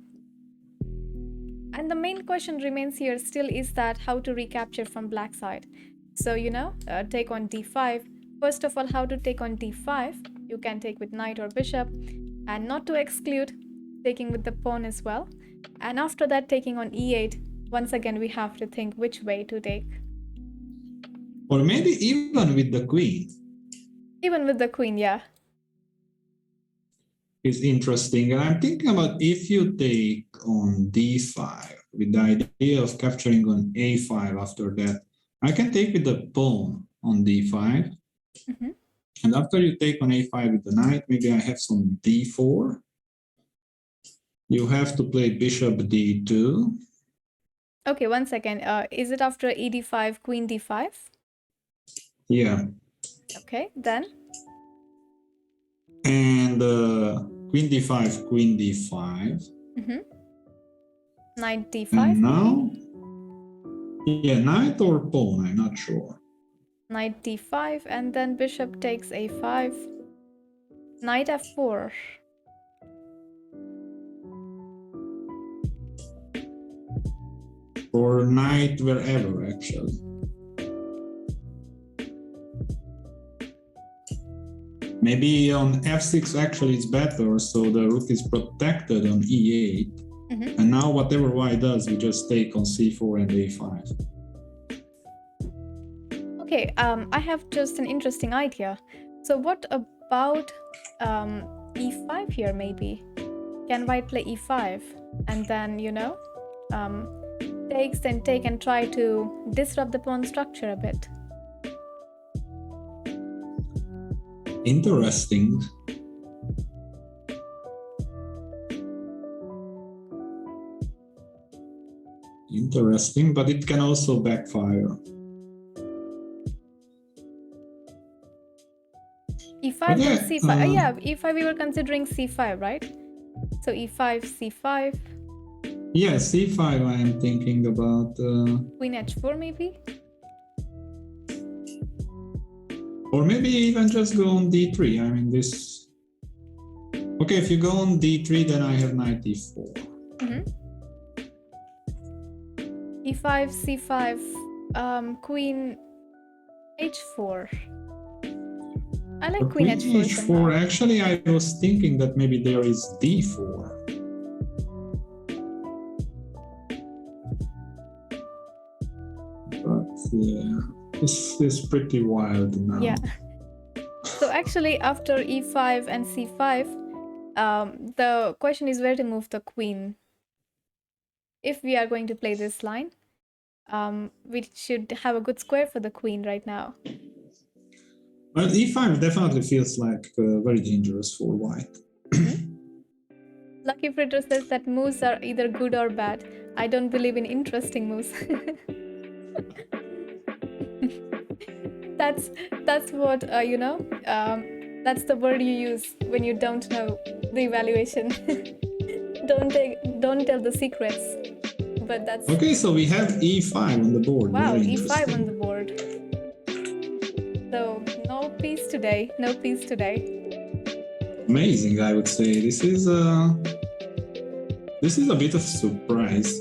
the main question remains here still is that how to recapture from black side. So, take on D5. First of all, how to take on D5? You can take with knight or bishop. And not to exclude, taking with the pawn as well. And after that, taking on E8. Once again, we have to think which way to take.
Or maybe even with the queen.
Even with the queen, yeah.
It's interesting. And I'm thinking about if you take on D5, with the idea of capturing on a5 after that. I can take with the pawn on d5.
Mm-hmm.
And after you take on a5 with the knight, maybe I have some d4. You have to play bishop d2.
Okay, one second. Is it after e d5, queen d5?
Yeah.
Okay, then?
And queen d5, queen d5.
Mm-hmm. Knight d5,
and now,
maybe?
Yeah, knight or pawn, I'm not sure.
Knight d5, and then bishop takes a5. Knight f4.
Or knight wherever, actually. Maybe on f6 actually it's better, so the rook is protected on e8.
Mm-hmm.
And now whatever white does, we just take on c4 and a5.
Okay, I have just an interesting idea. So what about e5 here, maybe? Can white play e5? And then, takes and take and try to disrupt the pawn structure a bit.
Interesting. Interesting, but it can also backfire.
E5 and c5. Yeah, e5 we were considering c5, right? So e5, c5.
Yeah, c5 I am thinking about.
Queen h4 maybe?
Or maybe even just go on d3. I mean this. Okay, if you go on d3, then I have knight d4.
Mm-hmm. e5, c5, queen h4. I like queen h4.
h4. Actually, I was thinking that maybe there is d4. But yeah, this is pretty wild now.
Yeah. So actually, after e5 and c5, the question is where to move the queen. If we are going to play this line, we should have a good square for the queen right now.
Well, e5 definitely feels like very dangerous for white.
Lucky Fritter says that moves are either good or bad. I don't believe in interesting moves. That's what that's the word you use when you don't know the evaluation. don't tell the secrets. But that's
okay. So we have e5 on the board.
Wow,
very
e5 on the board. So no peace today. No peace today.
Amazing, I would say. This is a bit of surprise.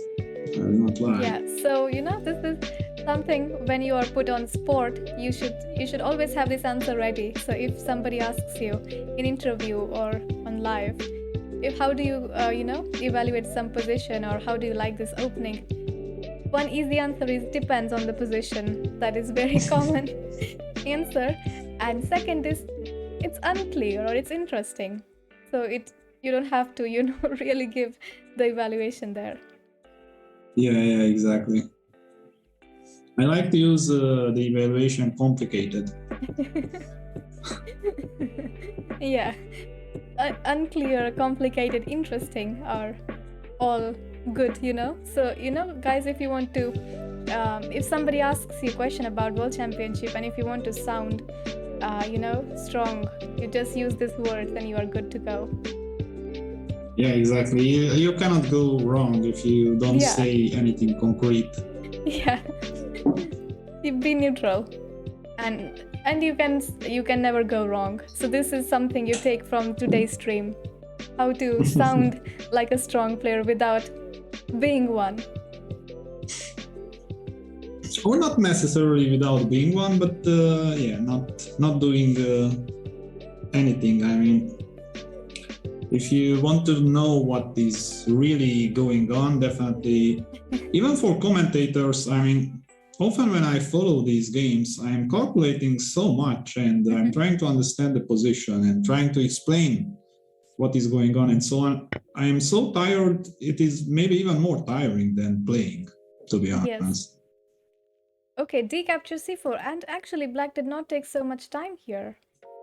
I will not lie.
Yeah. So this is something when you are put on sport, you should always have this answer ready. So if somebody asks you in interview or on live, how do you evaluate some position, or how do you like this opening? One easy answer is depends on the position. That is very common answer. And second is it's unclear or it's interesting. So you don't have to really give the evaluation there.
Yeah, exactly. I like to use the evaluation complicated.
Yeah. Unclear, complicated, interesting are all good, So, guys, if you want to, if somebody asks you a question about World Championship and if you want to sound, strong, you just use these words and you are good to go.
Yeah, exactly. You cannot go wrong if you don't say anything concrete.
Yeah. You be neutral. And you can never go wrong. So this is something you take from today's stream. How to sound like a strong player without being one.
Or not necessarily without being one, but not doing anything. I mean, if you want to know what is really going on, definitely, even for commentators, I mean, often when I follow these games, I'm calculating so much and I'm trying to understand the position and trying to explain what is going on and so on. I am so tired. It is maybe even more tiring than playing, to be honest.
Yes. Okay, d captures c4, and actually black did not take so much time here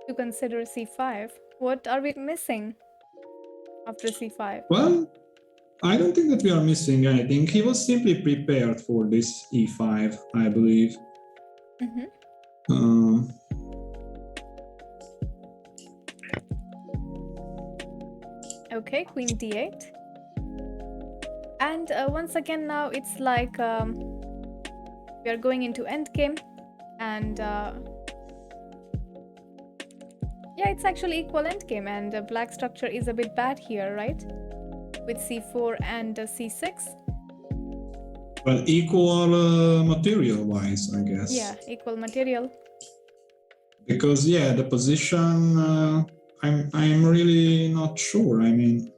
to consider c5. What are we missing after c5?
Well, I don't think that we are missing anything. He was simply prepared for this e5, I believe.
Okay, queen d8. And once again now it's like we are going into endgame, and yeah, it's actually equal endgame, and black structure is a bit bad here, right? With c4 and c6.
Well, equal material-wise, I guess.
Yeah, equal material.
Because yeah, the position, I'm really not sure. I mean,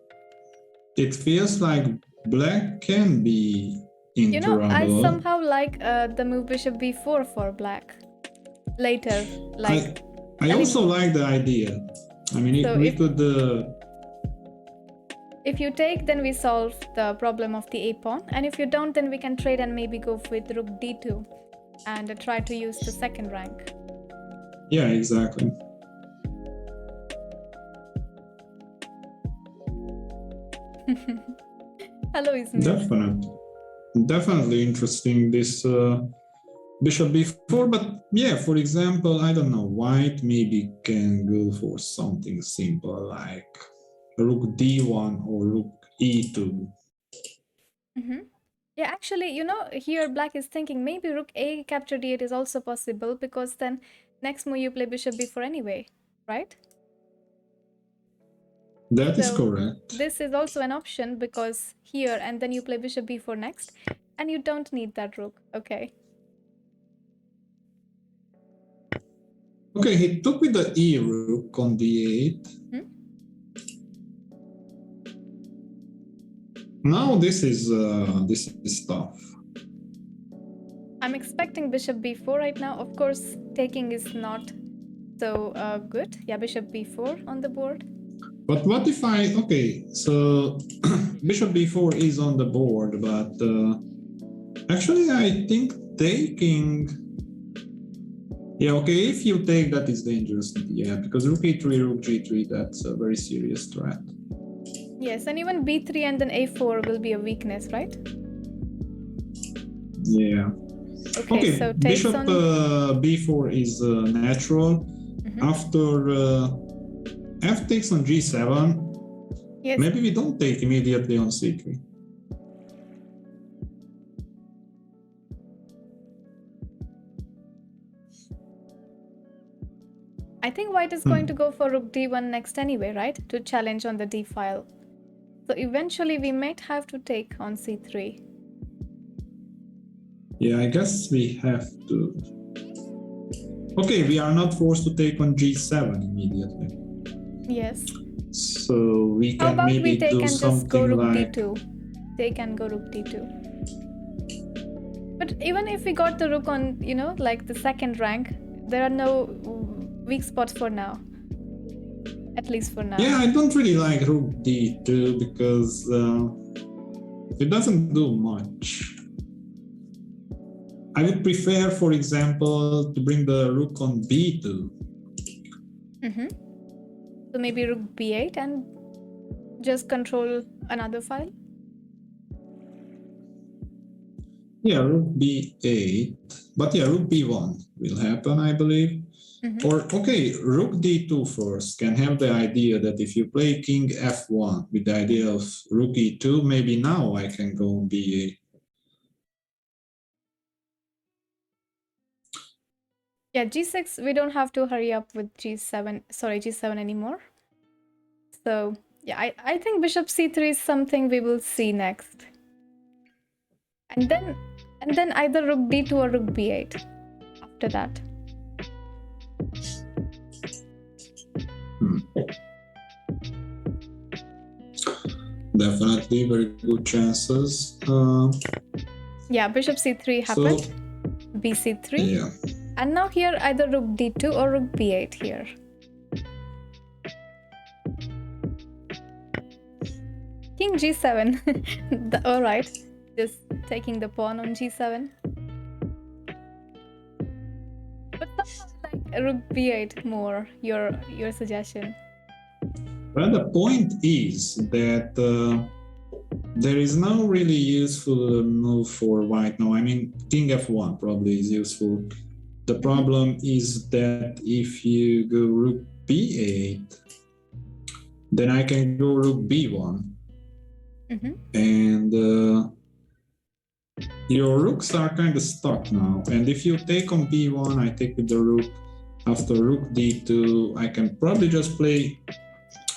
it feels like black can be in
You know,
trouble.
I somehow like the move bishop b4 for black later. Like
I also like the idea. I mean,
so
we could.
If you take, then we solve the problem of the a pawn, and if you don't, then we can trade and maybe go with rook d2 and try to use the second rank.
Yeah, exactly.
Hello, Ismail.
Definitely interesting, this bishop b4, but yeah, for example, I don't know, white maybe can go for something simple like rook d1 or rook e2.
Yeah, actually, you know, here black is thinking maybe rook a capture d8 is also possible, because then next move you play bishop b4 anyway, right?
That is correct.
This is also an option, because here and then you play bishop b4 next, and you don't need that rook. Okay.
Okay, he took with the e rook on d8. Now this is tough.
I'm expecting bishop b4 right now. Of course, taking is not so good. Yeah, bishop b4 on the board.
But what if okay, so bishop b4 is on the board, but actually I think taking, yeah, okay, if you take, that is dangerous, yeah, because rook e3, rook g3, that's a very serious threat.
Yes, and even b3 and then a4 will be a weakness, right?
Yeah. Okay,
so
bishop
on...
b4 is natural. After f takes on g7, yes. Maybe we don't take immediately on c3.
I think white is going to go for rook d1 next anyway, right? To challenge on the d file. So eventually we might have to take on c3.
Yeah, I guess we have to. Okay, we are not forced to take on g7 immediately.
Yes.
So we can maybe
we take
do
and
something
just go rook
like
d2. Take and go rook d2. But even if we got the rook on, you know, like the second rank, there are no weak spots for now. At least for now.
Yeah, I don't really like rook d2 because it doesn't do much. I would prefer, for example, to bring the rook on b2.
So maybe rook b8 and just control another file?
Yeah, rook b8. But yeah, rook b1 will happen, I believe. Or, okay, rook d2 first can have the idea that if you play king f1 with the idea of rook e2, maybe now I can go on b8.
Yeah, g6, we don't have to hurry up with g7 anymore. So, yeah, I think bishop c3 is something we will see next. And then either rook d2 or rook b8 after that.
Definitely very good chances.
Yeah, bishop c3 happened. So, bc3.
Yeah.
And now here either rook d2 or rook b8 here. King g7. All right, just taking the pawn on g7. But somehow I like rook b8 more. Your suggestion.
Well, the point is that there is no really useful move for white now. I mean, king f1 probably is useful. The problem is that if you go rook b8, then I can go rook b1. And your rooks are kind of stuck now. And if you take on b1, I take with the rook. After rook d2, I can probably just play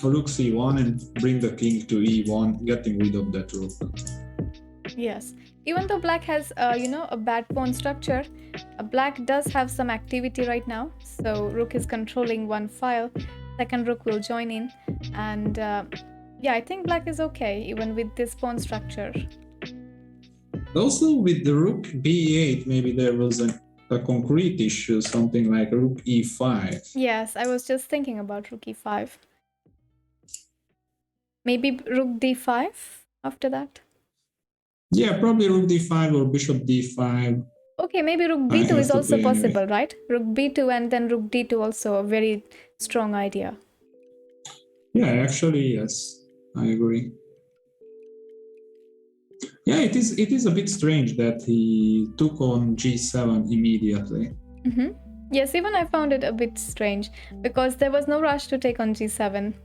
rook c1 and bring the king to e1, getting rid of that rook.
Yes. Even though black has, a bad pawn structure, black does have some activity right now. So rook is controlling one file. Second rook will join in. And yeah, I think black is okay, even with this pawn structure.
Also, with the rook b8, maybe there was a concrete issue, something like rook e5.
Yes, I was just thinking about rook e5. Maybe rook d5 after that?
Yeah, probably rook d5 or bishop d5.
Okay, maybe rook b2 is also possible, right? Rook b2 and then rook d2 also a very strong idea.
Yeah, actually, yes, I agree. Yeah, it is a bit strange that he took on g7 immediately.
Yes, even I found it a bit strange because there was no rush to take on g7.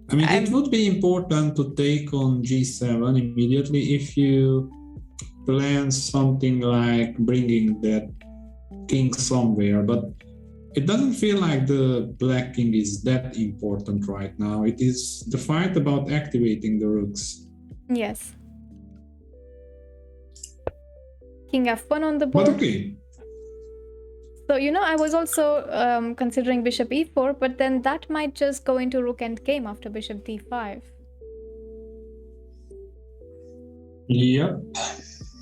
I mean, it would be important to take on g7 immediately if you plan something like bringing that king somewhere, but it doesn't feel like the black king is that important right now. It is the fight about activating the rooks.
Yes. King f1 on the board.
But okay.
So, I was also considering bishop e4, but then that might just go into rook endgame after bishop d5.
Yep.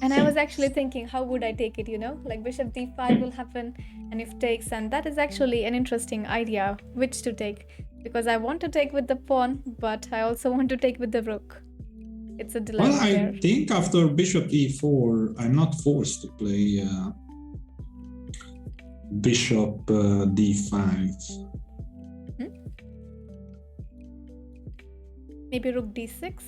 And I was actually thinking, how would I take it, Like bishop d5 will happen, and if takes, and that is actually an interesting idea, which to take. Because I want to take with the pawn, but I also want to take with the rook. It's a dilemma there.
I think after bishop e4, I'm not forced to play bishop d5.
Maybe rook d6?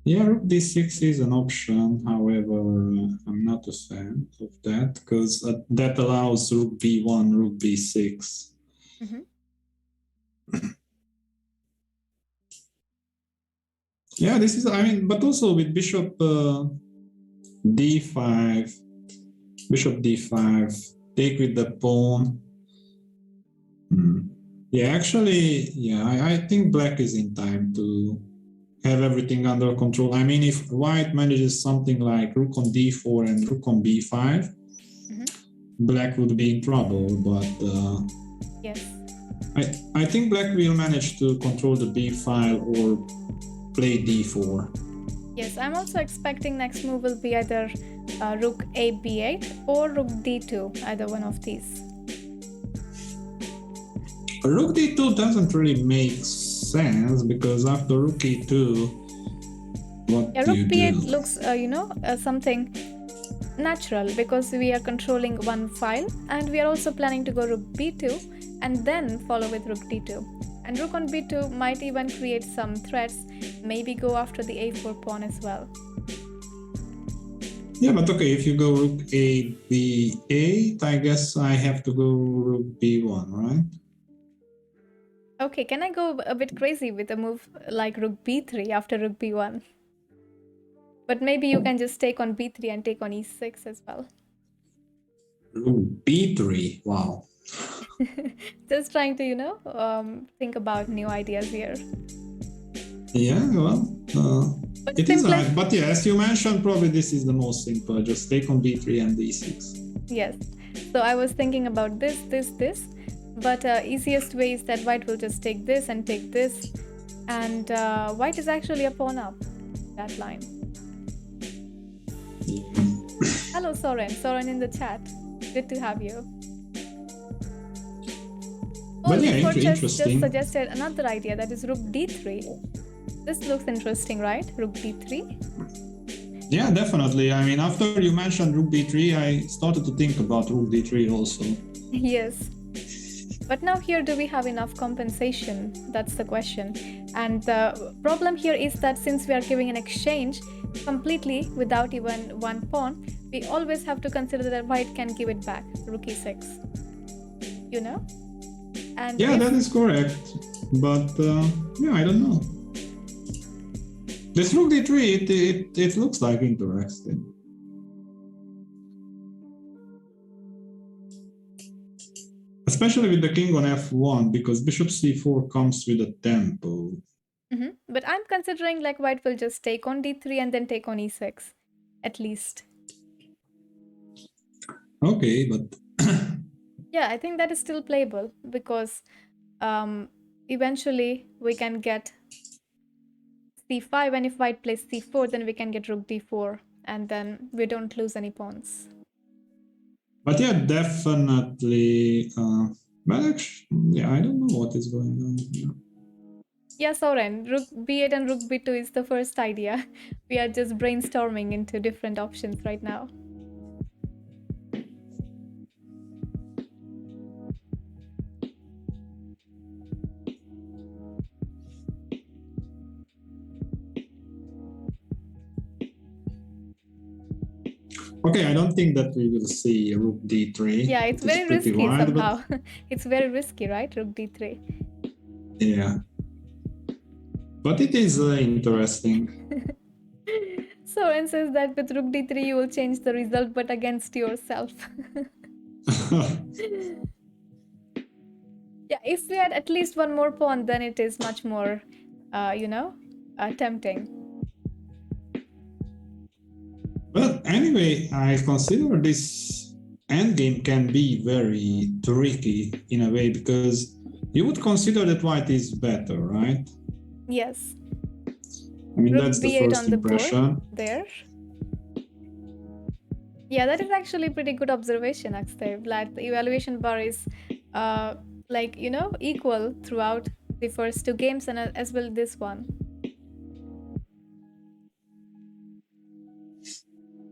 Yeah, rook d6 is an option. However, I'm not a fan of that because that allows rook b1, rook b6. Yeah, this is, but also with bishop d5, take with the pawn. Yeah, actually, I think black is in time to have everything under control. I mean, if white manages something like rook on d4 and rook on b5, black would be in trouble, but
yes.
I think black will manage to control the b file or play d4.
Yes, I'm also expecting next move will be either rook a b8 or rook d2, either one of these.
Rook d2 doesn't really make sense because after rook e2, what do you do?
Rook b8 looks, something natural because we are controlling one file and we are also planning to go rook b2 and then follow with rook d2. And rook on b2 might even create some threats, maybe go after the a4 pawn as well.
Yeah, but okay, if you go rook a b8, I guess I have to go rook b1, right?
Okay, can I go a bit crazy with a move like rook b3 after rook b1? But maybe you can just take on b3 and take on e6 as well.
Rook b3, wow.
Just trying to, think about new ideas here.
Yeah, well, it is nice. But yeah, as you mentioned, probably this is the most simple. Just take on b3 and d6.
Yes. So I was thinking about this. But easiest way is that white will just take this and take this. And white is actually a pawn up that line.
Yeah.
hello Soren. Soren in the chat. Good to have you.
But yeah,
Just
interesting.
suggested another idea, that is rook d3. This looks interesting, right? Rook d3.
Yeah, definitely. I mean, after you mentioned rook d3, I started to think about rook d3 also.
Yes. But now here, do we have enough compensation? That's the question. And the problem here is that since we are giving an exchange completely without even one pawn, we always have to consider that white can give it back, rook e6. You know? And
yeah, that is correct. But yeah, I don't know. This rook d3, it looks like interesting. Especially with the king on f1, because bishop c4 comes with a tempo.
But I'm considering like white will just take on d3 and then take on e6, at least.
Okay, but...
yeah, I think that is still playable, because eventually we can get c5, and if white plays c4, then we can get rook d4, and then we don't lose any pawns.
But yeah, definitely. But actually, yeah, I don't know what is going on here.
Yeah, Soren, rook b8 and rook b2 is the first idea. We are just brainstorming into different options right now.
Okay, I don't think that we will see rook d3.
Yeah, it's very risky somehow. It's very risky, right? Rook d3.
Yeah. But it is interesting.
Soren says that with rook d3 you will change the result, but against yourself. Yeah, if we had at least one more pawn, then it is much more, tempting.
But anyway, I consider this endgame can be very tricky in a way, because you would consider that white is better, right?
Yes.
I mean,
rook
that's the
b8
first
on the
impression.
board there. Yeah, that is actually pretty good observation, Akshay. Like the evaluation bar is equal throughout the first two games, and as well this one.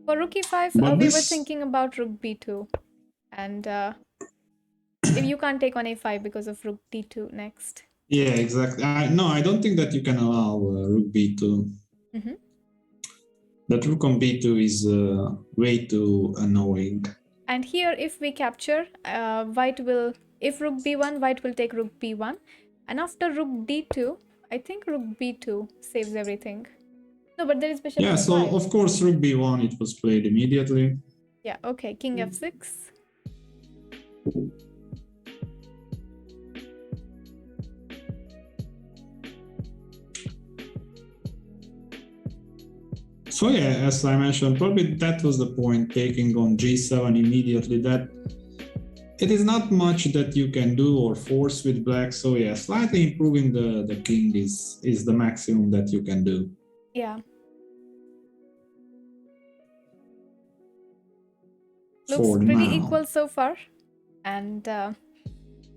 For rook e5, we were thinking about rook b2, and if you can't take on a5 because of rook d2 next.
Yeah, exactly. No, I don't think that you can allow rook b2. That rook on b2 is way too annoying.
And here, if we capture, white will, if rook b1, white will take rook b1, and after rook d2, I think rook b2 saves everything. No, but there is bishop
yeah,
f5.
so of course rook b1, it was played immediately.
Yeah, okay, king f6.
So yeah, as I mentioned, probably that was the point, taking on g7 immediately, that it is not much that you can do or force with black. So yeah, slightly improving the king is the maximum that you can do.
Yeah. Looks pretty equal so far, and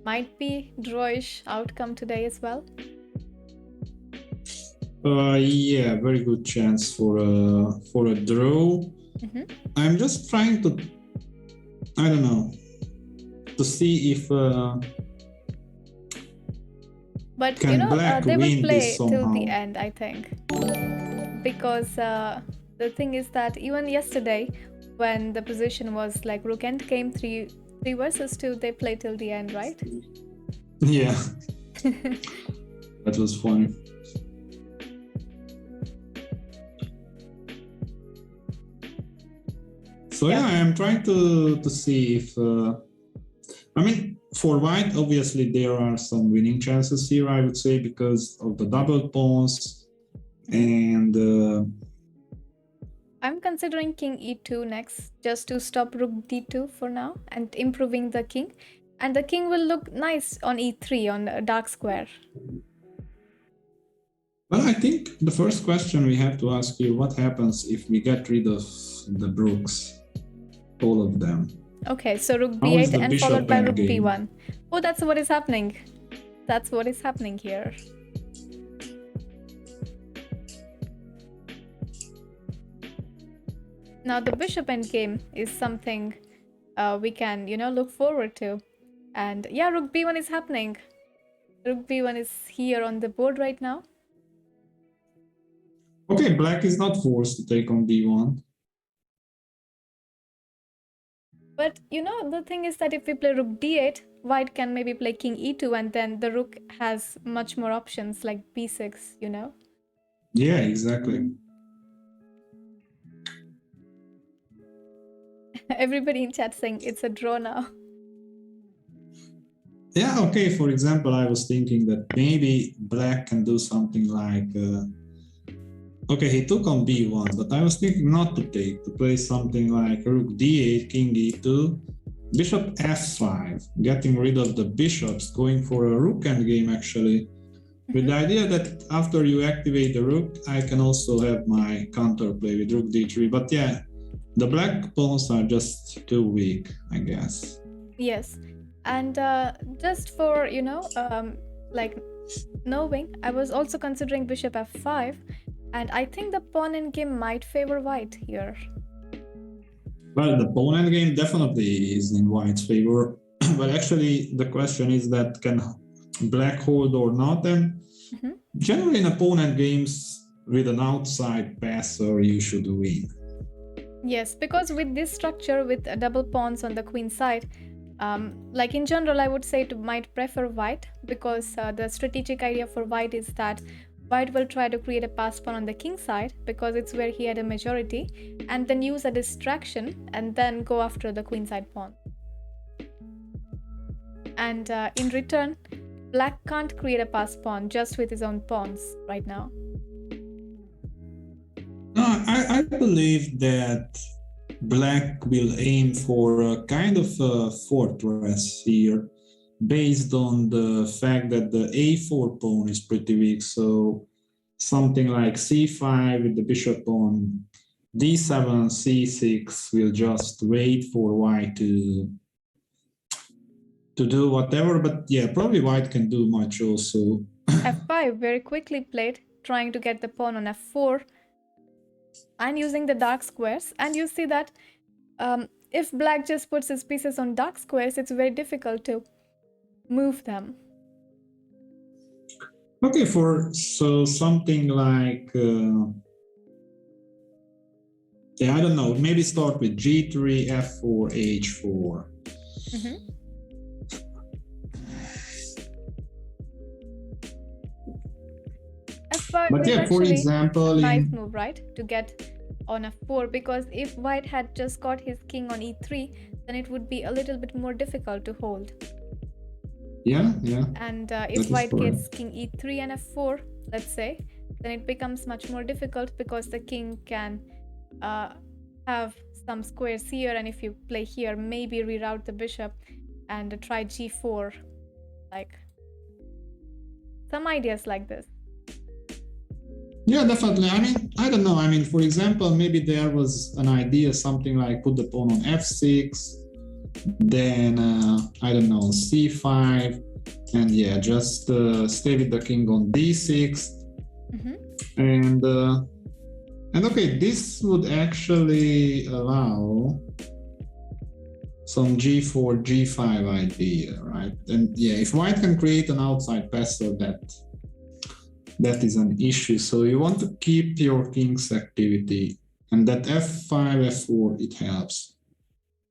might be drawish outcome today as well.
Yeah, very good chance for a draw. I'm just trying to, I don't know, to see if
but
can black
they will
win
play
this somehow.
till the end, I think, because the thing is that even yesterday, when the position was like rook end came 3 versus 2, they played till the end, right?
Yeah. That was funny. So yeah, I'm trying to see if I mean, for white, obviously there are some winning chances here, I would say, because of the double pawns, and
I'm considering king e2 next, just to stop rook d2 for now and improving the king, and the king will look nice on e3 on a dark square.
Well, I think the first question we have to ask you, what happens if we get rid of the brooks? all of them.
Okay, so rook
How is
b8
the
and
bishop
followed by rook
endgame?
b1. Oh, that's what is happening. That's what is happening here. Now the bishop endgame is something we can, look forward to. And yeah, rook b1 is happening. Rook b1 is here on the board right now.
Okay, black is not forced to take on b1.
But the thing is that if we play rook d8, white can maybe play king e2, and then the rook has much more options like b6,
Yeah, exactly.
Everybody in chat saying it's a draw now.
Yeah, okay, for example, I was thinking that maybe black can do something like... okay, he took on b1, but I was thinking not to take, to play something like rook d8, king e2, bishop f5, getting rid of the bishops, going for a rook endgame actually, with the idea that after you activate the rook, I can also have my counterplay with rook d3. But yeah, the black pawns are just too weak, I guess.
Yes, and just for, like knowing, I was also considering bishop f5, and I think the pawn endgame might favor white here.
Well, the pawn endgame definitely is in white's favor, but actually the question is that can black hold or not, and generally in opponent games with an outside passer you should win.
Yes, because with this structure with double pawns on the queen side, like in general I would say it might prefer white, because the strategic idea for white is that white will try to create a passed pawn on the king side because it's where he had a majority, and then use a distraction and then go after the queen side pawn. And in return, black can't create a passed pawn just with his own pawns right now.
No, I believe that black will aim for a kind of a fortress here, based on the fact that the a4 pawn is pretty weak. So something like c5 with the bishop on d7, c6 will just wait for white to do whatever. But yeah, probably white can do much also.
f5 very quickly played, trying to get the pawn on f4 and using the dark squares. And you see that if black just puts his pieces on dark squares, it's very difficult to move them.
Okay, so something like yeah, I don't know, maybe start with g3, f4, h4.
f5
but yeah, for example,
a nice move, right, to get on f4, because if white had just got his king on e3, then it would be a little bit more difficult to hold.
Yeah.
And if white gets king e3 and f4, let's say, then it becomes much more difficult because the king can have some squares here, and if you play here, maybe reroute the bishop and try g4, like some ideas like this.
Yeah, definitely. I mean, I don't know. I mean, for example, maybe there was an idea, something like put the pawn on f6, then, I don't know, c5, and yeah, just stay with the king on d6. And okay, this would actually allow some g4, g5 idea, right? And yeah, if white can create an outside passer, that is an issue. So you want to keep your king's activity, and that f5, f4, it helps.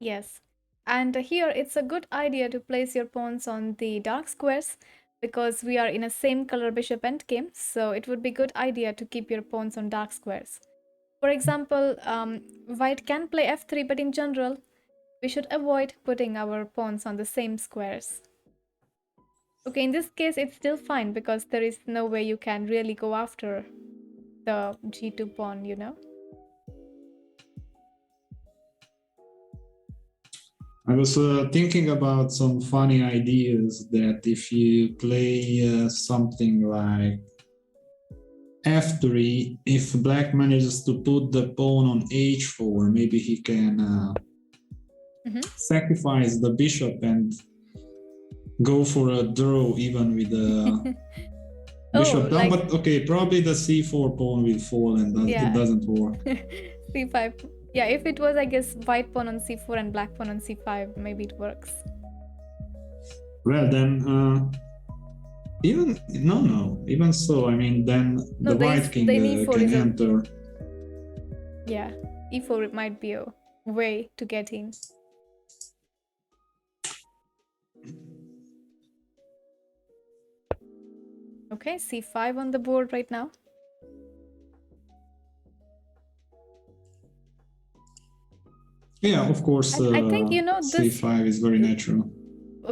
Yes, and here it's a good idea to place your pawns on the dark squares, because we are in a same color bishop endgame, so it would be a good idea to keep your pawns on dark squares. For example, white can play f3, but in general, we should avoid putting our pawns on the same squares. Okay, in this case, it's still fine because there is no way you can really go after the g2 pawn, you know?
I was thinking about some funny ideas that if you play something like f3, if black manages to put the pawn on h4, maybe he can sacrifice the bishop and go for a draw even with a bishop down. But okay, probably the c4 pawn will fall and it doesn't work.
c5. Yeah, if it was, I guess, white pawn on c4 and black pawn on c5, maybe it works.
Well, then, even so, I mean, then the white king can enter.
Yeah, e4 it might be a way to get in. Okay, c5 on the board right now.
Yeah, of course,
I think, this
c5 is very natural.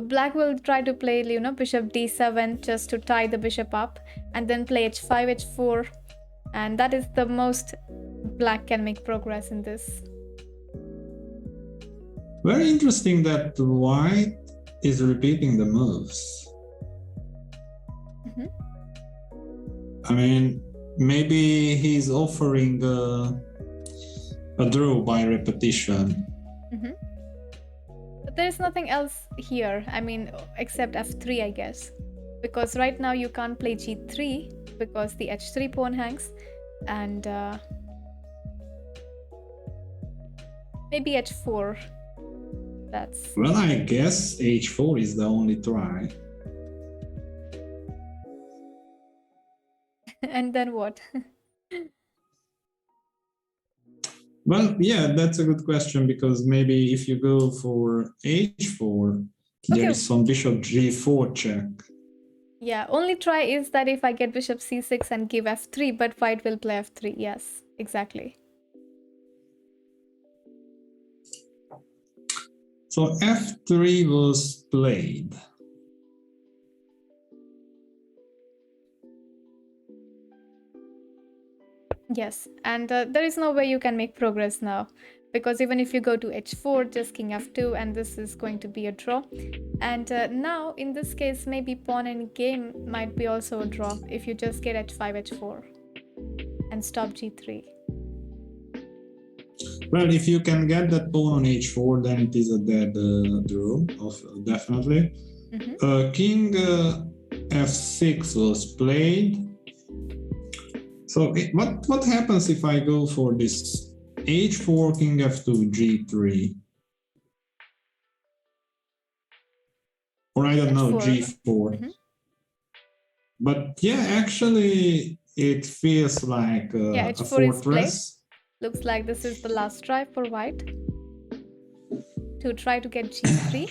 Black will try to play, bishop d7 just to tie the bishop up, and then play h5, h4, and that is the most black can make progress in this.
Very interesting that white is repeating the moves. I mean, maybe he's offering a draw by repetition.
But there's nothing else here, I mean, except f3, I guess. Because right now you can't play g3 because the h3 pawn hangs, and maybe h4. That's...
Well, I guess h4 is the only try.
And then what?
Well, yeah, that's a good question, because maybe if you go for h4, there is some bishop g4 check.
Yeah, only try is that if I get bishop c6 and give f3, but white will play f3. Yes, exactly.
So f3 was played.
Yes, and there is no way you can make progress now, because even if you go to h4, just king f2, and this is going to be a draw. And now, in this case, maybe pawn and game might be also a draw if you just get h5, h4 and stop g3.
Well, if you can get that pawn on h4, then it is a dead draw, definitely. King f6 was played. So what happens if I go for this h4, king f2, g3? Or I don't know, g4. But yeah, actually it feels like a fortress.
Looks like this is the last try for white to try to get g3.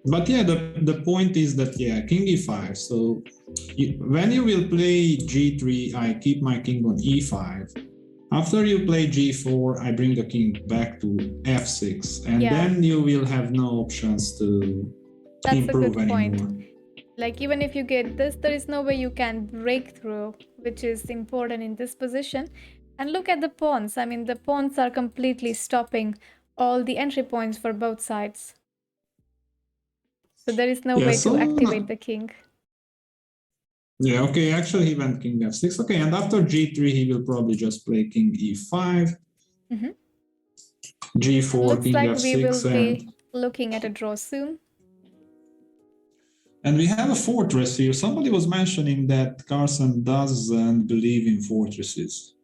But yeah, the point is that, yeah, king e5. So when you will play g3, I keep my king on e5. After you play g4, I bring the king back to f6. And then you will have no options to improve anymore. That's a good point.
Like, even if you get this, there is no way you can break through, which is important in this position. And look at the pawns. I mean, the pawns are completely stopping all the entry points for both sides. So there is no way to activate the king.
Yeah, okay, actually he went king f6. Okay, and after g3, he will probably just play king e5. G4,
looks
king
like
f6.
We will be looking at a draw soon.
And we have a fortress here. Somebody was mentioning that Carlsen doesn't believe in fortresses.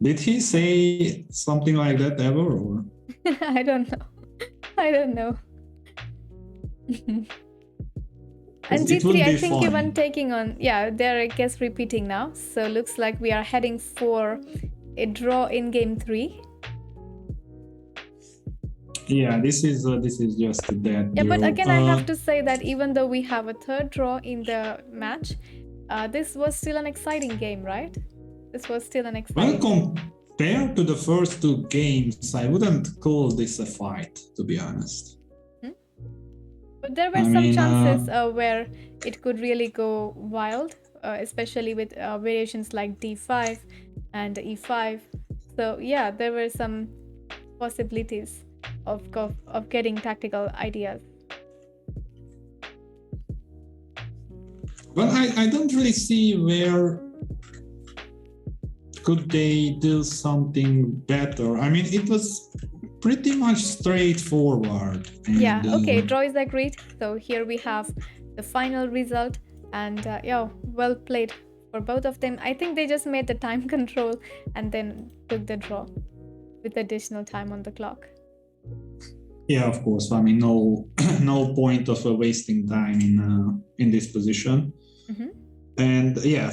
Did he say something like that ever, or?
I don't know. I don't know. And g3, I think even taking on... Yeah, they're, I guess, repeating now. So looks like we are heading for a draw in game 3.
Yeah, this is just a dead draw.
But again, I have to say that even though we have a third draw in the match, this was still an exciting game, right? This was still an exciting game.
Compared to the first two games, I wouldn't call this a fight, to be honest.
But there were some chances where it could really go wild, especially with variations like d5 and e5. So yeah, there were some possibilities of getting tactical ideas.
Well, I don't really see where could they do something better? I mean, it was pretty much straightforward. And,
Yeah, okay, draw is agreed. So here we have the final result, and yeah, well played for both of them. I think they just made the time control and then took the draw with additional time on the clock.
Yeah, of course. I mean, no, no point of wasting time in this position.
Mm-hmm.
And yeah,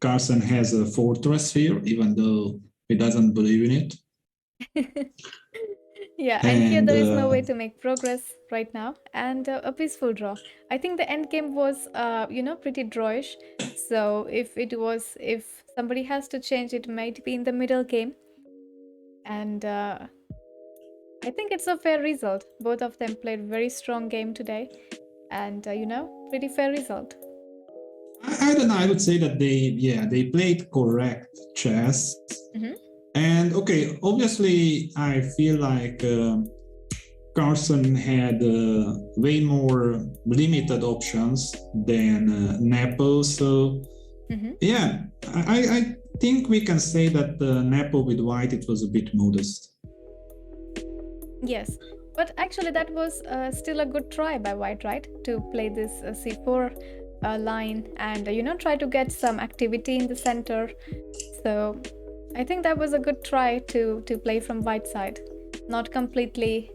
Carlsen has a fortress here, even though he doesn't believe in it.
Yeah, and here there is no way to make progress right now, and a peaceful draw. I think the end game was, pretty drawish. So if somebody has to change, it might be in the middle game, and I think it's a fair result. Both of them played very strong game today, and pretty fair result.
I don't know. I would say that they played correct chess.
Mm-hmm.
And okay, obviously, I feel like Carlsen had way more limited options than Nepo. So
Mm-hmm.
yeah, I think we can say that Nepo with white, it was a bit modest.
Yes, but actually that was still a good try by white, right? To play this c4 line and try to get some activity in the center. So I think that was a good try to play from white side. Not completely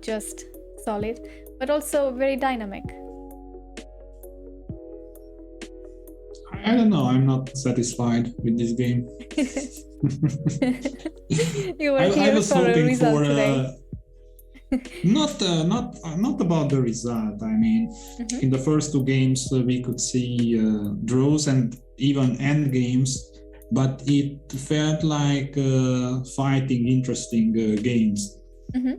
just solid, but also very dynamic.
I don't know. I'm not satisfied with this game.
You were here
I was
for a
hoping
result
for
today.
not about the result. I mean,
Mm-hmm.
in the first two games we could see draws and even end games, but it felt like fighting interesting games.
Mm-hmm.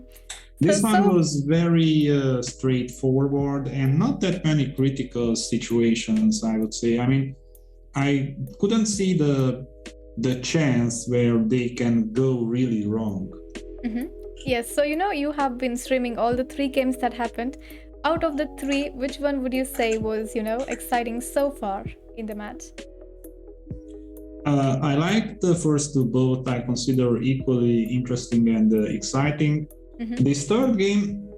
This one was very straightforward and not that many critical situations, I would say. I mean, I couldn't see the chance where they can go really wrong.
Mm-hmm. Yes, so you have been streaming all the 3 games that happened. Out of the 3, which one would you say was, exciting so far in the match?
I like the first two both. I consider equally interesting and exciting.
Mm-hmm.
This third game,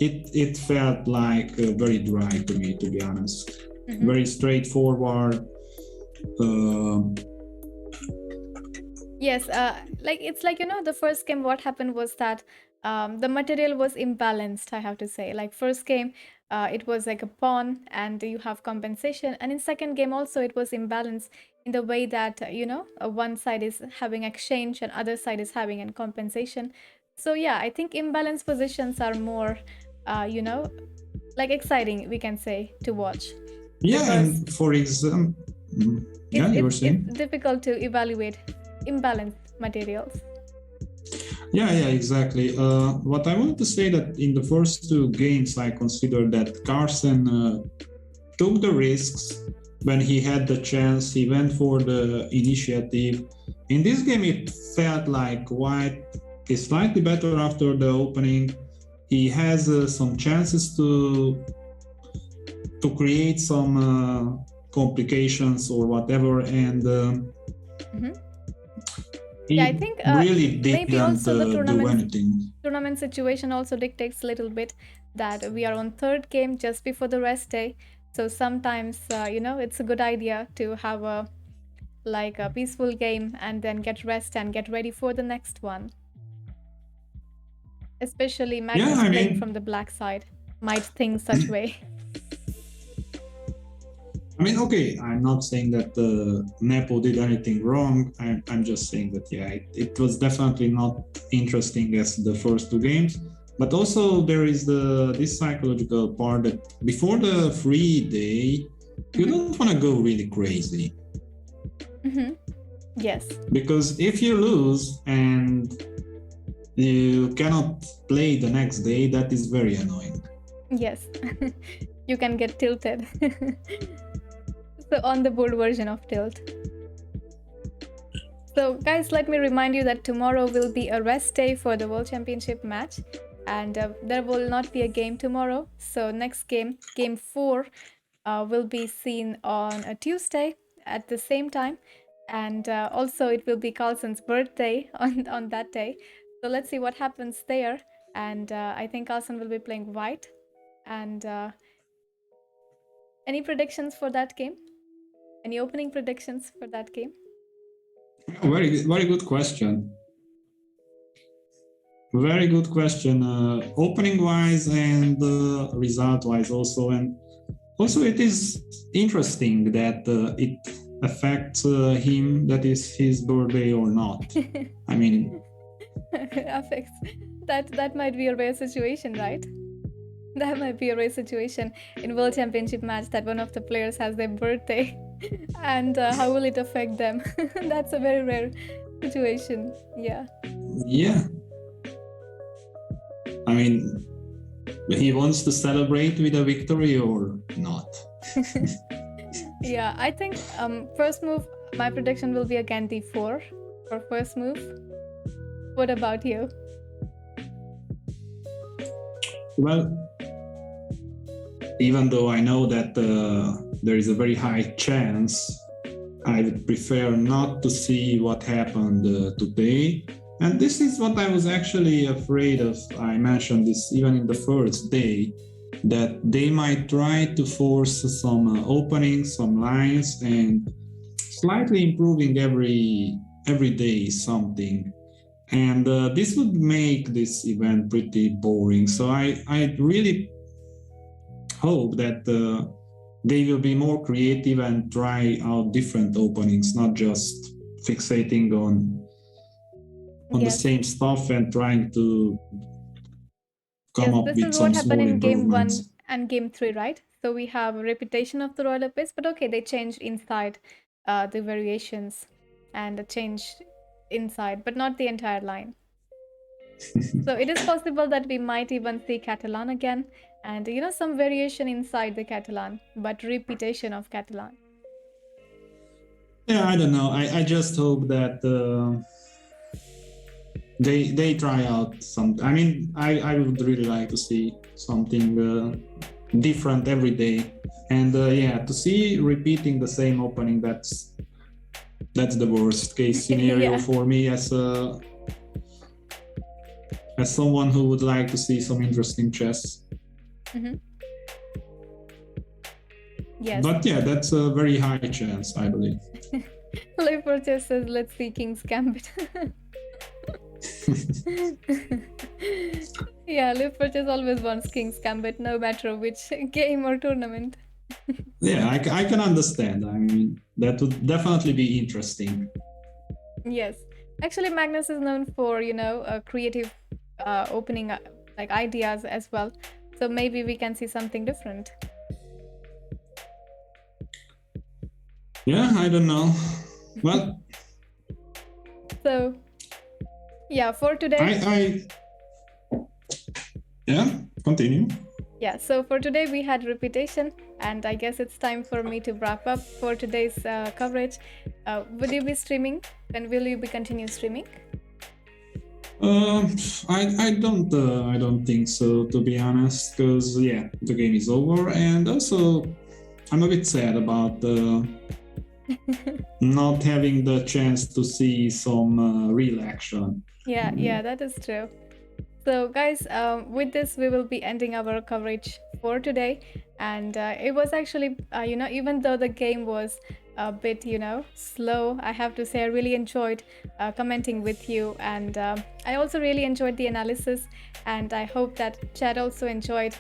it felt like very dry to me, to be honest.
Mm-hmm.
Very straightforward.
Yes, it's like the first game. What happened was that the material was imbalanced. I have to say, like first game, it was like a pawn, and you have compensation, and in second game also it was imbalanced in the way that one side is having exchange and other side is having a compensation. So yeah, I think imbalanced positions are more, like exciting, we can say, to watch.
Yeah,
Because
and for example, yeah, you were saying?
It's difficult to evaluate imbalanced materials.
Yeah, exactly. What I want to say that in the first two games, I consider that Carlsen took the risks when he had the chance. He went for the initiative. In this game, it felt like white is slightly better after the opening. He has some chances to create some complications or whatever, and
Mm-hmm.
he
Yeah, I think
really
maybe
didn't
also the
do anything.
tournament situation also dictates a little bit that we are on third game just before the rest day. So sometimes it's a good idea to have a peaceful game and then get rest and get ready for the next one. Especially Magnus playing from the black side might think such way.
I mean, okay, I'm not saying that Nepo did anything wrong. I'm just saying that, yeah, it was definitely not interesting as the first two games. But also there is this psychological part that before the free day, you don't want to go really crazy.
Mm-hmm. Yes.
Because if you lose and you cannot play the next day, that is very annoying.
Yes. You can get tilted. So on the board version of tilt. So guys, let me remind you that tomorrow will be a rest day for the World Championship match, and there will not be a game tomorrow. So next game, game 4, will be seen on a Tuesday at the same time. And also it will be Carlsen's birthday on that day. So let's see what happens there. And I think Carlsen will be playing white. And any predictions for that game? Any opening predictions for that game?
Very good question. Very good question. Opening wise and result wise also. And also it is interesting that it affects him, that is his birthday or not. I mean,
affects that might be a rare situation, right? That might be a rare situation in World Championship match that one of the players has their birthday, and how will it affect them? That's a very rare situation. Yeah.
Yeah. I mean, he wants to celebrate with a victory or not.
Yeah, I think first move, my prediction will be again d4 for first move. What about you?
Well, even though I know that there is a very high chance, I would prefer not to see what happened today. And this is what I was actually afraid of. I mentioned this even in the first day, that they might try to force some openings, some lines, and slightly improving every day something. And this would make this event pretty boring. So I really hope that they will be more creative and try out different openings, not just fixating on the same stuff and trying to come up with some small improvements. This is what happened in
game 1 and game 3, right? So we have a repetition of the royal epis, but okay, they changed inside the variations and changed inside, but not the entire line. So it is possible that we might even see Catalan again, and some variation inside the Catalan, but repetition of Catalan.
Yeah, I don't know. I just hope that they try out some. I mean, I would really like to see something different every day, and yeah, to see repeating the same opening, that's the worst case scenario for me as someone who would like to see some interesting chess.
Mm-hmm. Yes.
But yeah, that's a very high chance, I believe.
Levente says, let's see King's Gambit. Yeah, Levente always wants King's Gambit, no matter which game or tournament.
Yeah, I can understand. I mean, that would definitely be interesting.
Yes. Actually, Magnus is known for, creative opening like ideas as well. So maybe we can see something different.
Yeah, I don't know. Well.
So, yeah, for today.
Yeah, continue.
Yeah, so for today we had repetition, and I guess it's time for me to wrap up for today's coverage. Will you be streaming, and will you be continue streaming?
I don't think so, to be honest, because yeah, the game is over, and also I'm a bit sad about not having the chance to see some real action.
Yeah, that is true. So guys, with this we will be ending our coverage for today, and it was actually even though the game was a bit slow, I have to say I really enjoyed commenting with you, and I also really enjoyed the analysis, and I hope that chat also enjoyed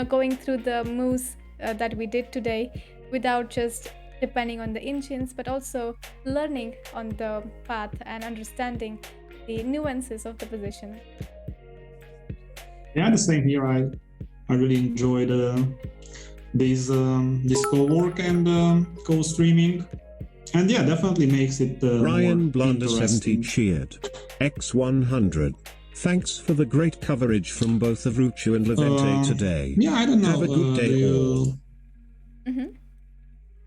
going through the moves that we did today without just depending on the engines, but also learning on the path and understanding the nuances of the position.
Yeah, the same here. I really enjoyed this co-work and co-streaming, and yeah, definitely makes it
Ryan Blunder 70 cheered. X100. Thanks for the great coverage from both of Rucha and Levente today.
Yeah, I don't know.
Have a good day all.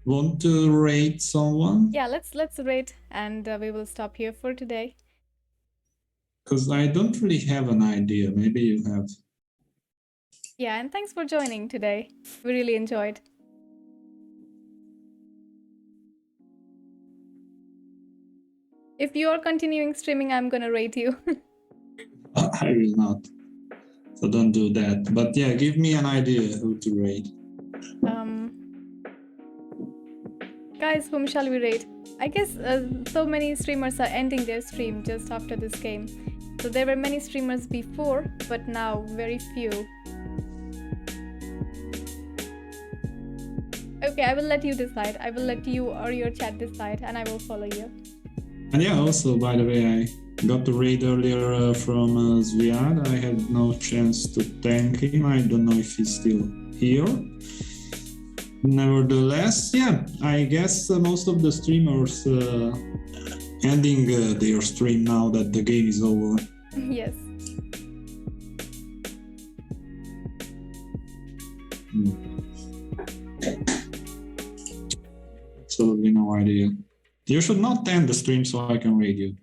Want to rate someone?
Yeah, let's rate, and we will stop here for today.
Because I don't really have an idea. Maybe you have.
Yeah, and thanks for joining today. We really enjoyed. If you are continuing streaming, I'm gonna rate you.
I will not. So don't do that. But yeah, give me an idea who to rate.
Guys, whom shall we rate? I guess so many streamers are ending their stream just after this game. So there were many streamers before, but now very few. Okay, I will let you decide. I will let you or your chat decide, and I will follow you.
And yeah, also, by the way, I got the raid earlier from Zviad. I had no chance to thank him. I don't know if he's still here. Nevertheless, yeah, I guess most of the streamers ending their stream now that the game is over.
Yes.
Absolutely no idea. You should not end the stream so I can raid you.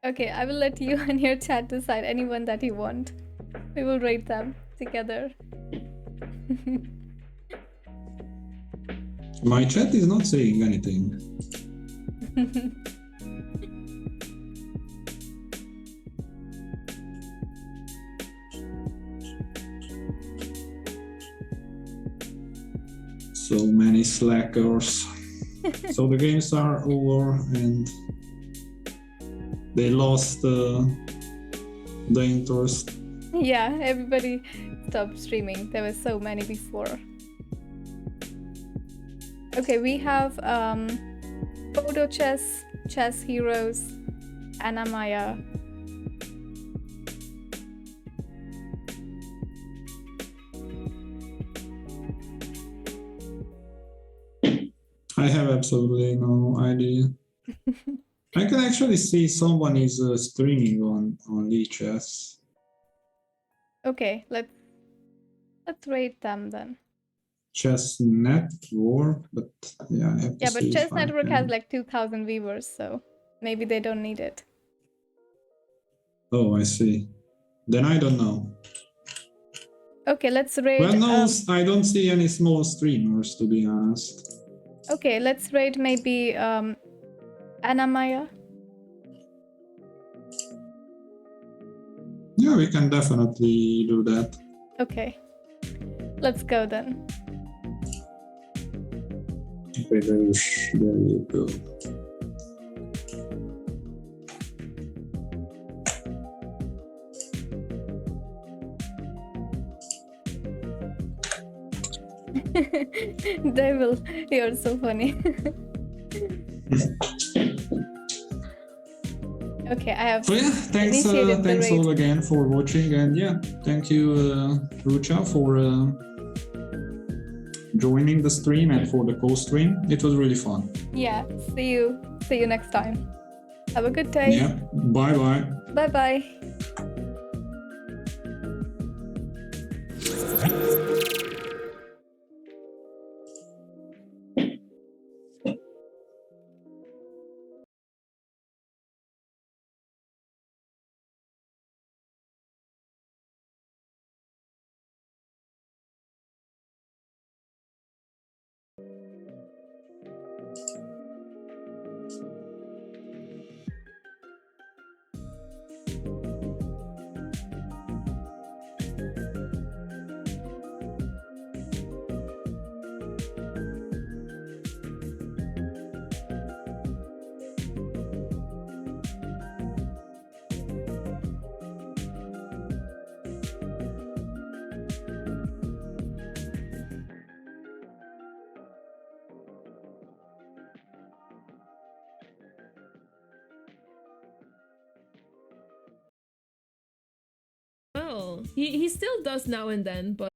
Okay, I will let you and your chat decide anyone that you want. We will rate them together.
My chat is not saying anything. So many slackers. So the games are over and they lost the interest.
Yeah, everybody stopped streaming. There were so many before. Okay, we have Photo Chess, Chess Heroes, Anna Maya.
I have absolutely no idea. I can actually see someone is streaming on chess.
Okay, let's rate them then.
Chess Network, but yeah, I have to
Yeah, but
see
Chess
if I
Network
can.
has like 2,000 viewers, so maybe they don't need it.
Oh, I see. Then I don't know.
Okay, let's rate.
Well, no, I don't see any small streamers, to be honest.
Okay, let's rate maybe Anna Maya.
Yeah, we can definitely do that.
Okay, let's go then.
Okay, there you go.
Devil, you're so funny. Okay, I have.
So yeah, thanks all again for watching, and yeah, thank you, Rucha, for joining the stream and for the co-stream. It was really fun.
Yeah, see you next time. Have a good day.
Yeah, bye.
Bye.
Well, he still does now and then, but